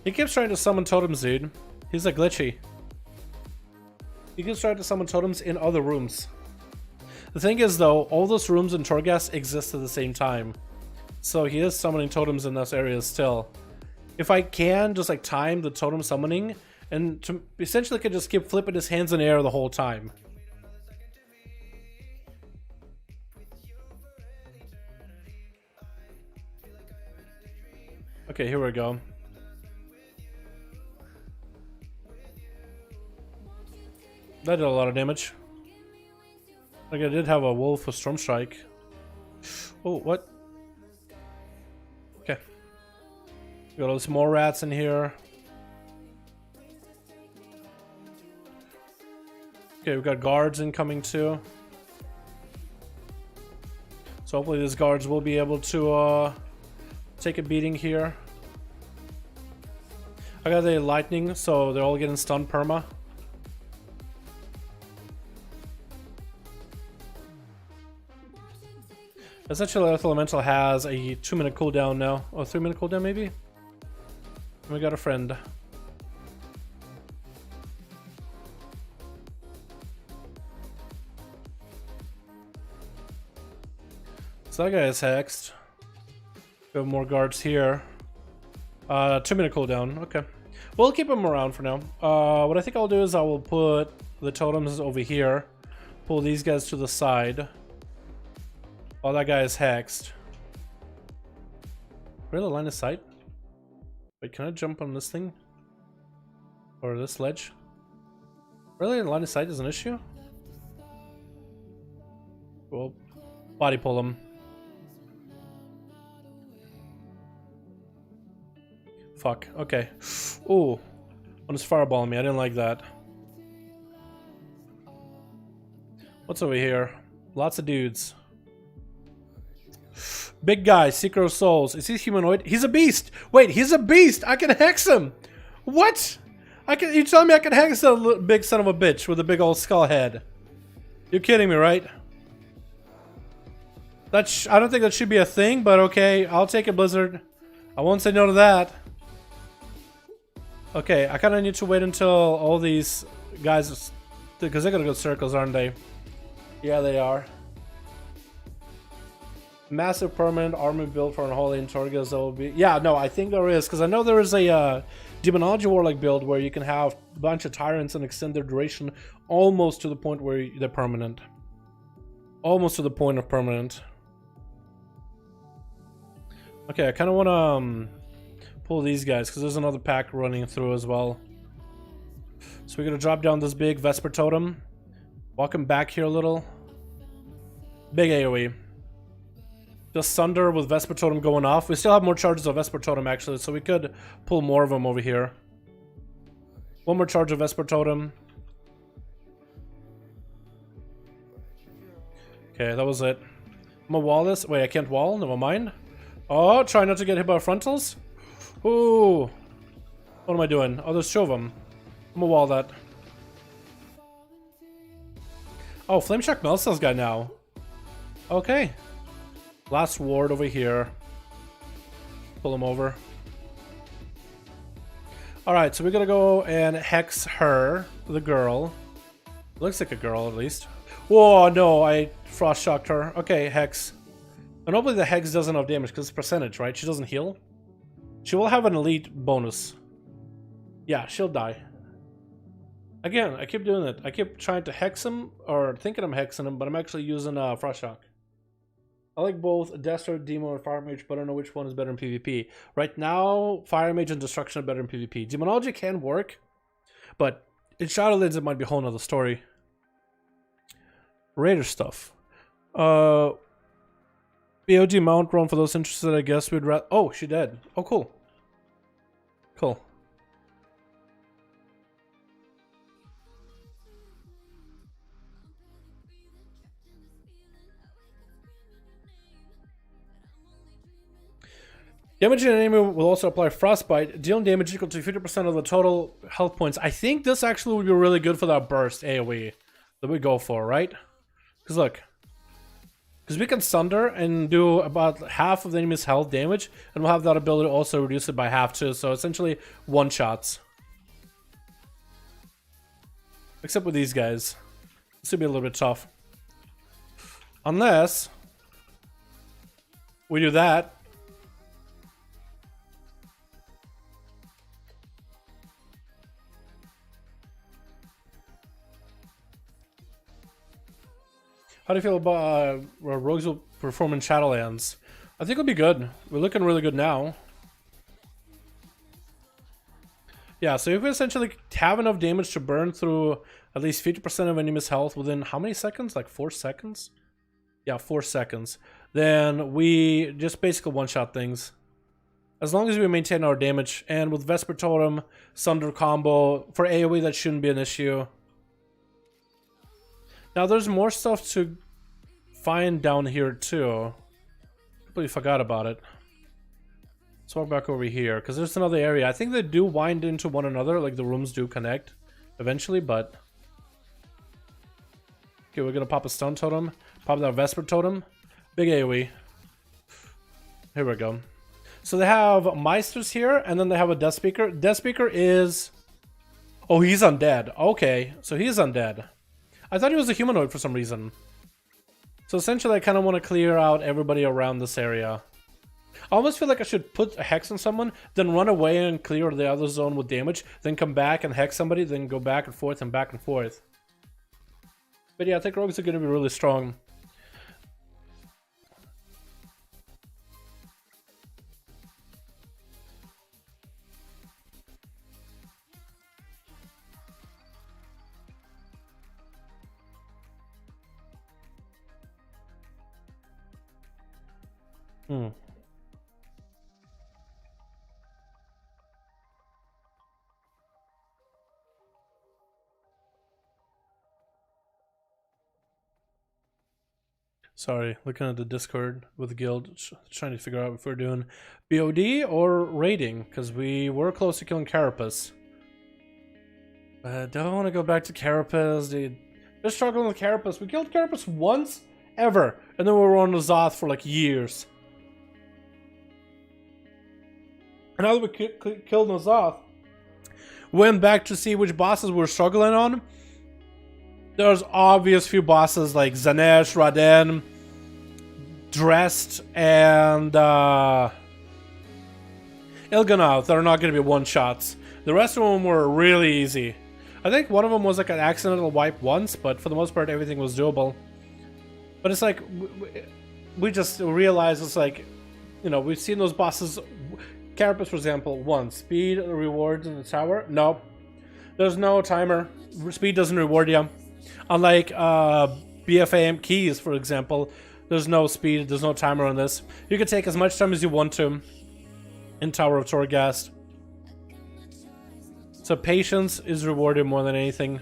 He keeps trying to summon totems, dude. He's like glitchy. He keeps trying to summon totems in other rooms. The thing is though, all those rooms in Torghast exist at the same time. So he is summoning totems in those areas still. If I can just like time the totem summoning and to essentially can just keep flipping his hands in the air the whole time. Okay, here we go. That did a lot of damage. Like I did have a wolf with Storm Strike. Oh, what? Okay. We got all some more rats in here. Okay, we got guards incoming too. So hopefully these guards will be able to take a beating here. I got the lightning, so they're all getting stun perma. Essentially, Earth Elemental has a 2-minute cooldown now. Oh, 3-minute cooldown maybe? We got a friend. So that guy is hexed. We have more guards here. 2-minute cooldown. Okay. We'll keep him around for now. What I think I'll do is I will put the totems over here. Pull these guys to the side. While that guy is hexed. Really, line of sight? Wait, can I jump on this thing? Or this ledge? Really, line of sight is an issue? We'll body pull him. Fuck, okay. Ooh. One is fireballing me, I didn't like that. What's over here? Lots of dudes. Big guy, Seeker of Souls. Is he humanoid? He's a beast! Wait, he's a beast! I can hex him! What? You telling me I can hex a big son of a bitch with a big old skull head? You're kidding me, right? I don't think that should be a thing, but okay, I'll take it, Blizzard. I won't say no to that. Okay, I kind of need to wait until all these guys, because they're gonna go circles, aren't they? Yeah, they are. Massive permanent army build for Unholy and Torgas. That will be. Yeah, no, I think there is, because I know there is a Demonology Warlock build where you can have a bunch of tyrants and extend their duration almost to the point where they're permanent. Almost to the point of permanent. Okay, I kind of want to pull these guys because there's another pack running through as well. So we're gonna drop down this big Vesper Totem. Walk him back here a little. Big AoE. Just Sunder with Vesper Totem going off. We still have more charges of Vesper Totem actually, so we could pull more of them over here. One more charge of Vesper Totem. Okay, that was it. I'm gonna wall this. Wait, I can't wall? Never mind. Oh, try not to get hit by frontals. Ooh. What am I doing? Oh, there's two of them. I'm gonna wall that. Oh, Flame Shock melts this guy now. Okay. Last ward over here. Pull him over. Alright, so we're gonna go and hex her, the girl. Looks like a girl at least. Whoa, no, I frost shocked her. Okay, hex. And hopefully the hex does enough damage because it's percentage, right? She doesn't heal. She will have an elite bonus. Yeah, she'll die. Again, I keep doing it. I keep trying to hex him, or thinking I'm hexing him, but I'm actually using Frost Shock. I like both Destro, Demo, and Fire Mage, but I don't know which one is better in PvP. Right now, Fire Mage and Destruction are better in PvP. Demonology can work, but in Shadowlands it might be a whole nother story. Raider stuff. BOD mount run for those interested, I guess we'd rather... Oh, she dead. Oh, cool. Cool. Damage in an enemy will also apply Frostbite, dealing damage equal to 50% of the total health points. I think this actually would be really good for that burst AoE that we go for, right? Because look, because we can Sunder and do about half of the enemy's health damage, and we'll have that ability to also reduce it by half too, so essentially one-shots. Except with these guys. This would be a little bit tough. Unless we do that. How do you feel about Rogues will perform in Shadowlands? I think it'll be good. We're looking really good now. Yeah, so if we essentially have enough damage to burn through at least 50% of enemy's health within how many seconds? Like 4 seconds? Yeah, 4 seconds. Then we just basically one-shot things. As long as we maintain our damage. And with Vesper Totem, Sunder combo, for AoE that shouldn't be an issue. Now there's more stuff to find down here too. Completely forgot about it. Let's walk back over here because there's another area. I think they do wind into one another, like the rooms do connect eventually, but okay, we're gonna pop a Stone Totem, pop that Vesper Totem, big AoE. Here we go. So they have Meisters here, and then they have a Death Speaker. Death Speaker is... Oh, he's undead. Okay, so he's undead. I thought he was a humanoid for some reason. So essentially, I kind of want to clear out everybody around this area. I almost feel like I should put a hex on someone, then run away and clear the other zone with damage, then come back and hex somebody, then go back and forth and back and forth. But yeah, I think rogues are going to be really strong. Sorry, looking at the Discord with the guild, trying to figure out if we're doing BOD or raiding, because we were close to killing Carapace. But don't want to go back to Carapace, dude. Just struggling with Carapace. We killed Carapace once, ever, and then we were on the Zoth for like years. And now that we killed Nozoth, went back to see which bosses we were struggling on. There's obvious few bosses like Zanesh, Raden, Drest, and Il'gynoth that are not going to be one-shots. The rest of them were really easy. I think one of them was like an accidental wipe once, but for the most part everything was doable. But it's like, we just realized it's like, you know, we've seen those bosses... Carapace, for example, once. Speed rewards in the tower? Nope. There's no timer. Speed doesn't reward you. Unlike BFA keys, for example, there's no speed, there's no timer on this. You can take as much time as you want to in Tower of Torghast. So patience is rewarded more than anything.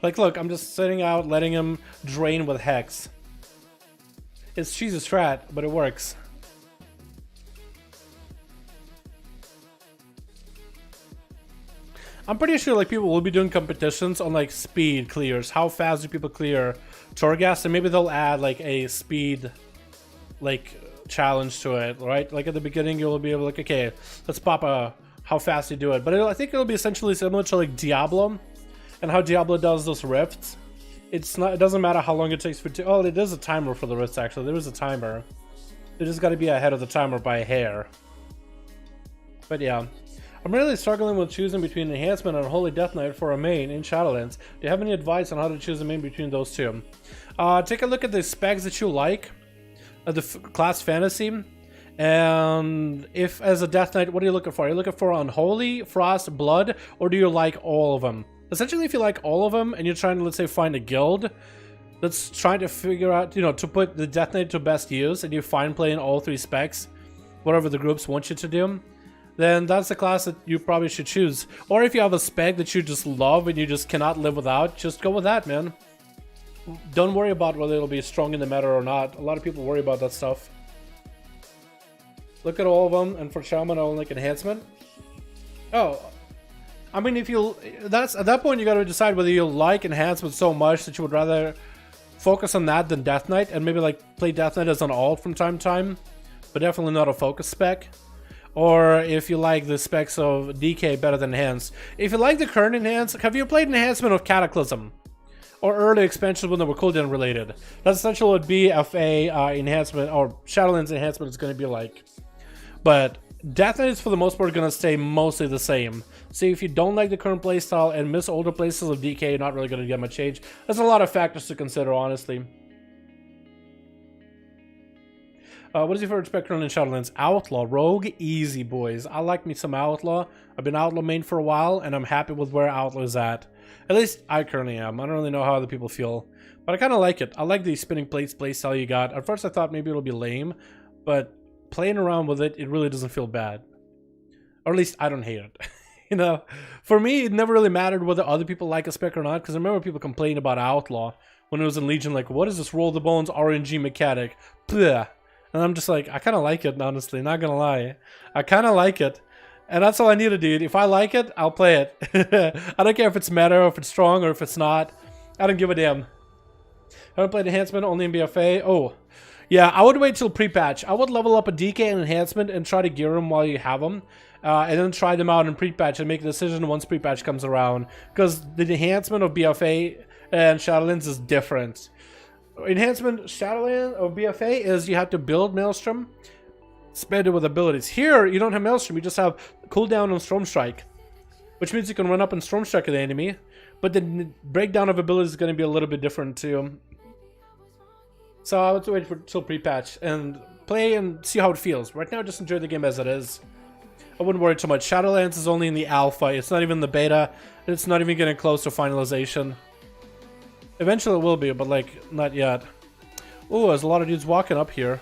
Like, look, I'm just sitting out, letting him drain with Hex. It's cheesy strat, but it works. I'm pretty sure like people will be doing competitions on like speed clears. How fast do people clear Torghast? And maybe they'll add like a speed like challenge to it, right? Like at the beginning you'll be able to like, okay, let's pop a how fast you do it. But I think it'll be essentially similar to like Diablo and how Diablo does those rifts. It's not. It doesn't matter how long it takes for. Oh, it is a timer for the rifts. Actually, there is a timer. It just got to be ahead of the timer by a hair. But yeah, I'm really struggling with choosing between Enhancement and Holy Death Knight for a main in Shadowlands. Do you have any advice on how to choose a main between those two? Take a look at the specs that you like, the class fantasy, and if as a Death Knight, what are you looking for? Are you looking for Unholy, Frost, Blood, or do you like all of them? Essentially, if you like all of them and you're trying to, let's say, find a guild that's trying to figure out, you know, to put the Death Knight to best use, and you find playing all three specs, whatever the groups want you to do, then that's the class that you probably should choose. Or if you have a spec that you just love and you just cannot live without, just go with that, man. Don't worry about whether it'll be strong in the meta or not. A lot of people worry about that stuff. Look at all of them, and for Shaman, I'll like Enhancement. Oh. I mean, if you, that's at that point you got to decide whether you like Enhancement so much that you would rather focus on that than Death Knight, and maybe like play Death Knight as an alt from time to time, but definitely not a focus spec. Or if you like the specs of DK better than Enhance. If you like the current Enhance, have you played Enhancement of Cataclysm? Or early expansions when they were cooldown related? That's essentially what BFA Enhancement or Shadowlands Enhancement is going to be like. But Death Knight is for the most part going to stay mostly the same. So if you don't like the current playstyle and miss older playstyles of DK, you're not really going to get much change. There's a lot of factors to consider, honestly. What is your favorite spectrum in Shadowlands? Outlaw, Rogue, easy, boys. I like me some Outlaw. I've been Outlaw main for a while, and I'm happy with where Outlaw is at. At least I currently am. I don't really know how other people feel. But I kind of like it. I like the spinning plates playstyle you got. At first I thought maybe it'll be lame, but playing around with it, it really doesn't feel bad. Or at least I don't hate it. You know, for me, it never really mattered whether other people like a spec or not, because I remember people complaining about Outlaw when it was in Legion, like, what is this roll the bones RNG mechanic? Bleh. And I'm just like, I kind of like it, honestly, not gonna lie. I kind of like it. And that's all I need to do. If I like it, I'll play it. I don't care if it's meta, or if it's strong, or if it's not. I don't give a damn. Haven't played enhancement, only in BFA. Oh, yeah, I would wait till pre-patch. I would level up a DK and enhancement and try to gear them while you have them. And then try them out in pre-patch and make a decision once pre-patch comes around. Because the enhancement of BFA and Shadowlands is different. Enhancement Shadowlands of BFA is you have to build Maelstrom, spend it with abilities. Here, you don't have Maelstrom, you just have cooldown on Storm Strike. Which means you can run up and Storm Strike the enemy. But the breakdown of abilities is going to be a little bit different too. So I would wait for till pre-patch and play and see how it feels. Right now, just enjoy the game as it is. I wouldn't worry too much. Shadowlands is only in the alpha. It's not even the beta. It's not even getting close to finalization. Eventually it will be, but like, not yet. Oh, there's a lot of dudes walking up here.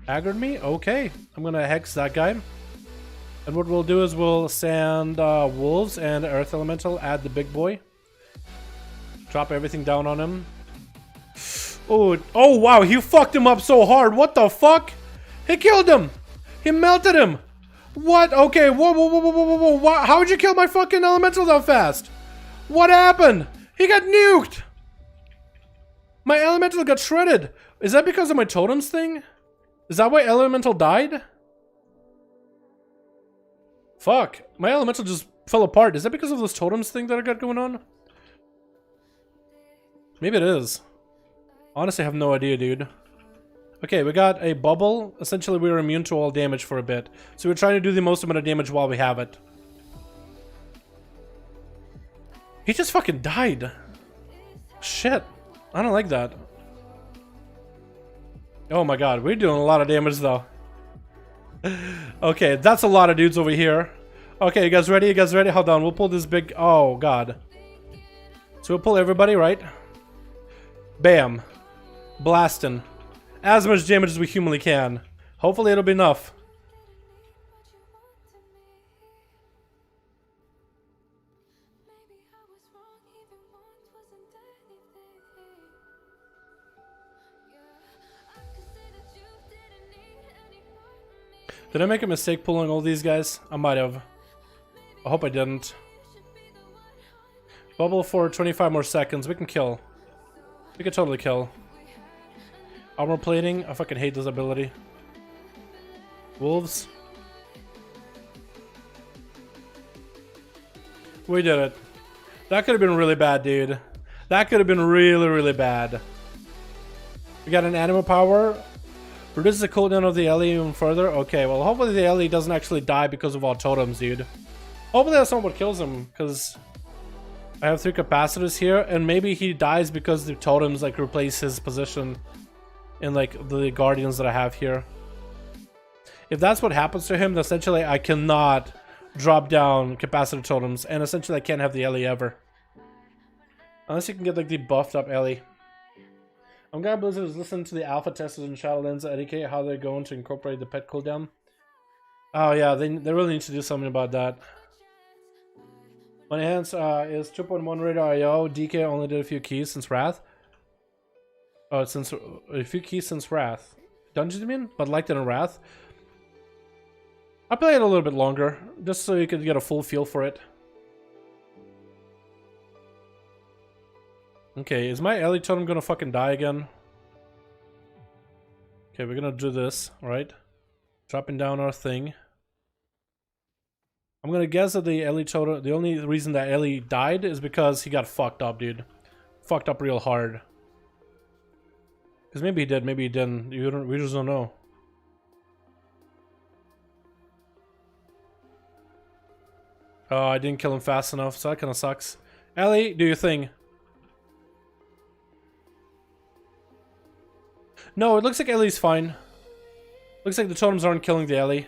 Aggroed me? Okay. I'm gonna hex that guy. And what we'll do is we'll send wolves and earth elemental, add the big boy. Drop everything down on him. Oh wow, he fucked him up so hard. What the fuck? He killed him. He melted him. What? Okay, whoa. How would you kill my fucking elemental that fast? What happened? He got nuked. My elemental got shredded. Is that because of my totems thing? Is that why elemental died? Fuck. My elemental just fell apart. Is that because of this totems thing that I got going on? Maybe it is. Honestly, I have no idea, dude. Okay, we got a bubble. Essentially, we were immune to all damage for a bit. So we're trying to do the most amount of damage while we have it. He just fucking died. Shit. I don't like that. Oh my god, we're doing a lot of damage though. Okay, that's a lot of dudes over here. Okay, you guys ready? You guys ready? Hold on, we'll pull this big... Oh god. So we'll pull everybody, right? Bam. Blasting. As much damage as we humanly can. Hopefully it'll be enough. Did I make a mistake pulling all these guys? I might have. I hope I didn't. Bubble for 25 more seconds. We can kill. We can totally kill. Armor plating. I fucking hate this ability. Wolves. We did it. That could have been really bad, dude. That could have been really, really bad. We got an animal power. Reduces the cooldown of the LE even further. Okay, well, hopefully the LE doesn't actually die because of all totems, dude. Hopefully that's not what kills him, because I have 3 capacitors here, and maybe he dies because the totems like replace his position in like the guardians that I have here. If that's what happens to him, then essentially I cannot drop down capacitor totems, and essentially I can't have the LE ever. Unless you can get like the buffed up LE. I'm glad Blizzard is listening to the alpha testers in Shadowlands to educate how they're going to incorporate the pet cooldown. Oh yeah, they really need to do something about that. On enhance is 2.1 radar IO. DK only did a few keys since Wrath. Oh, since a few keys since Wrath. Dungeons, you mean? But liked it in Wrath. I played it a little bit longer, just so you could get a full feel for it. Okay, is my LE totem gonna fucking die again? Okay, we're gonna do this, right? Dropping down our thing. I'm gonna guess that the LE totem, the only reason that LE died is because he got fucked up, dude. Fucked up real hard. Because maybe he did, maybe he didn't. We just don't know. Oh, I didn't kill him fast enough, so that kinda sucks. LE, do your thing. No, it looks like LE's fine. Looks like the totems aren't killing the LE.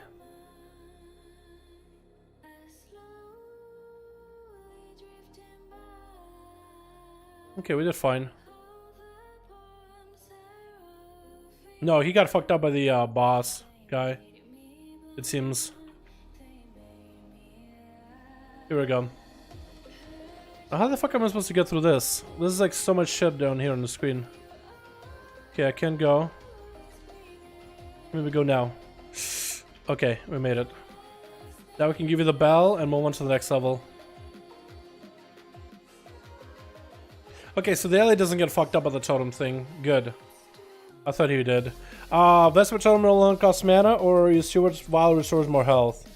Okay, we did fine. No, he got fucked up by the boss guy, it seems. Here we go. Now, how the fuck am I supposed to get through this? This is like so much shit down here on the screen. Okay, I can go. Maybe go now. Okay, we made it. Now we can give you the bell and move on to the next level. Okay, so the ally doesn't get fucked up by the totem thing. Good. I thought he did. Vesper Totem alone costs mana, or use Steward's Vial restores more health.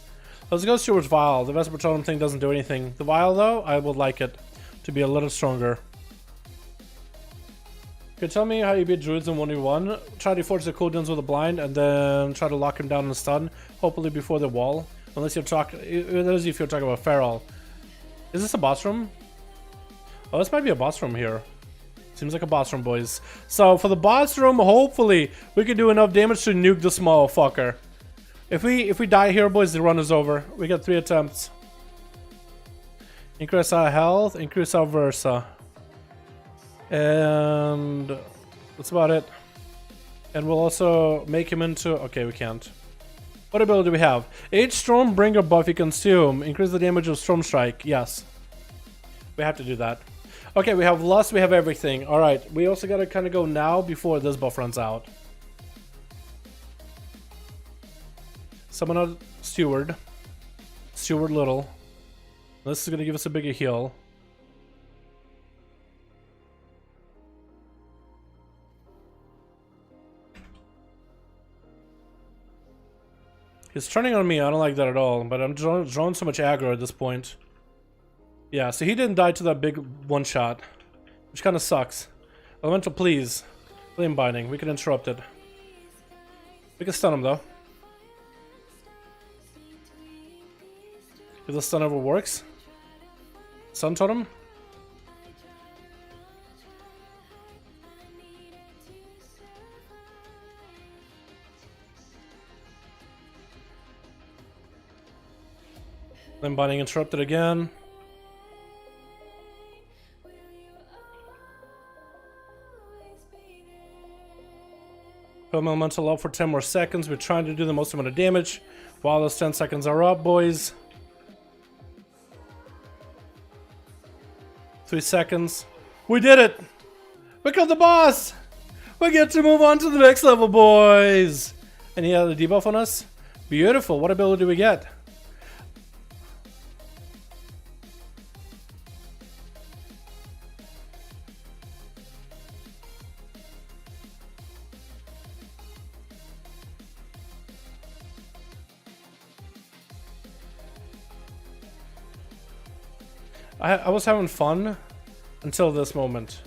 Let's go Steward's Vial. The Vesper Totem thing doesn't do anything. The Vial, though, I would like it to be a little stronger. Okay, tell me how you beat Druids in 1v1. Try to forge the cooldowns with a blind, and then try to lock him down in a stun, hopefully before the wall. Unless you're talking, if you're talking about Feral. Is this a boss room? Oh, this might be a boss room here. Seems like a boss room, boys. So for the boss room, hopefully we can do enough damage to nuke this motherfucker. If we die here, boys, the run is over. We got 3 attempts. Increase our health, increase our Versa. And that's about it. And we'll also make him into... Okay, we can't. What ability do we have? Each Stormbringer buff you consume. Increase the damage of Storm Strike. Yes. We have to do that. Okay, we have Lust, we have everything. Alright, we also gotta kind of go now before this buff runs out. Summon a Steward. Steward Little. This is gonna give us a bigger heal. He's turning on me, I don't like that at all, but I'm drawing so much aggro at this point. Yeah, so he didn't die to that big one shot, which kind of sucks. Elemental, please. Flame Binding, we can interrupt it. We can stun him though. If the stun ever works. Sun Totem. Flame Binding interrupted again. Put Elemental up for 10 more seconds. We're trying to do the most amount of damage while those 10 seconds are up, boys. 3 seconds. We did it! We killed the boss! We get to move on to the next level, boys! Any other debuff on us? Beautiful. What ability do we get? I was having fun until this moment.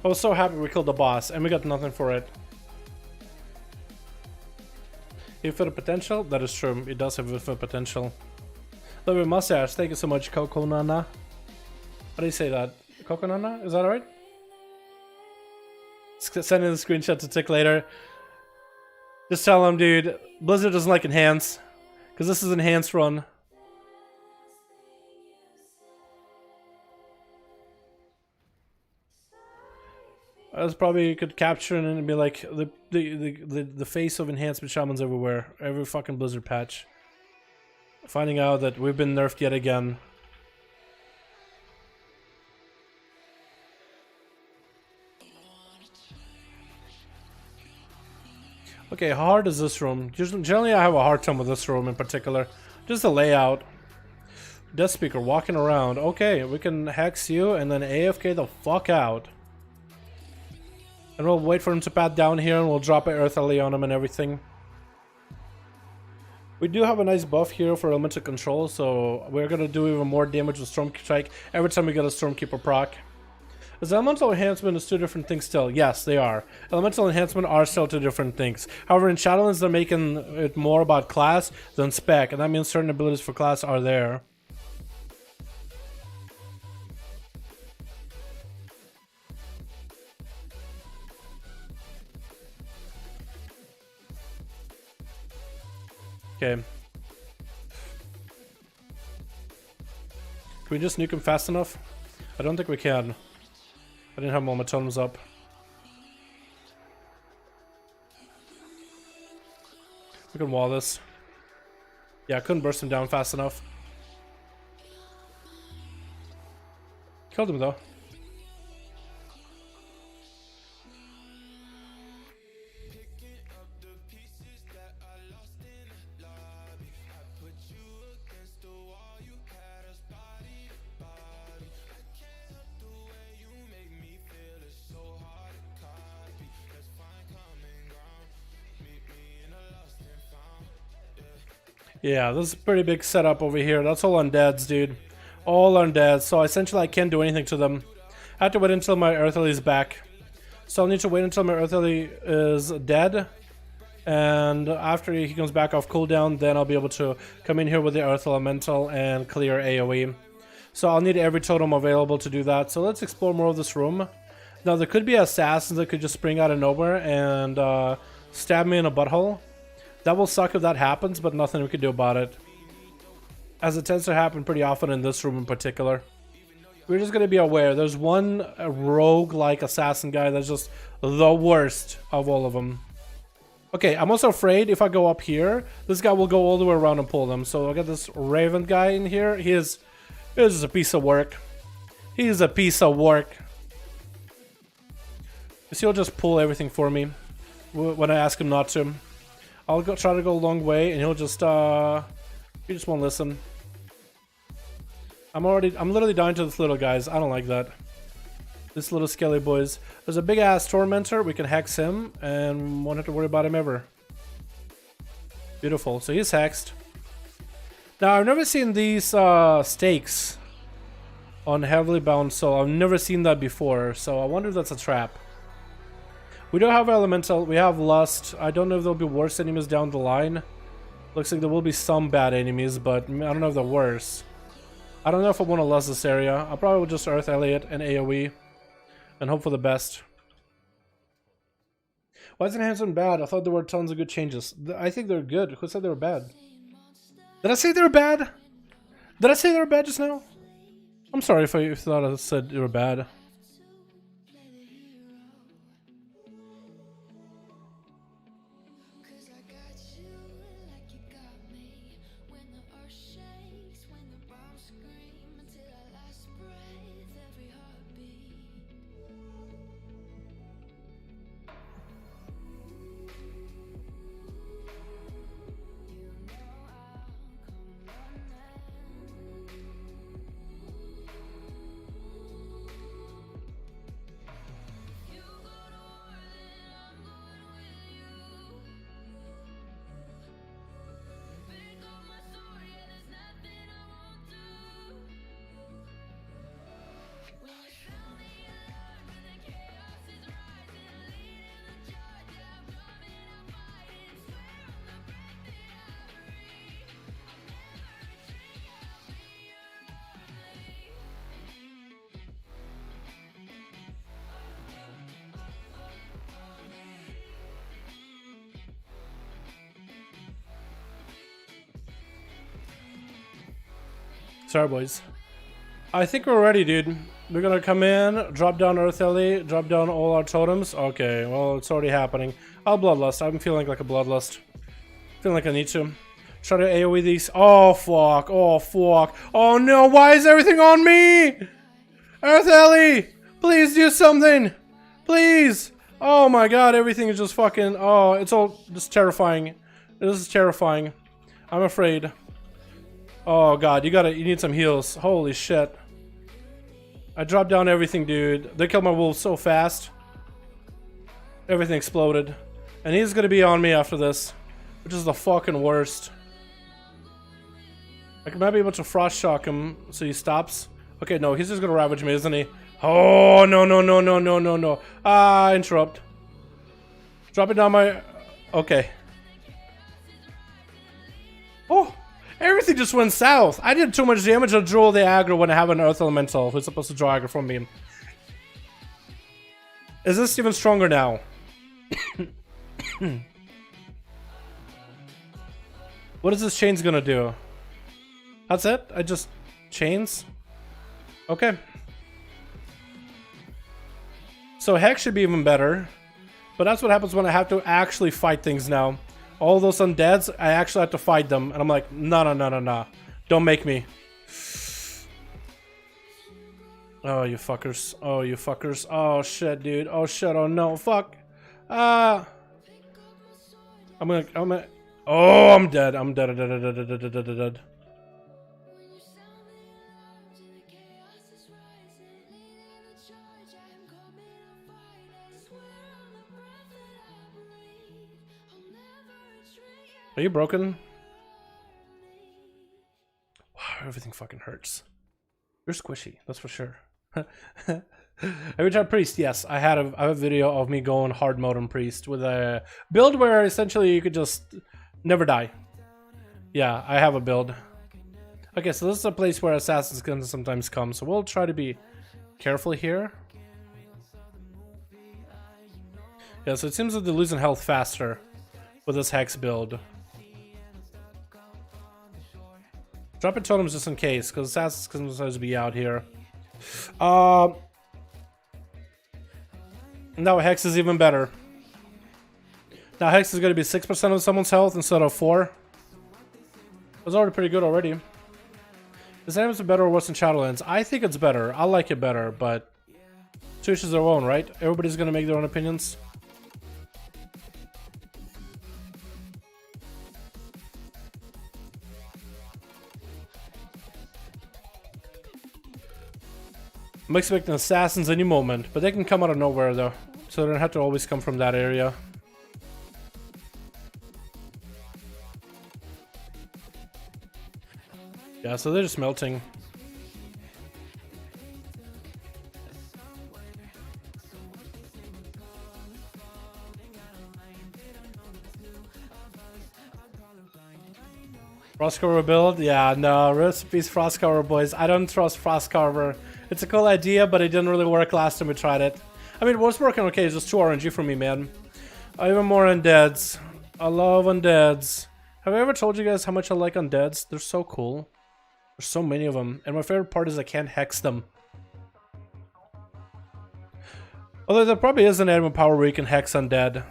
I was so happy we killed the boss and we got nothing for it. Infinite potential? That is true. It does have infinite potential. Lovely mustache. Thank you so much, Coco Nana. How do you say that? Coco Nana? Is that alright? Send in the screenshot to Tick later. Just tell him, dude, Blizzard doesn't like enhance. Because this is enhanced run. I was probably could capture it and be like the face of enhancement shamans everywhere, every fucking Blizzard patch. Finding out that we've been nerfed yet again. Okay, how hard is this room? Generally I have a hard time with this room in particular. Just the layout. Death Speaker walking around. Okay, we can hex you and then AFK the fuck out. And we'll wait for him to pat down here and we'll drop an Earth Alley on him and everything. We do have a nice buff here for elemental control, so we're gonna do even more damage with Storm Strike every time we get a Stormkeeper proc. Is elemental enhancement is 2 different things still? Yes, they are. Elemental enhancement are still 2 different things. However, in Shadowlands they're making it more about class than spec, and that means certain abilities for class are there. Okay. Can we just nuke him fast enough? I don't think we can. I didn't have all my totems up. We can wall this. Yeah, I couldn't burst him down fast enough. Killed him though. Yeah, this is a pretty big setup over here. That's all undeads, dude. All undead. So essentially I can't do anything to them. I have to wait until my Earthly is back. So I'll need to wait until my Earthly is dead. And after he comes back off cooldown, then I'll be able to come in here with the Earth Elemental and clear AoE. So I'll need every totem available to do that. So let's explore more of this room. Now there could be assassins that could just spring out of nowhere and stab me in a butthole. That will suck if that happens, but nothing we can do about it. As it tends to happen pretty often in this room in particular. We're just going to be aware. There's one rogue-like assassin guy that's just the worst of all of them. Okay, I'm also afraid if I go up here, this guy will go all the way around and pull them. So I'll get this Raven guy in here. He's a piece of work. He's a piece of work. He'll just pull everything for me when I ask him not to. I'll try to go a long way, and he just won't listen. I'm literally dying to this little guys. I don't like that. This little skelly boys. There's a big ass tormentor. We can hex him and won't have to worry about him ever. Beautiful. So he's hexed. Now I've never seen these stakes on heavily bound soul. I've never seen that before. So I wonder if that's a trap. We do have elemental. We have lust. I don't know if there'll be worse enemies down the line. Looks like there will be some bad enemies, but I don't know if they're worse. I don't know if I want to lust this area. I'll probably just Earth Elliot and AoE. And hope for the best. Why is Enhancement bad? I thought there were tons of good changes. I think they're good. Who said they were bad? Did I say they were bad? Did I say they were bad just now? I'm sorry if I thought I said they were bad. Sorry, boys. I think we're ready, dude. We're gonna come in, drop down Earth Ellie, drop down all our totems. Okay, well, it's already happening. I'll Bloodlust. I'm feeling like a Bloodlust. Feeling like I need to. Try to AoE these. Oh, fuck. Oh, fuck. Oh, no. Why is everything on me? Earth Ellie! Please do something. Please. Oh, my God. Everything is just fucking... Oh, it's all just terrifying. This is terrifying. I'm afraid. Oh god, you need some heals. Holy shit. I dropped down everything, dude. They killed my wolves so fast. Everything exploded. And he's gonna be on me after this. Which is the fucking worst. I might be able to frost shock him so he stops. Okay, no, he's just gonna ravage me, isn't he? Oh no no no no no no no. Ah, interrupt. Drop it down my... Okay. Oh! Everything just went south. I did too much damage to draw the aggro when I have an Earth Elemental who's supposed to draw aggro from me. Is this even stronger now? What is this chains gonna do? That's it? I just... chains? Okay. So Hex should be even better. But that's what happens when I have to actually fight things now. All those undeads, I actually have to fight them. And I'm like, no, no, no, no, no. Don't make me. Oh, you fuckers. Oh, you fuckers. Oh, shit, dude. Oh, shit. Oh, no. Fuck. I'm gonna... Oh, I'm dead. I'm dead. Dead. Are you broken? Everything fucking hurts. You're squishy, that's for sure. Every time Priest, yes, I have a video of me going hard mode on Priest with a build where essentially you could just never die. Yeah, I have a build. Okay, so this is a place where assassins can sometimes come, so we'll try to be careful here. Yeah, so it seems that they're losing health faster with this Hex build. Drop in totems just in case, because assassins can sometimes be out here. Now Hex is even better. Now Hex is going to be 6% of someone's health instead of 4. That's already pretty good already. Is it better or worse than Shadowlands? I think it's better. I like it better, but to each their own, right? Everybody's going to make their own opinions. I'm expecting assassins any moment, but they can come out of nowhere though, so they don't have to always come from that area. Yeah, so they're just melting. Frostcarver build? Yeah, no, recipes Frostcarver boys. I don't trust Frostcarver. It's a cool idea, but it didn't really work last time we tried it. I mean, it was working okay, it's just 2 RNG for me, man. Even more undeads. I love undeads. Have I ever told you guys how much I like undeads? They're so cool. There's so many of them, and my favorite part is I can't hex them. Although there probably is an item of power where you can hex undead.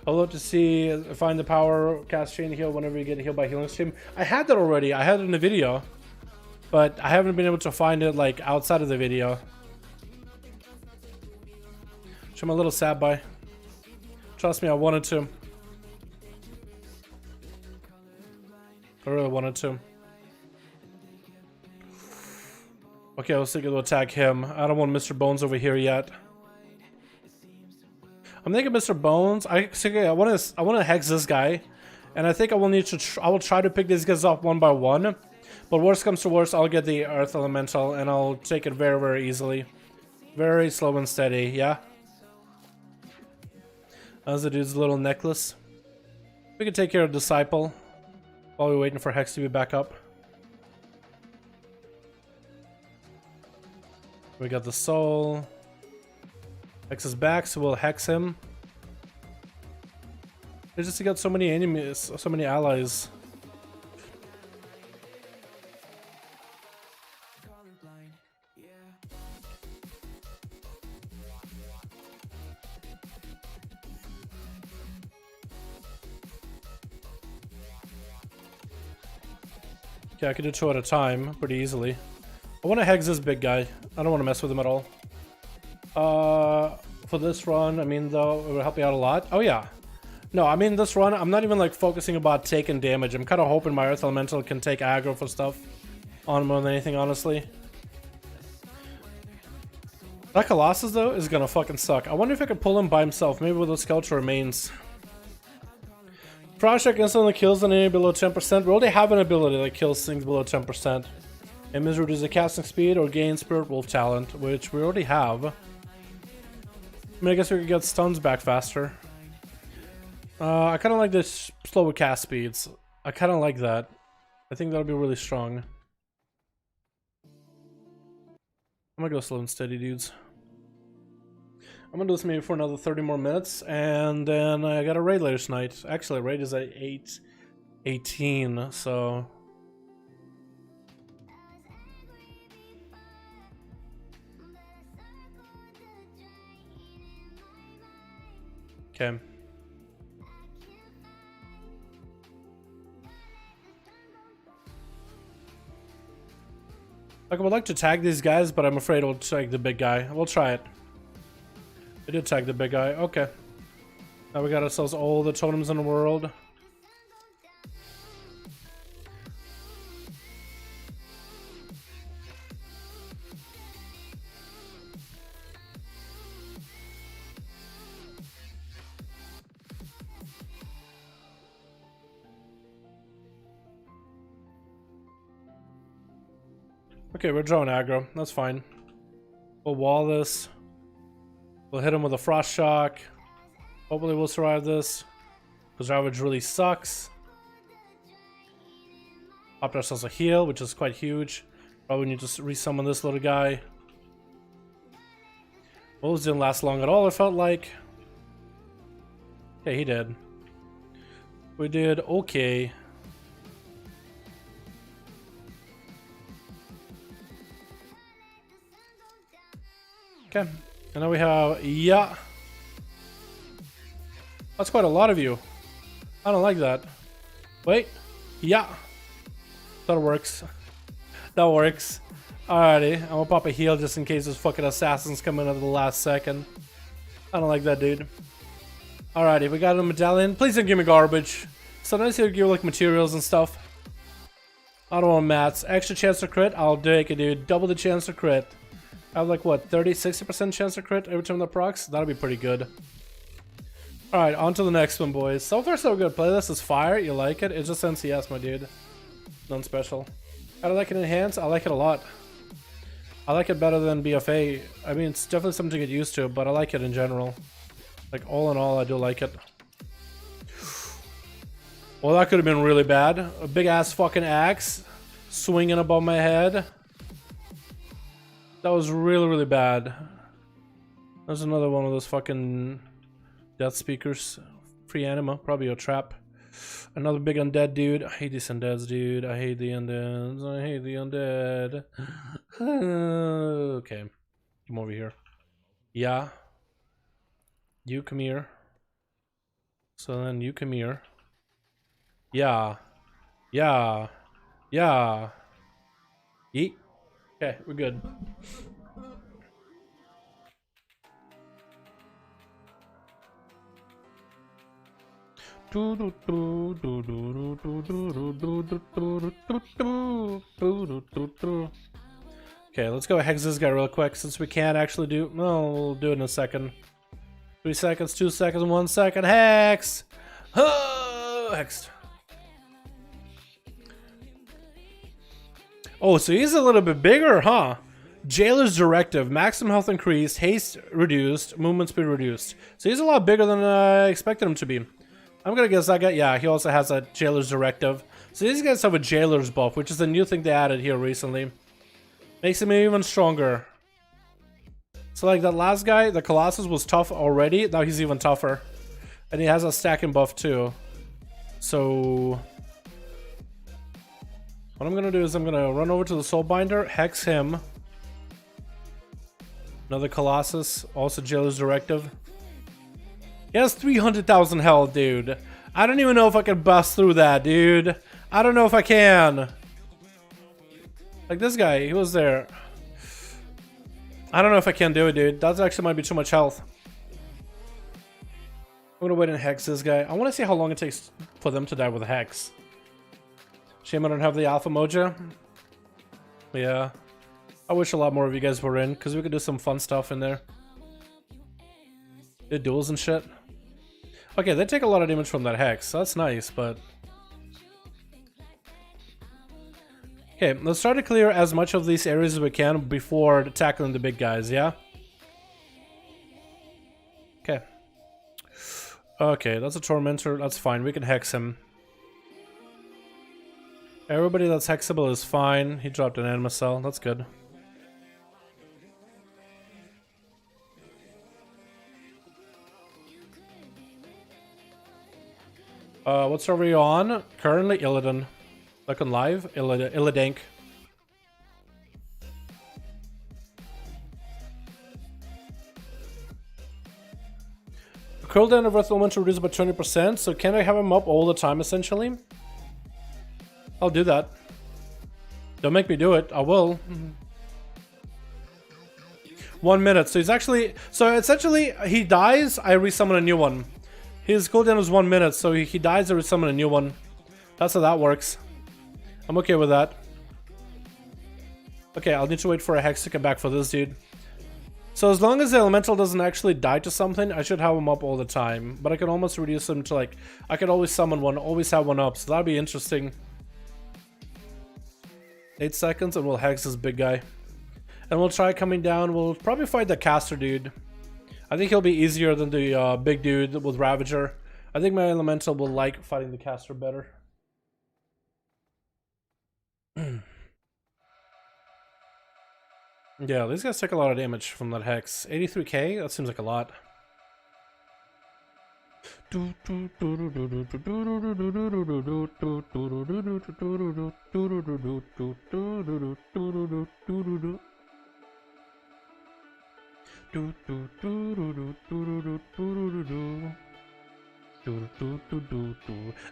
I'd love to see find the power cast chain heal whenever you get healed by healing stream. I had that already. I had it in the video, but I haven't been able to find it like outside of the video. Which I'm a little sad by. Trust me, I wanted to. I really wanted to. Okay, I was thinking to attack him. I don't want Mr. Bones over here yet. I'm thinking Mr. Bones. I want to hex this guy, and I think I will need to. I will try to pick these guys up one by one. But worst comes to worst, I'll get the Earth Elemental, and I'll take it very, very easily, very slow and steady. Yeah. As the dude's little necklace. We can take care of Disciple while we're waiting for Hex to be back up. We got the Soul. Hex is back, so we'll hex him. They just got so many enemies, so many allies. Yeah, I can do 2 at a time pretty easily. I want to hex this big guy. I don't want to mess with him at all. For this run, I mean, though, it would help me out a lot. Oh, yeah. No, I mean, this run, I'm not even, like, focusing about taking damage. I'm kind of hoping my Earth Elemental can take aggro for stuff on more than anything, honestly. That Colossus, though, is gonna fucking suck. I wonder if I could pull him by himself, maybe with those skeletal remains. Frost Check instantly kills an enemy below 10%. We already have an ability that kills things below 10%. It means reduces the casting speed or gain Spirit Wolf talent, which we already have. I mean, I guess we could get stuns back faster. I kind of like this slower cast speeds. I kind of like that. I think that'll be really strong. I'm gonna go slow and steady, dudes. I'm gonna do this maybe for another 30 more minutes, and then I got a raid later tonight. Actually, raid is at 8:18, so... Okay. Like, I would like to tag these guys, but I'm afraid I'll tag the big guy. We'll try it. I did tag the big guy. Okay. Now we got ourselves all the totems in the world. Okay, we're drawing aggro. That's fine. We'll wall this. We'll hit him with a frost shock. Hopefully we'll survive this. Because ravage really sucks. Popped ourselves a heal, which is quite huge. Probably need to resummon this little guy. Wolves didn't last long at all, it felt like. Okay, he did. We did okay. Okay, and now we have, yeah. That's quite a lot of you. I don't like that. Wait, yeah. That works. That works. Alrighty, I'm gonna pop a heal just in case those fucking assassins come in at the last second. I don't like that, dude. Alrighty, we got a medallion. Please don't give me garbage. Sometimes he'll give like materials and stuff. I don't want mats. Extra chance to crit? I'll take it, dude. Double the chance to crit. I have like what, 30-60% chance to crit every time that procs? That'll be pretty good. Alright, on to the next one, boys. So far so good. Playlist is fire. You like it? It's just NCS, my dude. None special. I like it enhanced. I like it a lot. I like it better than BFA. I mean, it's definitely something to get used to, but I like it in general. Like, all in all, I do like it. Well, that could have been really bad. A big-ass fucking axe swinging above my head. That was really, really bad. There's another one of those fucking death speakers. Free anima, probably a trap. Another big undead dude. I hate these undeads, dude. I hate the undeads. I hate the undead. Okay. Come over here. Yeah. You come here. So then you come here. Yeah. Yeah. Yeah. Yeet. Okay, we're good. Okay, let's go hex this guy real quick since we can't actually do. No, we'll do it in a second. 3 seconds, 2 seconds, 1 second. Hex! Hexed. Oh, so he's a little bit bigger, huh? Jailer's Directive. Maximum health increased, haste reduced, movement speed reduced. So he's a lot bigger than I expected him to be. I'm gonna guess that guy. Yeah, he also has a Jailer's Directive. So these guys have a Jailer's buff, which is a new thing they added here recently. Makes him even stronger. So like that last guy, the Colossus was tough already. Now he's even tougher. And he has a stacking buff too. So what I'm gonna do is I'm gonna run over to the Soulbinder, hex him. Another Colossus, also Jailer's Directive. He has 300,000 health, dude. I don't even know if I can bust through that, dude. I don't know if I can. Like this guy, he was there. I don't know if I can do it, dude. That actually might be too much health. I'm gonna wait and hex this guy. I want to see how long it takes for them to die with a hex. Shame I don't have the alpha moja. Yeah. I wish a lot more of you guys were in, because we could do some fun stuff in there. Do duels and shit. Okay, they take a lot of damage from that hex. So that's nice, but... Okay, let's try to clear as much of these areas as we can before tackling the big guys, yeah? Okay. Okay, that's a Tormentor. That's fine. We can hex him. Everybody that's hexable is fine. He dropped an anima cell. That's good. What server are you on? Currently Illidan. Like on live? Illidank. Cooldown of Breath Elemental reduced by 20%, so can I have him up all the time essentially? I'll do that. Don't make me do it. I will. 1 minute. So he's actually... So essentially, he dies, I resummon a new one. His cooldown is 1 minute, so he dies, I resummon a new one. That's how that works. I'm okay with that. Okay, I'll need to wait for a hex to come back for this dude. So as long as the elemental doesn't actually die to something, I should have him up all the time. But I can almost reduce him to like... I could always summon one, always have one up, so that'd be interesting. 8 seconds and we'll hex this big guy. And we'll try coming down. We'll probably fight the caster dude. I think he'll be easier than the big dude with Ravager. I think my elemental will like fighting the caster better. Yeah, these guys take a lot of damage from that hex. 83k? That seems like a lot.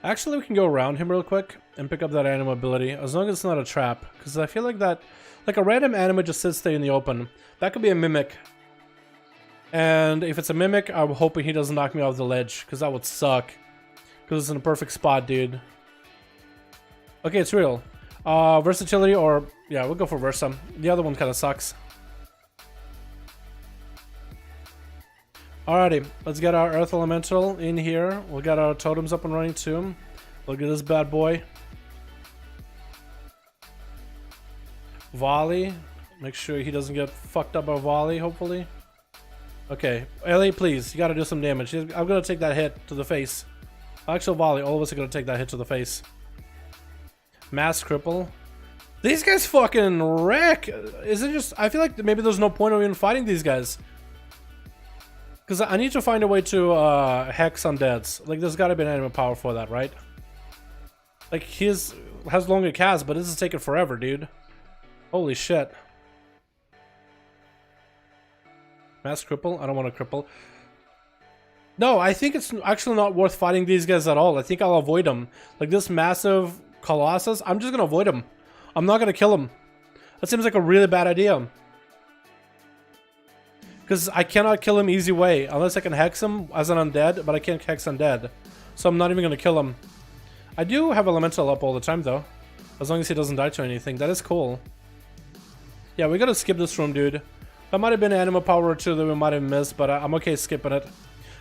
Actually, we can go around him real quick and pick up that anima ability, as long as it's not a trap. Because I feel like that, like a random anima just sits there in the open. That could be a mimic. And if it's a mimic, I'm hoping he doesn't knock me off the ledge, because that would suck. Because it's in a perfect spot, dude. Okay, it's real. Versatility, or yeah, we'll go for Versa. The other one kind of sucks. Alrighty, let's get our Earth Elemental in here. We'll get our totems up and running too. Look at this bad boy. Volley. Make sure he doesn't get fucked up by volley, hopefully. Okay, Ellie, please, you gotta do some damage. I'm gonna take that hit to the face. Actual volley, all of us are gonna take that hit to the face. Mass cripple. These guys fucking wreck. Is it just, I feel like maybe there's no point of even fighting these guys. Because I need to find a way to hex undeads. Like, there's gotta be an anima power for that, right? Like, his has longer cast, but this is taking forever, dude. Holy shit. Mass cripple? I don't want to cripple. No, I think it's actually not worth fighting these guys at all. I think I'll avoid them. Like, this massive Colossus, I'm just gonna avoid him. I'm not gonna kill him. That seems like a really bad idea. Because I cannot kill him easy way. Unless I can hex him as an undead, but I can't hex undead. So I'm not even gonna kill him. I do have Elemental up all the time, though. As long as he doesn't die to anything. That is cool. Yeah, we gotta skip this room, dude. That might have been an anima power or two that we might have missed, but I'm okay skipping it.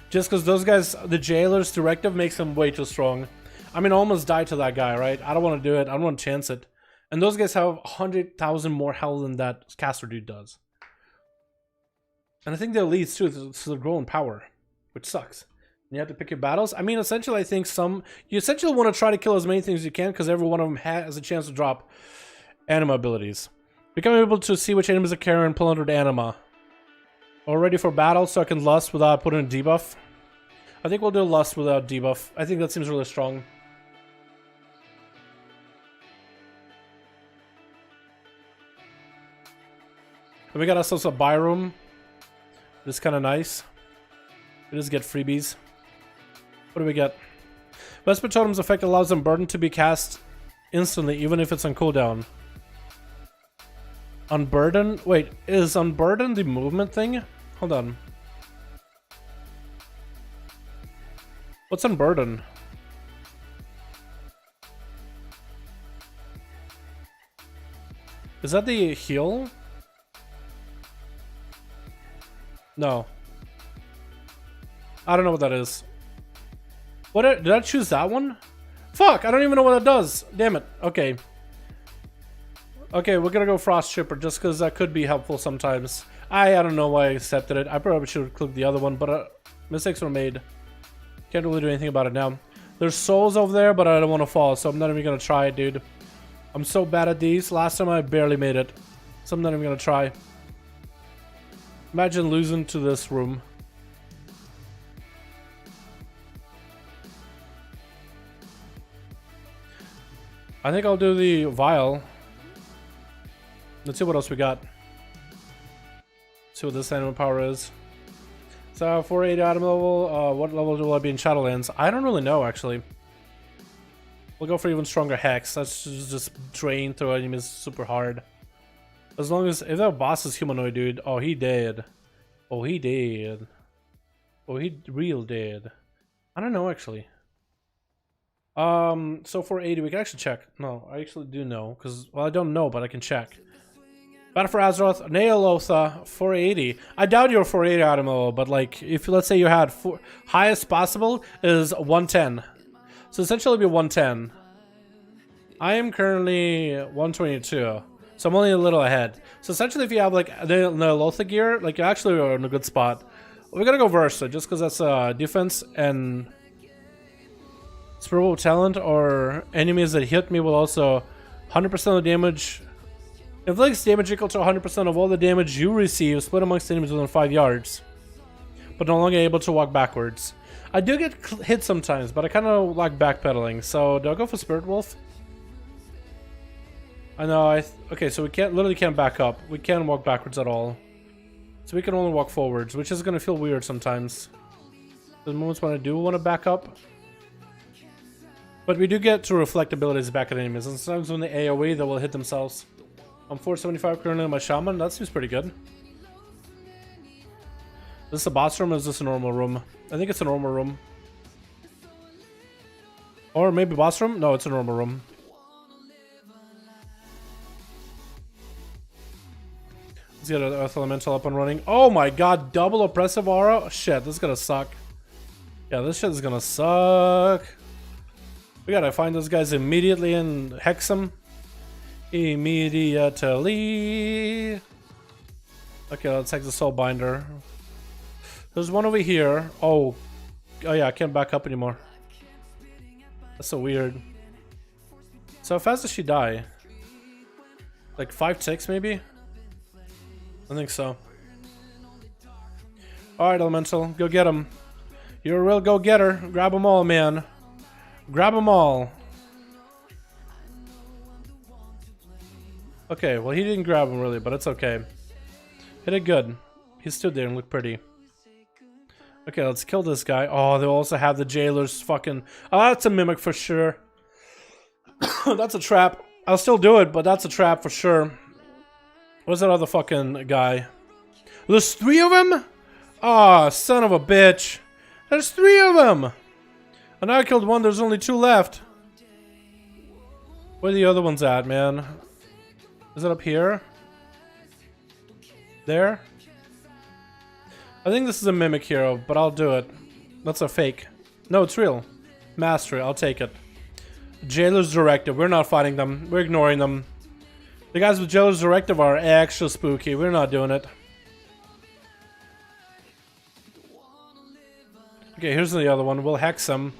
Just because those guys, the Jailer's directive makes them way too strong. I mean, I almost died to that guy, right? I don't want to do it. I don't want to chance it. And those guys have 100,000 more health than that caster dude does. And I think they're elites too, so they're growing power, which sucks. And you have to pick your battles. I mean, essentially, I think you essentially want to try to kill as many things as you can, because every one of them has a chance to drop anima abilities. Become able to see which enemies are carrying and pull under the anima. All ready for battle, so I can lust without putting a debuff. I think we'll do lust without debuff. I think that seems really strong. And we got ourselves a buy room. This is kind of nice. We just get freebies. What do we get? Vesper Totem's effect allows Unburden to be cast instantly, even if it's on cooldown. Unburden? Wait, is Unburden the movement thing? Hold on. What's Unburden? Is that the heal? No. I don't know what that is. What did I choose that one? Fuck, I don't even know what it does. Damn it. Okay. Okay, we're gonna go Frost Chipper just because that could be helpful sometimes. I don't know why I accepted it. I probably should have clicked the other one, but mistakes were made. Can't really do anything about it now. There's souls over there, but I don't want to fall, so I'm not even gonna try it, dude. I'm so bad at these. Last time I barely made it, so I'm not even gonna try. Imagine losing to this room. I think I'll do the vial. Let's see what else we got. See what this anima power is. So 480 item level. What level will I be in Shadowlands? I don't really know, actually. We'll go for even stronger hex. That's just drain through enemies super hard. As long as if that boss is humanoid, dude. Oh, he dead. Oh, he dead. Oh, he real dead. I don't know, actually. So 480, we can actually check. No, I actually do know, because, well, I don't know, but I can check. Battle for Azeroth, Neolotha, 480. I doubt you're 480 item level, but like, if let's say you had highest possible is 110. So essentially it'd be 110. I am currently 122, so I'm only a little ahead. So essentially, if you have like the Lotha gear, like you actually are in a good spot. We're gonna go Versa just because that's defense and spiritual talent, or enemies that hit me will also 100% of the damage. Inflicts damage equal to 100% of all the damage you receive, split amongst enemies within 5 yards, but no longer able to walk backwards. I do get hit sometimes, but I kind of like backpedaling. So do I go for Spirit Wolf? I know. Okay, so we literally can't back up. We can't walk backwards at all. So we can only walk forwards, which is gonna feel weird sometimes. There's moments when I do want to back up. But we do get to reflect abilities back at enemies, and sometimes when they AoE, they will hit themselves. I'm 475 currently on my Shaman. That seems pretty good. Is this a boss room or is this a normal room? I think it's a normal room. Or maybe boss room? No, it's a normal room. Let's get an Earth Elemental up and running. Oh my god, double oppressive aura? Oh, shit, this is gonna suck. Yeah, this shit is gonna suck. We gotta find those guys immediately and hex them. Immediately. Okay, let's hex the Soul Binder. There's one over here. Oh yeah, I can't back up anymore. That's so weird. So how fast does she die? Like 5 ticks maybe? I think so. Alright, Elemental, go get him. You're a real go-getter. Grab them all, man. Grab them all. Okay, well he didn't grab him really, but it's okay. Hit it good. He stood there and looked pretty. Okay, let's kill this guy. Oh, they also have the Jailer's fucking... Oh, that's a mimic for sure. That's a trap. I'll still do it, but that's a trap for sure. Where's that other fucking guy? There's 3 of them? Ah, oh, son of a bitch. There's 3 of them. And I killed 1, there's only 2 left. Where are the other ones at, man? Is it up here? There? I think this is a mimic hero, but I'll do it. That's a fake. No, it's real. Mastery, I'll take it. Jailer's Directive, we're not fighting them. We're ignoring them. The guys with Jailer's Directive are extra spooky. We're not doing it. Okay, here's the other one. We'll hex him.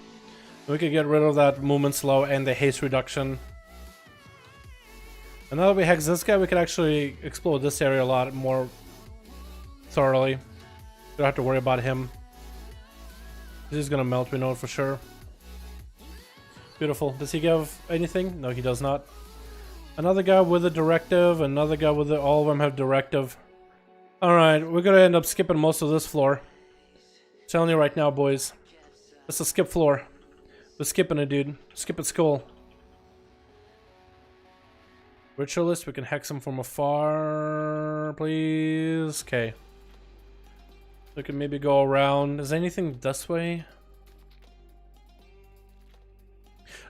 We can get rid of that movement slow and the haste reduction. And now that we hex this guy, we can actually explore this area a lot more thoroughly. Don't have to worry about him. He's gonna melt, we know it for sure. Beautiful. Does he give anything? No, he does not. Another guy with a directive, another guy with a... All of them have directive. Alright, we're gonna end up skipping most of this floor. I'm telling you right now, boys. It's a skip floor. We're skipping it, dude. Skip it, skull. Ritualist, we can hex him from afar, please. Okay. We can maybe go around. Is anything this way?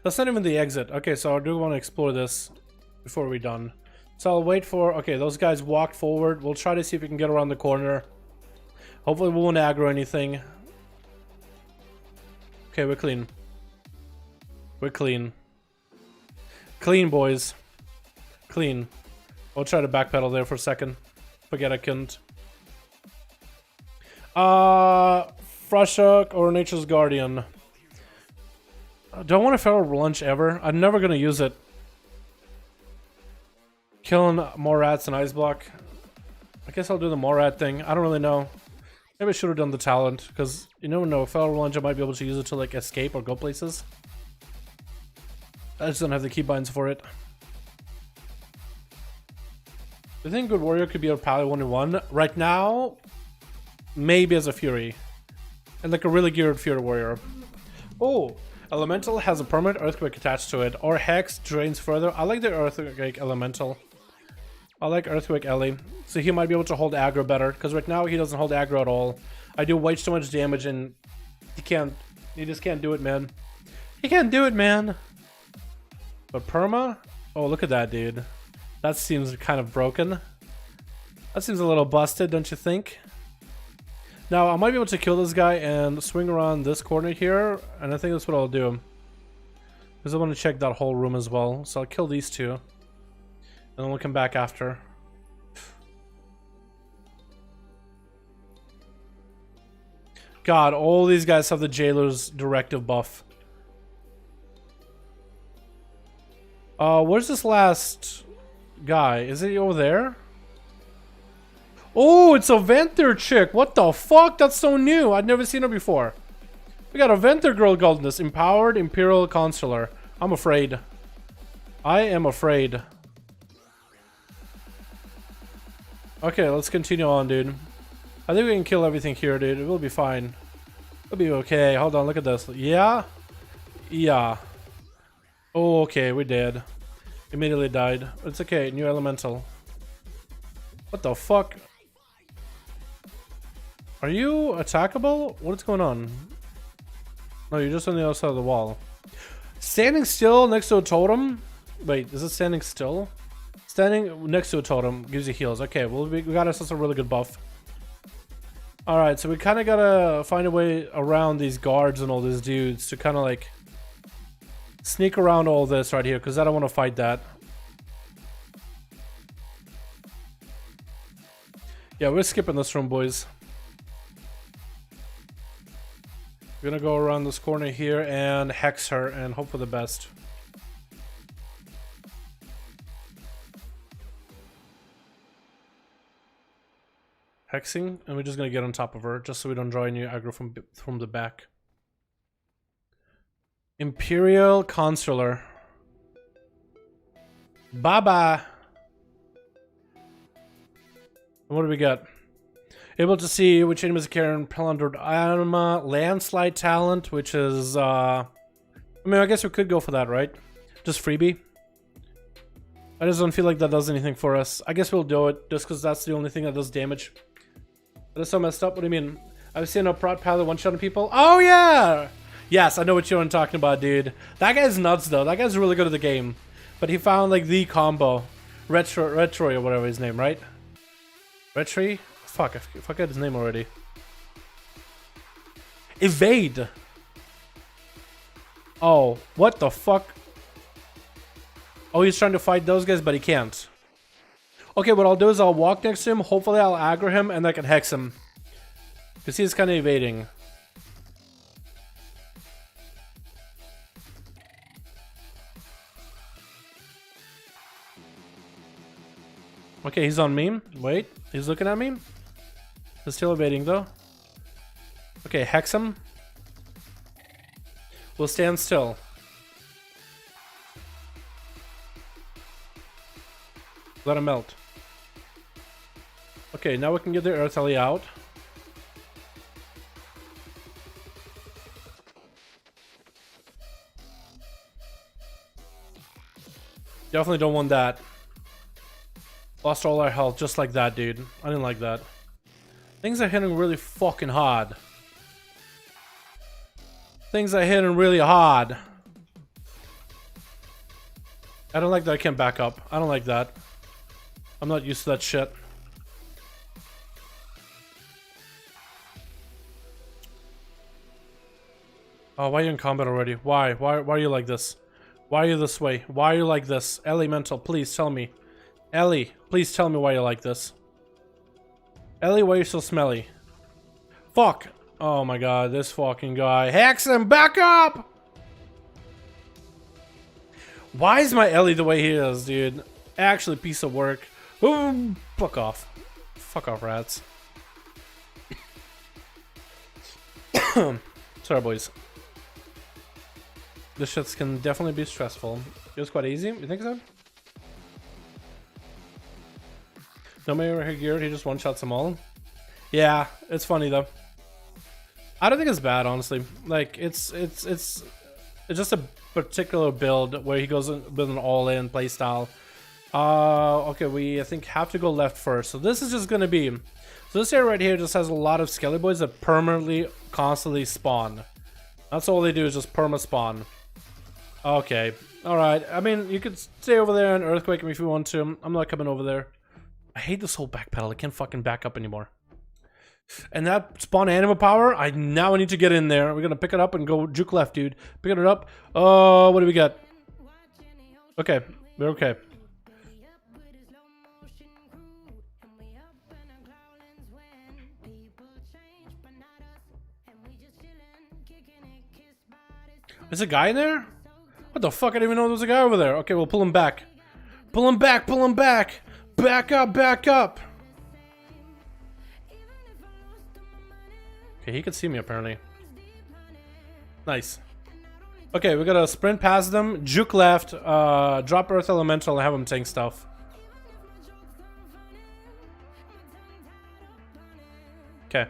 That's not even the exit. Okay, so I do want to explore this before we're done. So I'll wait for... Okay, those guys walked forward. We'll try to see if we can get around the corner. Hopefully we won't aggro anything. Okay, we're clean. We're clean. Clean, boys. Clean. I'll try to backpedal there for a second. Forget I couldn't. Frushuk or Nature's Guardian. Do I want a feral lunch ever? I'm never gonna use it. Killing more rats than ice block. I guess I'll do the more rat thing. I don't really know. Maybe I should have done the talent, because you never know. Feral lunch, I might be able to use it to like escape or go places. I just don't have the keybinds for it. I think Good Warrior could be a Pally 1-in-1. Right now, maybe as a Fury. And like a really geared Fury Warrior. Oh, Elemental has a permanent Earthquake attached to it. Or Hex drains further. I like the Earthquake Elemental. I like Earthquake Ellie. So he might be able to hold aggro better. Because right now he doesn't hold aggro at all. I do way too much damage and he just can't do it, man. He can't do it, man. But perma? Oh, look at that, dude. That seems kind of broken. That seems a little busted, don't you think? Now, I might be able to kill this guy and swing around this corner here, and I think that's what I'll do. Because I want to check that whole room as well. So I'll kill these two. And then we'll come back after. God, all these guys have the Jailer's directive buff. Where's this last guy? Is he over there? Oh, it's a Venter chick. What the fuck? That's so new. I'd never seen her before. We got a Venter girl called this. Empowered Imperial Consular. I'm afraid. I am afraid. Okay, let's continue on, dude. I think we can kill everything here, dude. It will be fine. It'll be okay. Hold on, look at this. Yeah? Yeah. Oh, okay, we did. Immediately died. It's okay, new elemental. What the fuck? Are you attackable? What's going on? No, you're just on the other side of the wall. Standing still next to a totem? Wait, is it standing still? Standing next to a totem gives you heals. Okay, well, we got ourselves a really good buff. Alright, so we kind of gotta find a way around these guards and all these dudes to kind of like sneak around all this right here, because I don't want to fight that. Yeah, we're skipping this room, boys. We're gonna go around this corner here and hex her and hope for the best. Hexing, and we're just gonna get on top of her just so we don't draw any aggro from the back. Imperial Consular. Bye-bye. What do we got? Able to see which enemies are carrying plundered armor, landslide talent, which is I mean, I guess we could go for that, right? Just freebie. I just don't feel like that does anything for us. I guess we'll do it just because that's the only thing that does damage. That is so messed up. What do you mean? I've seen a prot pallet one-shotting people. Oh yeah! Yes, I know what you're talking about, dude. That guy's nuts though. That guy's really good at the game. But he found like the combo. Retro or whatever his name, right? Retri? Fuck, I forgot his name already. Evade! Oh, what the fuck? Oh, he's trying to fight those guys, but he can't. Okay, what I'll do is I'll walk next to him. Hopefully I'll aggro him and I can hex him. Because he's kind of evading. Okay, he's on me. Wait, he's looking at me. He's still evading though. Okay, hex him. We'll stand still. Let him melt. Okay, now we can get the Earth Ellie out. Definitely don't want that. Lost all our health just like that, dude. I didn't like that. Things are hitting really fucking hard. Things are hitting really hard. I don't like that I can't back up. I don't like that. I'm not used to that shit. Oh, why are you in combat already? Why? Why are you like this? Why are you this way? Why are you like this? Elemental, please tell me. Ellie, please tell me why you're like this. Ellie, why are you so smelly? Fuck! Oh my god, this fucking guy. Hex him! Back up! Why is my Ellie the way he is, dude? Actually, piece of work. Ooh, fuck off. Fuck off, rats. Sorry, boys. This shit can definitely be stressful. It was quite easy, you think so? No matter geared, he just one-shots them all. Yeah, it's funny though. I don't think it's bad, honestly. Like it's just a particular build where he goes with an all-in playstyle. Okay, we I think have to go left first. So this is just gonna be. So this area right here just has a lot of skelly boys that permanently, constantly spawn. That's all they do is just perma spawn. Okay, all right. I mean, you could stay over there and earthquake him if you want to. I'm not coming over there. I hate this whole back pedal. I can't fucking back up anymore. And that spawn animal power, I now need to get in there. We're gonna pick it up and go juke left, dude. Picking it up. Oh, what do we got? Okay, we're okay. Is a guy in there? What the fuck? I didn't even know there was a guy over there. Okay, we'll pull him back. Pull him back, pull him back. Back up, back up. Okay, he can see me apparently. Nice. Okay, we gotta sprint past them, juke left, drop Earth Elemental and have him tank stuff. Okay.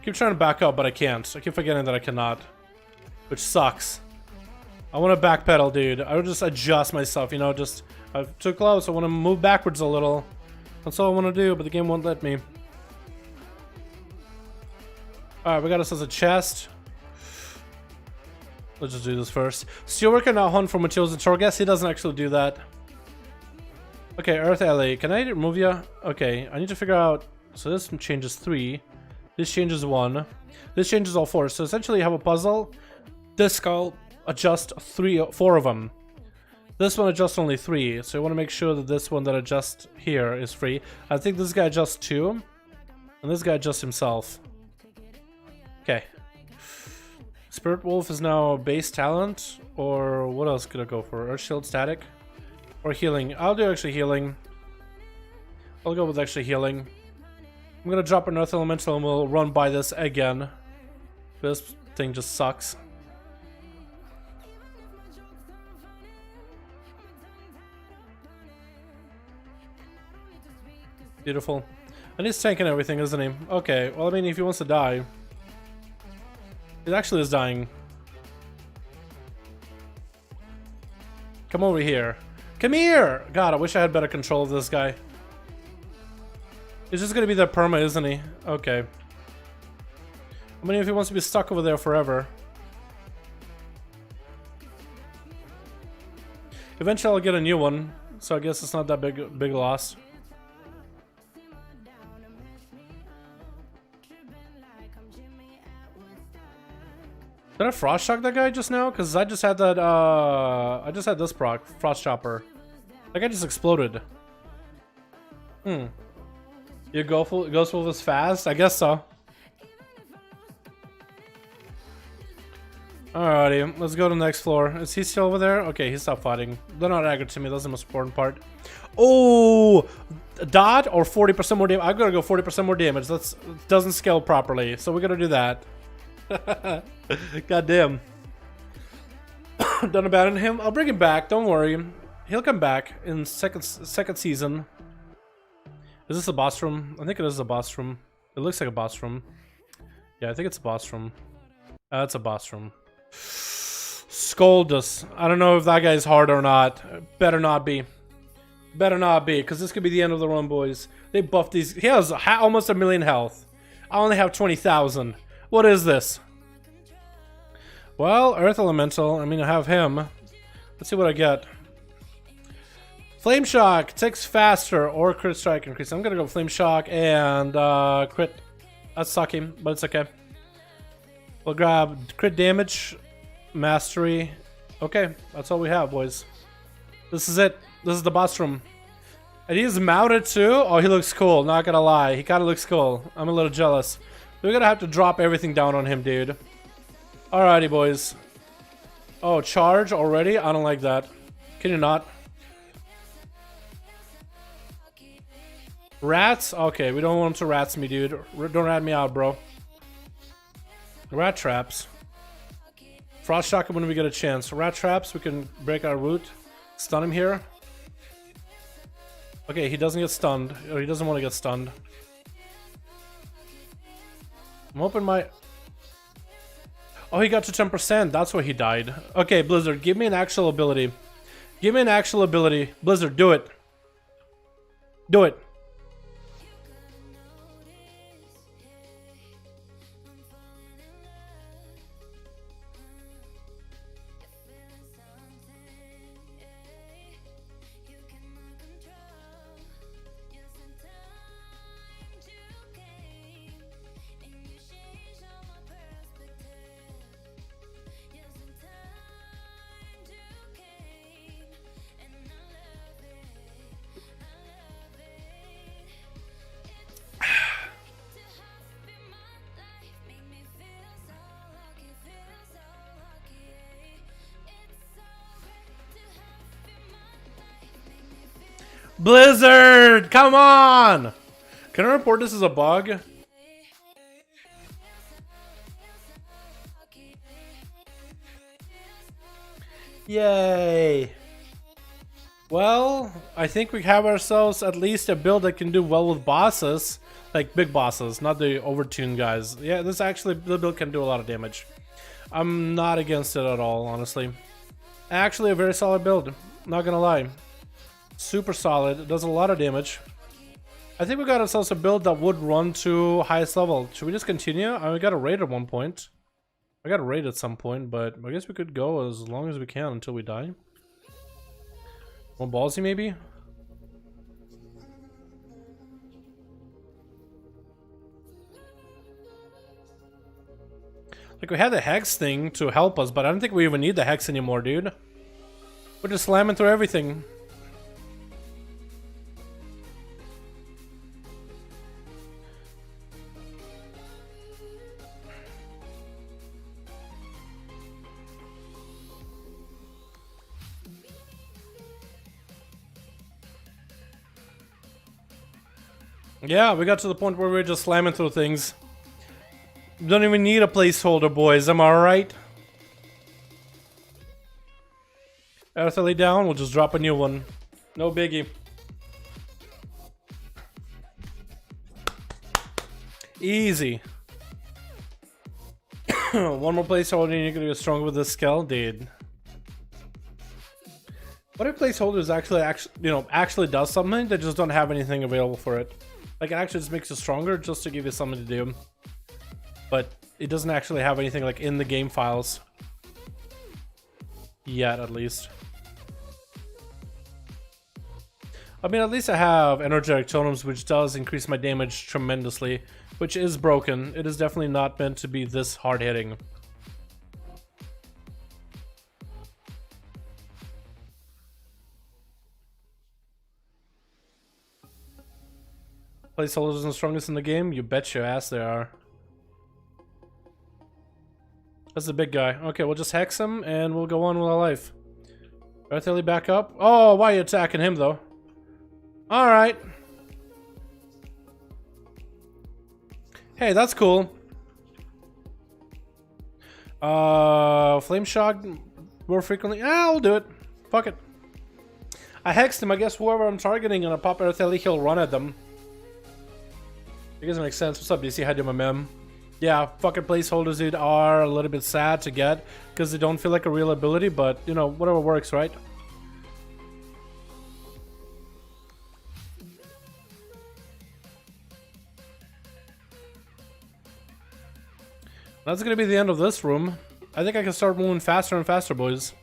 Keep trying to back up, but I can't. I keep forgetting that I cannot. Which sucks. I want to backpedal, dude. I would just adjust myself, you know, just... I'm too close. I want to move backwards a little. That's all I want to do, but the game won't let me. Alright, we got us as a chest. Let's just do this first. Steelworker now hunt for materials and store. Guess he doesn't actually do that. Okay, Earth LA. Can I remove you? Okay, I need to figure out... So this changes 3. This changes 1. This changes all 4. So essentially you have a puzzle. This skull adjusts 4 of them. This one adjusts only 3. So you want to make sure that this one that adjusts here is free. I think this guy adjusts 2. And this guy adjusts himself. Okay. Spirit Wolf is now base talent. Or what else could I go for? Earth Shield Static? Or healing. I'll do actually healing. I'll go with actually healing. I'm gonna drop an Earth Elemental and we'll run by this again. This thing just sucks. Beautiful. And he's tanking everything, isn't he? Okay, well I mean if he wants to die. He actually is dying. Come over here. Come here! God, I wish I had better control of this guy. He's just gonna be the perma, isn't he? Okay. I mean, if he wants to be stuck over there forever. Eventually I'll get a new one, so I guess it's not that big loss. Did I frost shock that guy just now? Because I just had that, I just had this proc, Frost Chopper. That guy just exploded. Your Ghost Wolf is fast? I guess so. Alrighty, let's go to the next floor. Is he still over there? Okay, he stopped fighting. They're not aggroed to me, that's the most important part. Oh! Dot or 40% more damage? I'm gonna go 40% more damage. That doesn't scale properly, so we're gonna do that. God damn. Don't abandon him. I'll bring him back, don't worry. He'll come back in second season. Is this a boss room? I think it is a boss room. It looks like a boss room. Yeah, I think it's a boss room. It's a boss room. Scoldus. I don't know if that guy's hard or not. Better not be. Better not be, because this could be the end of the run, boys. They buffed these. He has almost 1 million health. I only have 20,000. What is this? Well, Earth Elemental. I mean, I have him. Let's see what I get. Flame Shock ticks faster or crit strike increase. I'm gonna go Flame Shock and crit. That's sucking, but it's okay. We'll grab crit damage, mastery. Okay, that's all we have, boys. This is it. This is the boss room. And he's mounted too. Oh, he looks cool. Not gonna lie, he kind of looks cool. I'm a little jealous. We're gonna have to drop everything down on him, dude. Alrighty, boys. Oh, charge already? I don't like that. Can you not? Rats? Okay, we don't want him to rats me, dude. Don't rat me out, bro. Rat traps. Frost shock him when we get a chance. Rat traps, we can break our root. Stun him here. Okay, he doesn't get stunned. Or he doesn't want to get stunned. I'm hoping my... Oh, he got to 10%. That's why he died. Okay, Blizzard, give me an actual ability. Give me an actual ability. Blizzard, do it. Do it. Blizzard! Come on! Can I report this as a bug? Yay! Well, I think we have ourselves at least a build that can do well with bosses. Like big bosses, not the overtuned guys. Yeah, this actually, the build can do a lot of damage. I'm not against it at all, honestly. Actually, a very solid build. Not gonna lie. Super solid. It does a lot of damage. I think we got ourselves a build that would run to highest level. Should we just continue? We got a raid at one point. I got a raid at some point, but I guess we could go as long as we can until we die. More ballsy, maybe? Like, we had the hex thing to help us, but I don't think we even need the hex anymore, dude. We're just slamming through everything. Yeah, we got to the point where we're just slamming through things. Don't even need a placeholder, boys. Am I right? Earthly down, we'll just drop a new one. No biggie. Easy. One more placeholder and you're gonna get stronger with this skill, dude. What if placeholders actually does something? They just don't have anything available for it. Like, it actually just makes you stronger just to give you something to do. But it doesn't actually have anything like in the game files. Yet, at least. I mean, at least I have energetic totems, which does increase my damage tremendously. Which is broken. It is definitely not meant to be this hard hitting. Placeholders are the strongest in the game? You bet your ass they are. That's the big guy. Okay, we'll just hex him and we'll go on with our life. Earthly back up. Oh, why are you attacking him though? Alright. Hey, that's cool. Flame shot more frequently. I'll do it. Fuck it. I hexed him. I guess whoever I'm targeting and a pop Earthly, he'll run at them. It doesn't make sense. What's up, DC? How do my mem? Yeah, fucking placeholders, dude, are a little bit sad to get because they don't feel like a real ability, but you know, whatever works, right? That's gonna be the end of this room. I think I can start moving faster and faster, boys.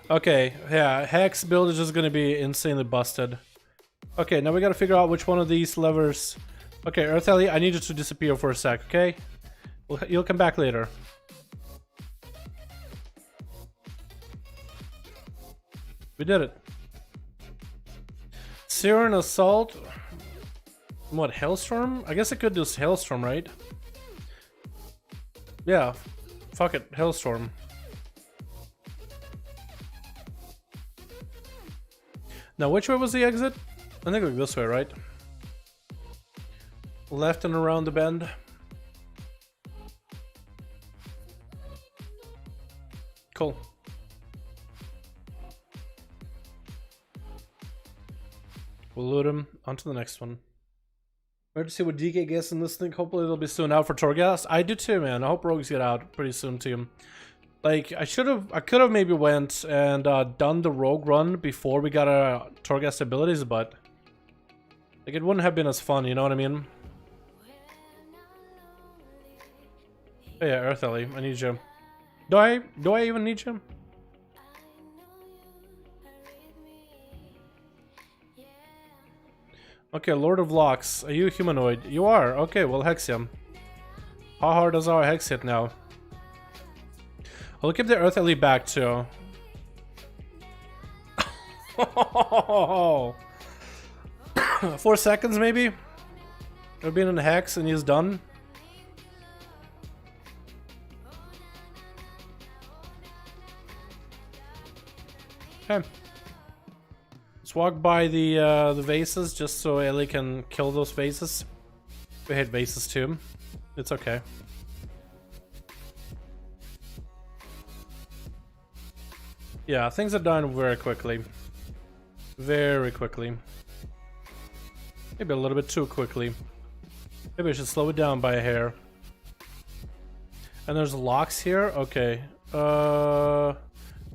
Okay, yeah, Hex build is just gonna be insanely busted. Okay, now we gotta figure out which one of these levers. Okay, Earthly, I need you to disappear for a sec, okay? You'll come back later. We did it. Siren Assault. What, Hailstorm? I guess I could do Hailstorm, right? Yeah. Fuck it, Hailstorm. Now, which way was the exit? I think like this way, right? Left and around the bend. Cool. We'll loot him. On to the next one. Ready to see what DK gets in this thing. Hopefully they'll be soon out for Torghast. I do too, man. I hope rogues get out pretty soon too. Like, I could have maybe went and done the rogue run before we got our Torghast abilities, but like, it wouldn't have been as fun, you know what I mean? Oh yeah, Earthly, I need you. Do I even need you? Okay, Lord of Locks, are you humanoid? You are. Okay, well, hex him. How hard does our hex hit now? I'll keep the Earthly back too. 4 seconds maybe? We've been in a hex and he's done. Okay. Let's walk by the vases just so Ellie can kill those vases. We hate vases too. It's okay. Yeah, things are done very quickly. Very quickly. Maybe a little bit too quickly. Maybe I should slow it down by a hair. And there's locks here? Okay. I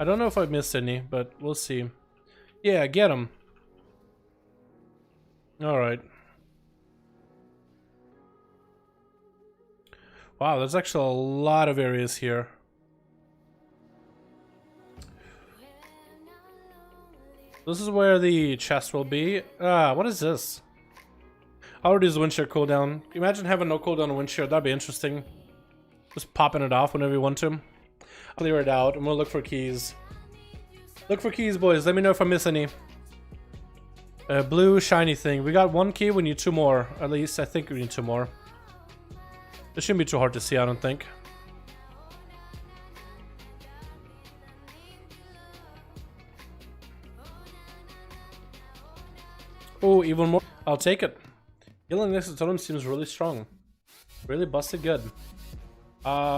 don't know if I missed any, but we'll see. Yeah, get them. Alright. Wow, there's actually a lot of areas here. This is where the chest will be. Ah, what is this? How would use wind shear cooldown? Imagine having no cooldown on wind shear. That'd be interesting. Just popping it off whenever you want to. Clear it out and we'll look for keys. Look for keys, boys. Let me know if I miss any. Blue shiny thing. We got one key. We need two more. At least I think we need two more. It shouldn't be too hard to see, I don't think. Oh, even more. I'll take it. Healing next to Totem seems really strong. Really busted good.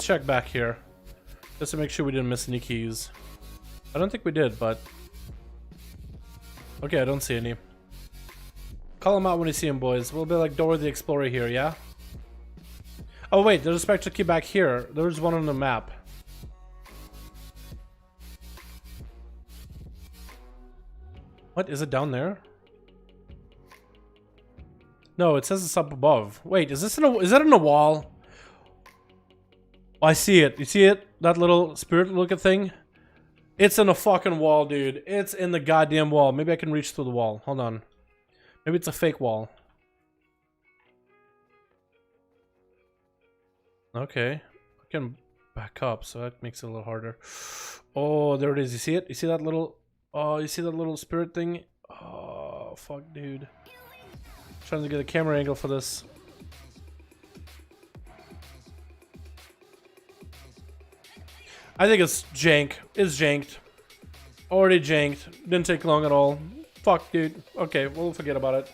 Check back here. Just to make sure we didn't miss any keys. I don't think we did, but... Okay, I don't see any. Call them out when you see them, boys. We'll be like Dora the Explorer here, yeah? Oh wait, there's a spectral key back here. There's one on the map. What? Is it down there? No, it says it's up above. Wait, is this in a... Is that in a wall? Oh, I see it. You see it? That little spirit looking thing? It's in a fucking wall, dude. It's in the goddamn wall. Maybe I can reach through the wall. Hold on. Maybe it's a fake wall. Okay. I can back up, so that makes it a little harder. Oh, there it is. You see it? You see that little... Oh, you see that little spirit thing? Oh, fuck, dude. Trying to get a camera angle for this. I think it's jank. It's janked. Already janked. Didn't take long at all. Fuck, dude. Okay, we'll forget about it.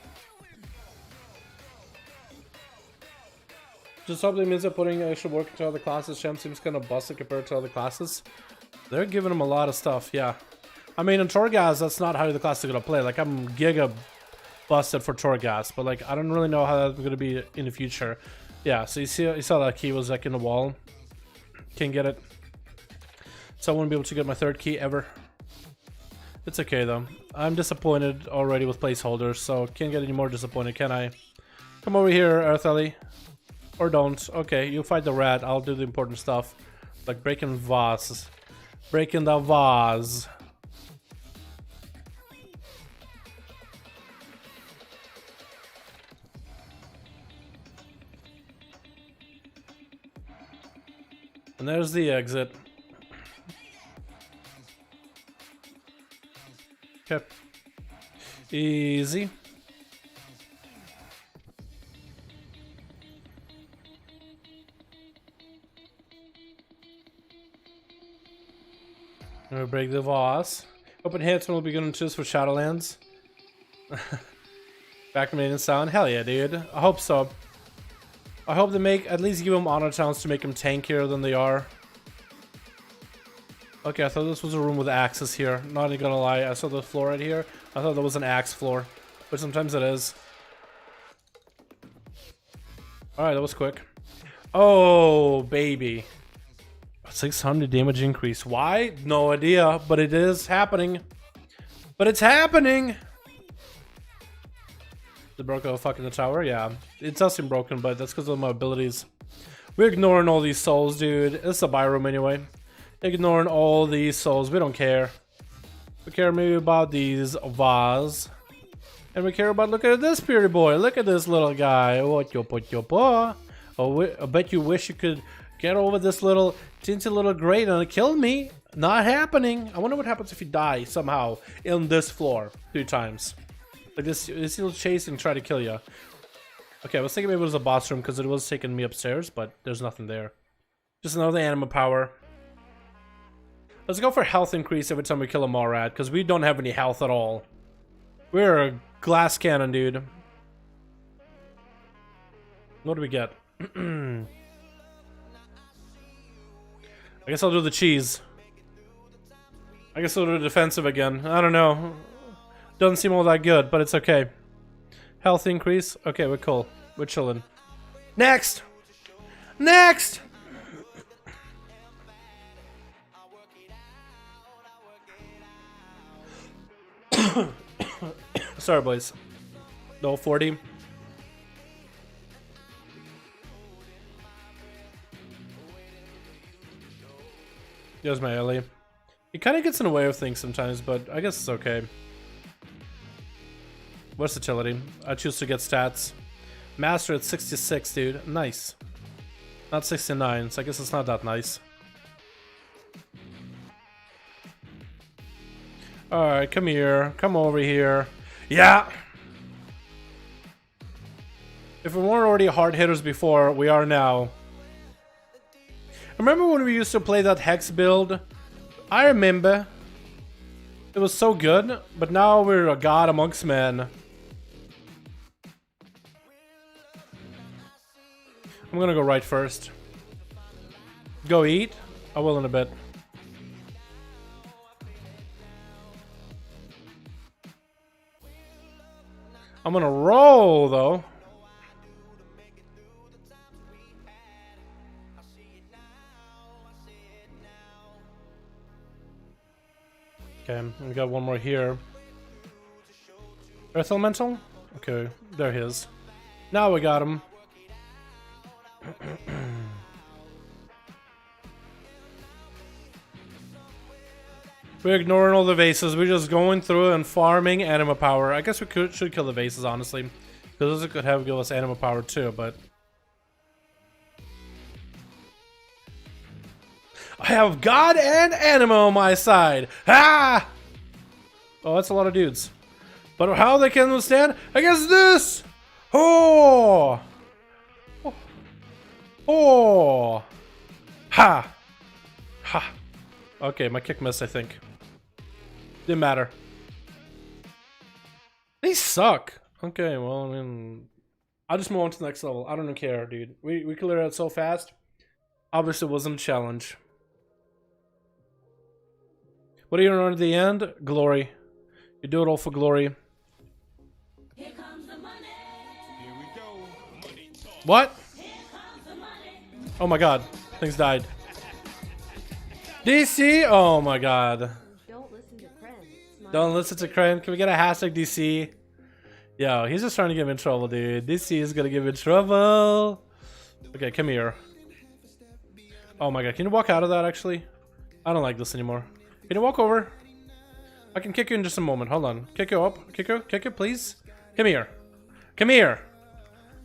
Just probably means that putting extra work into other classes. Champ seems kind of busted compared to other classes. They're giving him a lot of stuff, yeah. I mean, in Torghast, that's not how the class is gonna play. Like, I'm giga busted for Torghast, but like, I don't really know how that's gonna be in the future. Yeah, so you saw that key was like in the wall. Can't get it. So I won't be able to get my third key ever. It's okay though. I'm disappointed already with placeholders, so can't get any more disappointed, can I? Come over here, Eartheli. Or don't. Okay, you fight the rat. I'll do the important stuff. Like breaking vases. Breaking the vase. And there's the exit. Okay. Easy. I'm gonna break the vase. Open hits will be good to choose for Shadowlands. Back main sound. Hell yeah, dude. I hope so. I hope they make at least give them honor towns to make them tankier than they are. Okay, I thought this was a room with axes here. Not even gonna lie, I saw the floor right here. I thought that was an axe floor, but sometimes it is. Alright, that was quick. Oh, baby. 600 damage increase. Why? No idea, but it is happening. But it's happening! The broken fucking the tower? Yeah. It does seem broken, but that's because of my abilities. We're ignoring all these souls, dude. It's a buy room anyway. Ignoring all these souls. We don't care. We care maybe about these vase. And we care about, look at this pretty boy. Look at this little guy. What you put your paw? Oh, I bet you wish you could get over this little teensy little grate and kill me. Not happening. I wonder what happens if you die somehow in this floor 3 times. Like this he'll chase and try to kill you. Okay, I was thinking maybe it was a boss room because it was taking me upstairs, but there's nothing there. Just another anima power. Let's go for health increase every time we kill a Morad, because we don't have any health at all. We're a glass cannon, dude. What do we get? I guess I'll do the cheese. I guess I'll do the defensive again. I don't know. Doesn't seem all that good, but it's okay. Health increase. Okay, we're cool. We're chilling. Next! Next! Sorry, boys. No 40. There's my Ellie. He kind of gets in the way of things sometimes, but I guess it's okay. Versatility. I choose to get stats. Master at 66, dude. Nice. Not 69, so I guess it's not that nice. Alright, come here. Come over here. Yeah! If we weren't already hard hitters before, we are now. Remember when we used to play that Hex build? I remember. It was so good, but now we're a god amongst men. I'm gonna go right first. Go eat? I will in a bit. I'm gonna roll though. Okay, we got one more here. Earth Elemental? Okay, there he is. Now we got him. We're ignoring all the vases. We're just going through and farming anima power. I guess we should kill the vases, honestly. Because those could give us anima power too, but... I have God and anima on my side! Ah! Oh, that's a lot of dudes. But how they can withstand against this? Oh! Oh! Oh! Ha! Ha! Okay, my kick missed, I think. Didn't matter. They suck. Okay, well, I mean... I'll just move on to the next level. I don't care, dude. We cleared it so fast. Obviously, it wasn't a challenge. What are you gonna run at the end? Glory. You do it all for glory. Here comes the money. Here we go. Money talk. What? Here comes the money. Oh my god. Things died. DC? Oh my god. Don't listen to friends. Don't listen to Kren. Can we get a hashtag DC? Yo, he's just trying to get me in trouble, dude. DC is gonna give me trouble. Okay, come here. Oh my god, can you walk out of that actually? I don't like this anymore. Can you walk over? I can kick you in just a moment. Hold on. Kick you up. Kick you, please. Come here. Come here.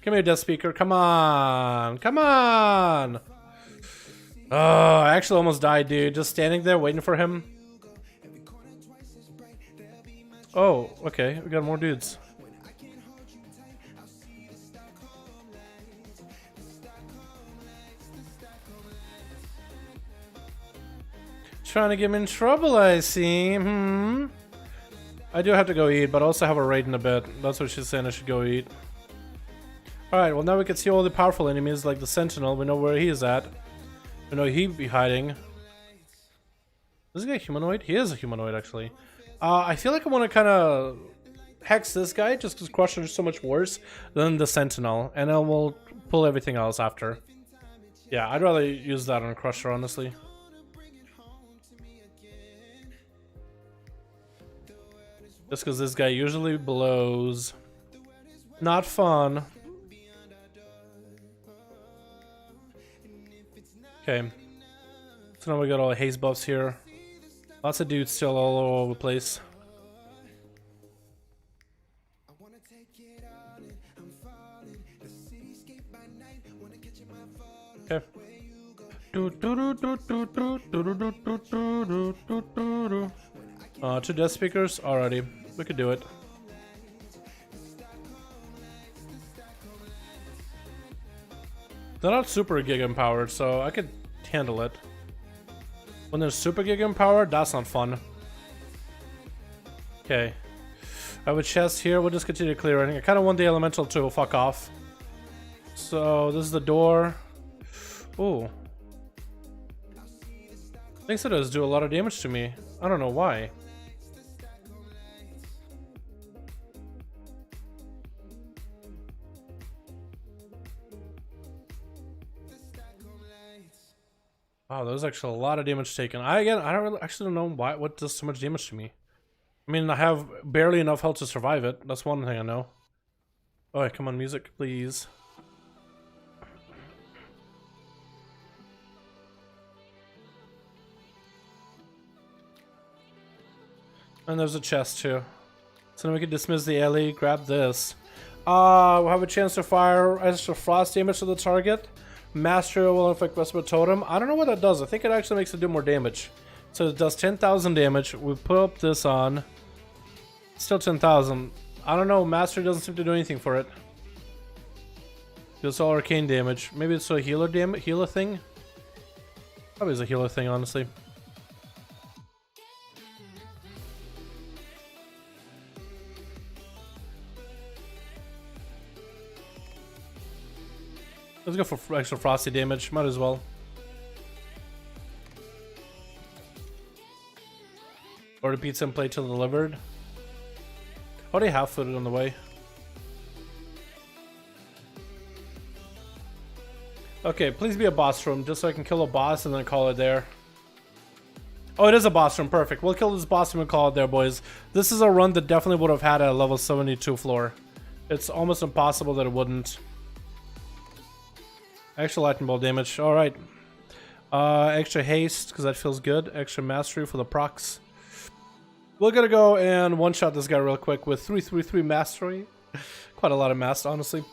Come here, death speaker. Come on. Come on. Oh, I actually almost died, dude. Just standing there waiting for him. Oh, okay. We got more dudes. Trying to get me in trouble, I see. I do have to go eat, but I also have a raid in a bit. That's what she's saying, I should go eat. Alright, well now we can see all the powerful enemies like the Sentinel. We know where he is at. We know he'd be hiding. Is this guy humanoid? He is a humanoid, actually. I feel like I want to kind of hex this guy just because Crusher is so much worse than the Sentinel. And then we'll pull everything else after. Yeah, I'd rather use that on Crusher, honestly. Just because this guy usually blows. Not fun. Okay. So now we got all the haze buffs here. Lots of dudes still all over the place. Okay. Two death speakers? Alrighty. We could do it. They're not super gig empowered, so I could handle it. When they're super gig empowered, that's not fun. Okay. I have a chest here. We'll just continue clearing. I kind of want the elemental to fuck off. So this is the door. Ooh. Thinks it does do a lot of damage to me. I don't know why. Wow, that was actually a lot of damage taken. I actually don't know why. What does so much damage to me? I mean, I have barely enough health to survive it. That's one thing I know. Alright, come on, music, please. And there's a chest too. So then we can dismiss the alley, grab this. We'll have a chance to fire extra frost damage to the target. Master will inflict respiratory totem. I don't know what that does. I think it actually makes it do more damage. So it does 10,000 damage. We put up this on. Still 10,000. I don't know. Master doesn't seem to do anything for it. It's all arcane damage. Maybe it's a healer thing. Probably is a healer thing, honestly. Let's go for extra frosty damage. Might as well. Order pizza and plate till delivered. Already have food on the way. Okay, please be a boss room, just so I can kill a boss and then call it there. Oh, it is a boss room. Perfect. We'll kill this boss room and call it there, boys. This is a run that definitely would have had a level 72 floor. It's almost impossible that it wouldn't. Extra lightning bolt damage. Alright. Extra haste, because that feels good. Extra mastery for the procs. We're gonna go and one-shot this guy real quick with 333 mastery. Quite a lot of mass, honestly.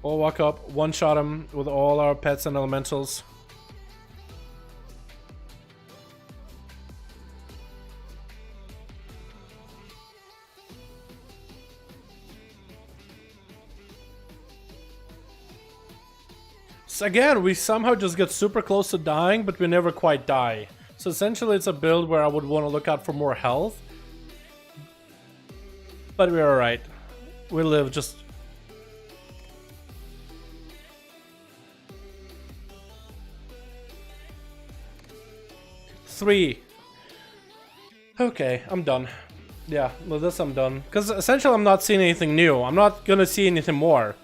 We'll walk up, one-shot him with all our pets and elementals. So again, we somehow just get super close to dying, but we never quite die. So essentially it's a build where I would want to look out for more health. But we're alright. We live just... Three. Okay, I'm done. Yeah, with this I'm done. Because essentially I'm not seeing anything new. I'm not gonna see anything more.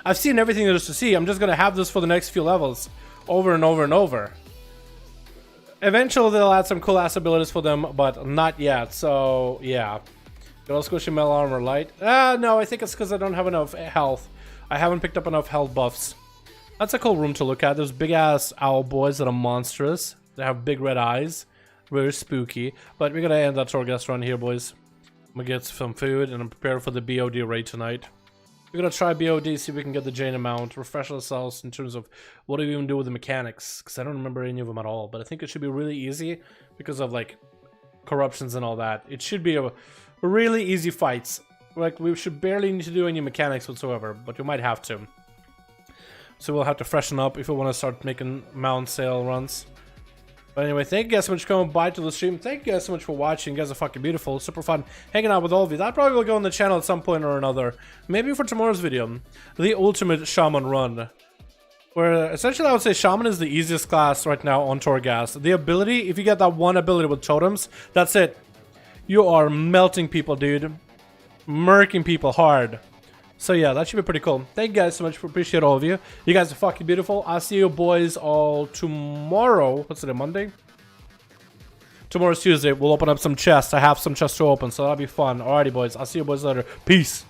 I've seen everything there is to see. I'm just gonna have this for the next few levels. Over and over and over. Eventually they'll add some cool ass abilities for them, but not yet. So, yeah. Good old squishy metal armor light. No, I think it's because I don't have enough health. I haven't picked up enough health buffs. That's a cool room to look at. There's big ass owl boys that are monstrous. They have big red eyes. Very spooky. But we're gonna end that tour guest run here, boys. I'm gonna get some food and I'm prepared for the BOD raid tonight. We're gonna try BOD, see if we can get the Jane amount, refresh ourselves in terms of what do we even do with the mechanics, because I don't remember any of them at all, but I think it should be really easy because of like corruptions and all that. It should be a really easy fights. Like we should barely need to do any mechanics whatsoever, but we might have to. So we'll have to freshen up if we want to start making mount sale runs. But anyway, thank you guys so much for coming by to the stream. Thank you guys so much for watching. You guys are fucking beautiful. Super fun hanging out with all of you. That probably will go on the channel at some point or another. Maybe for tomorrow's video. The ultimate shaman run. Where essentially I would say shaman is the easiest class right now on Torghast. The ability, if you get that one ability with totems, that's it. You are melting people, dude. Murking people hard. So yeah, that should be pretty cool. Thank you guys so much. Appreciate all of you. You guys are fucking beautiful. I'll see you boys all tomorrow. What's it, Monday? Tomorrow's Tuesday. We'll open up some chests. I have some chests to open, so that'll be fun. Alrighty, boys. I'll see you boys later. Peace.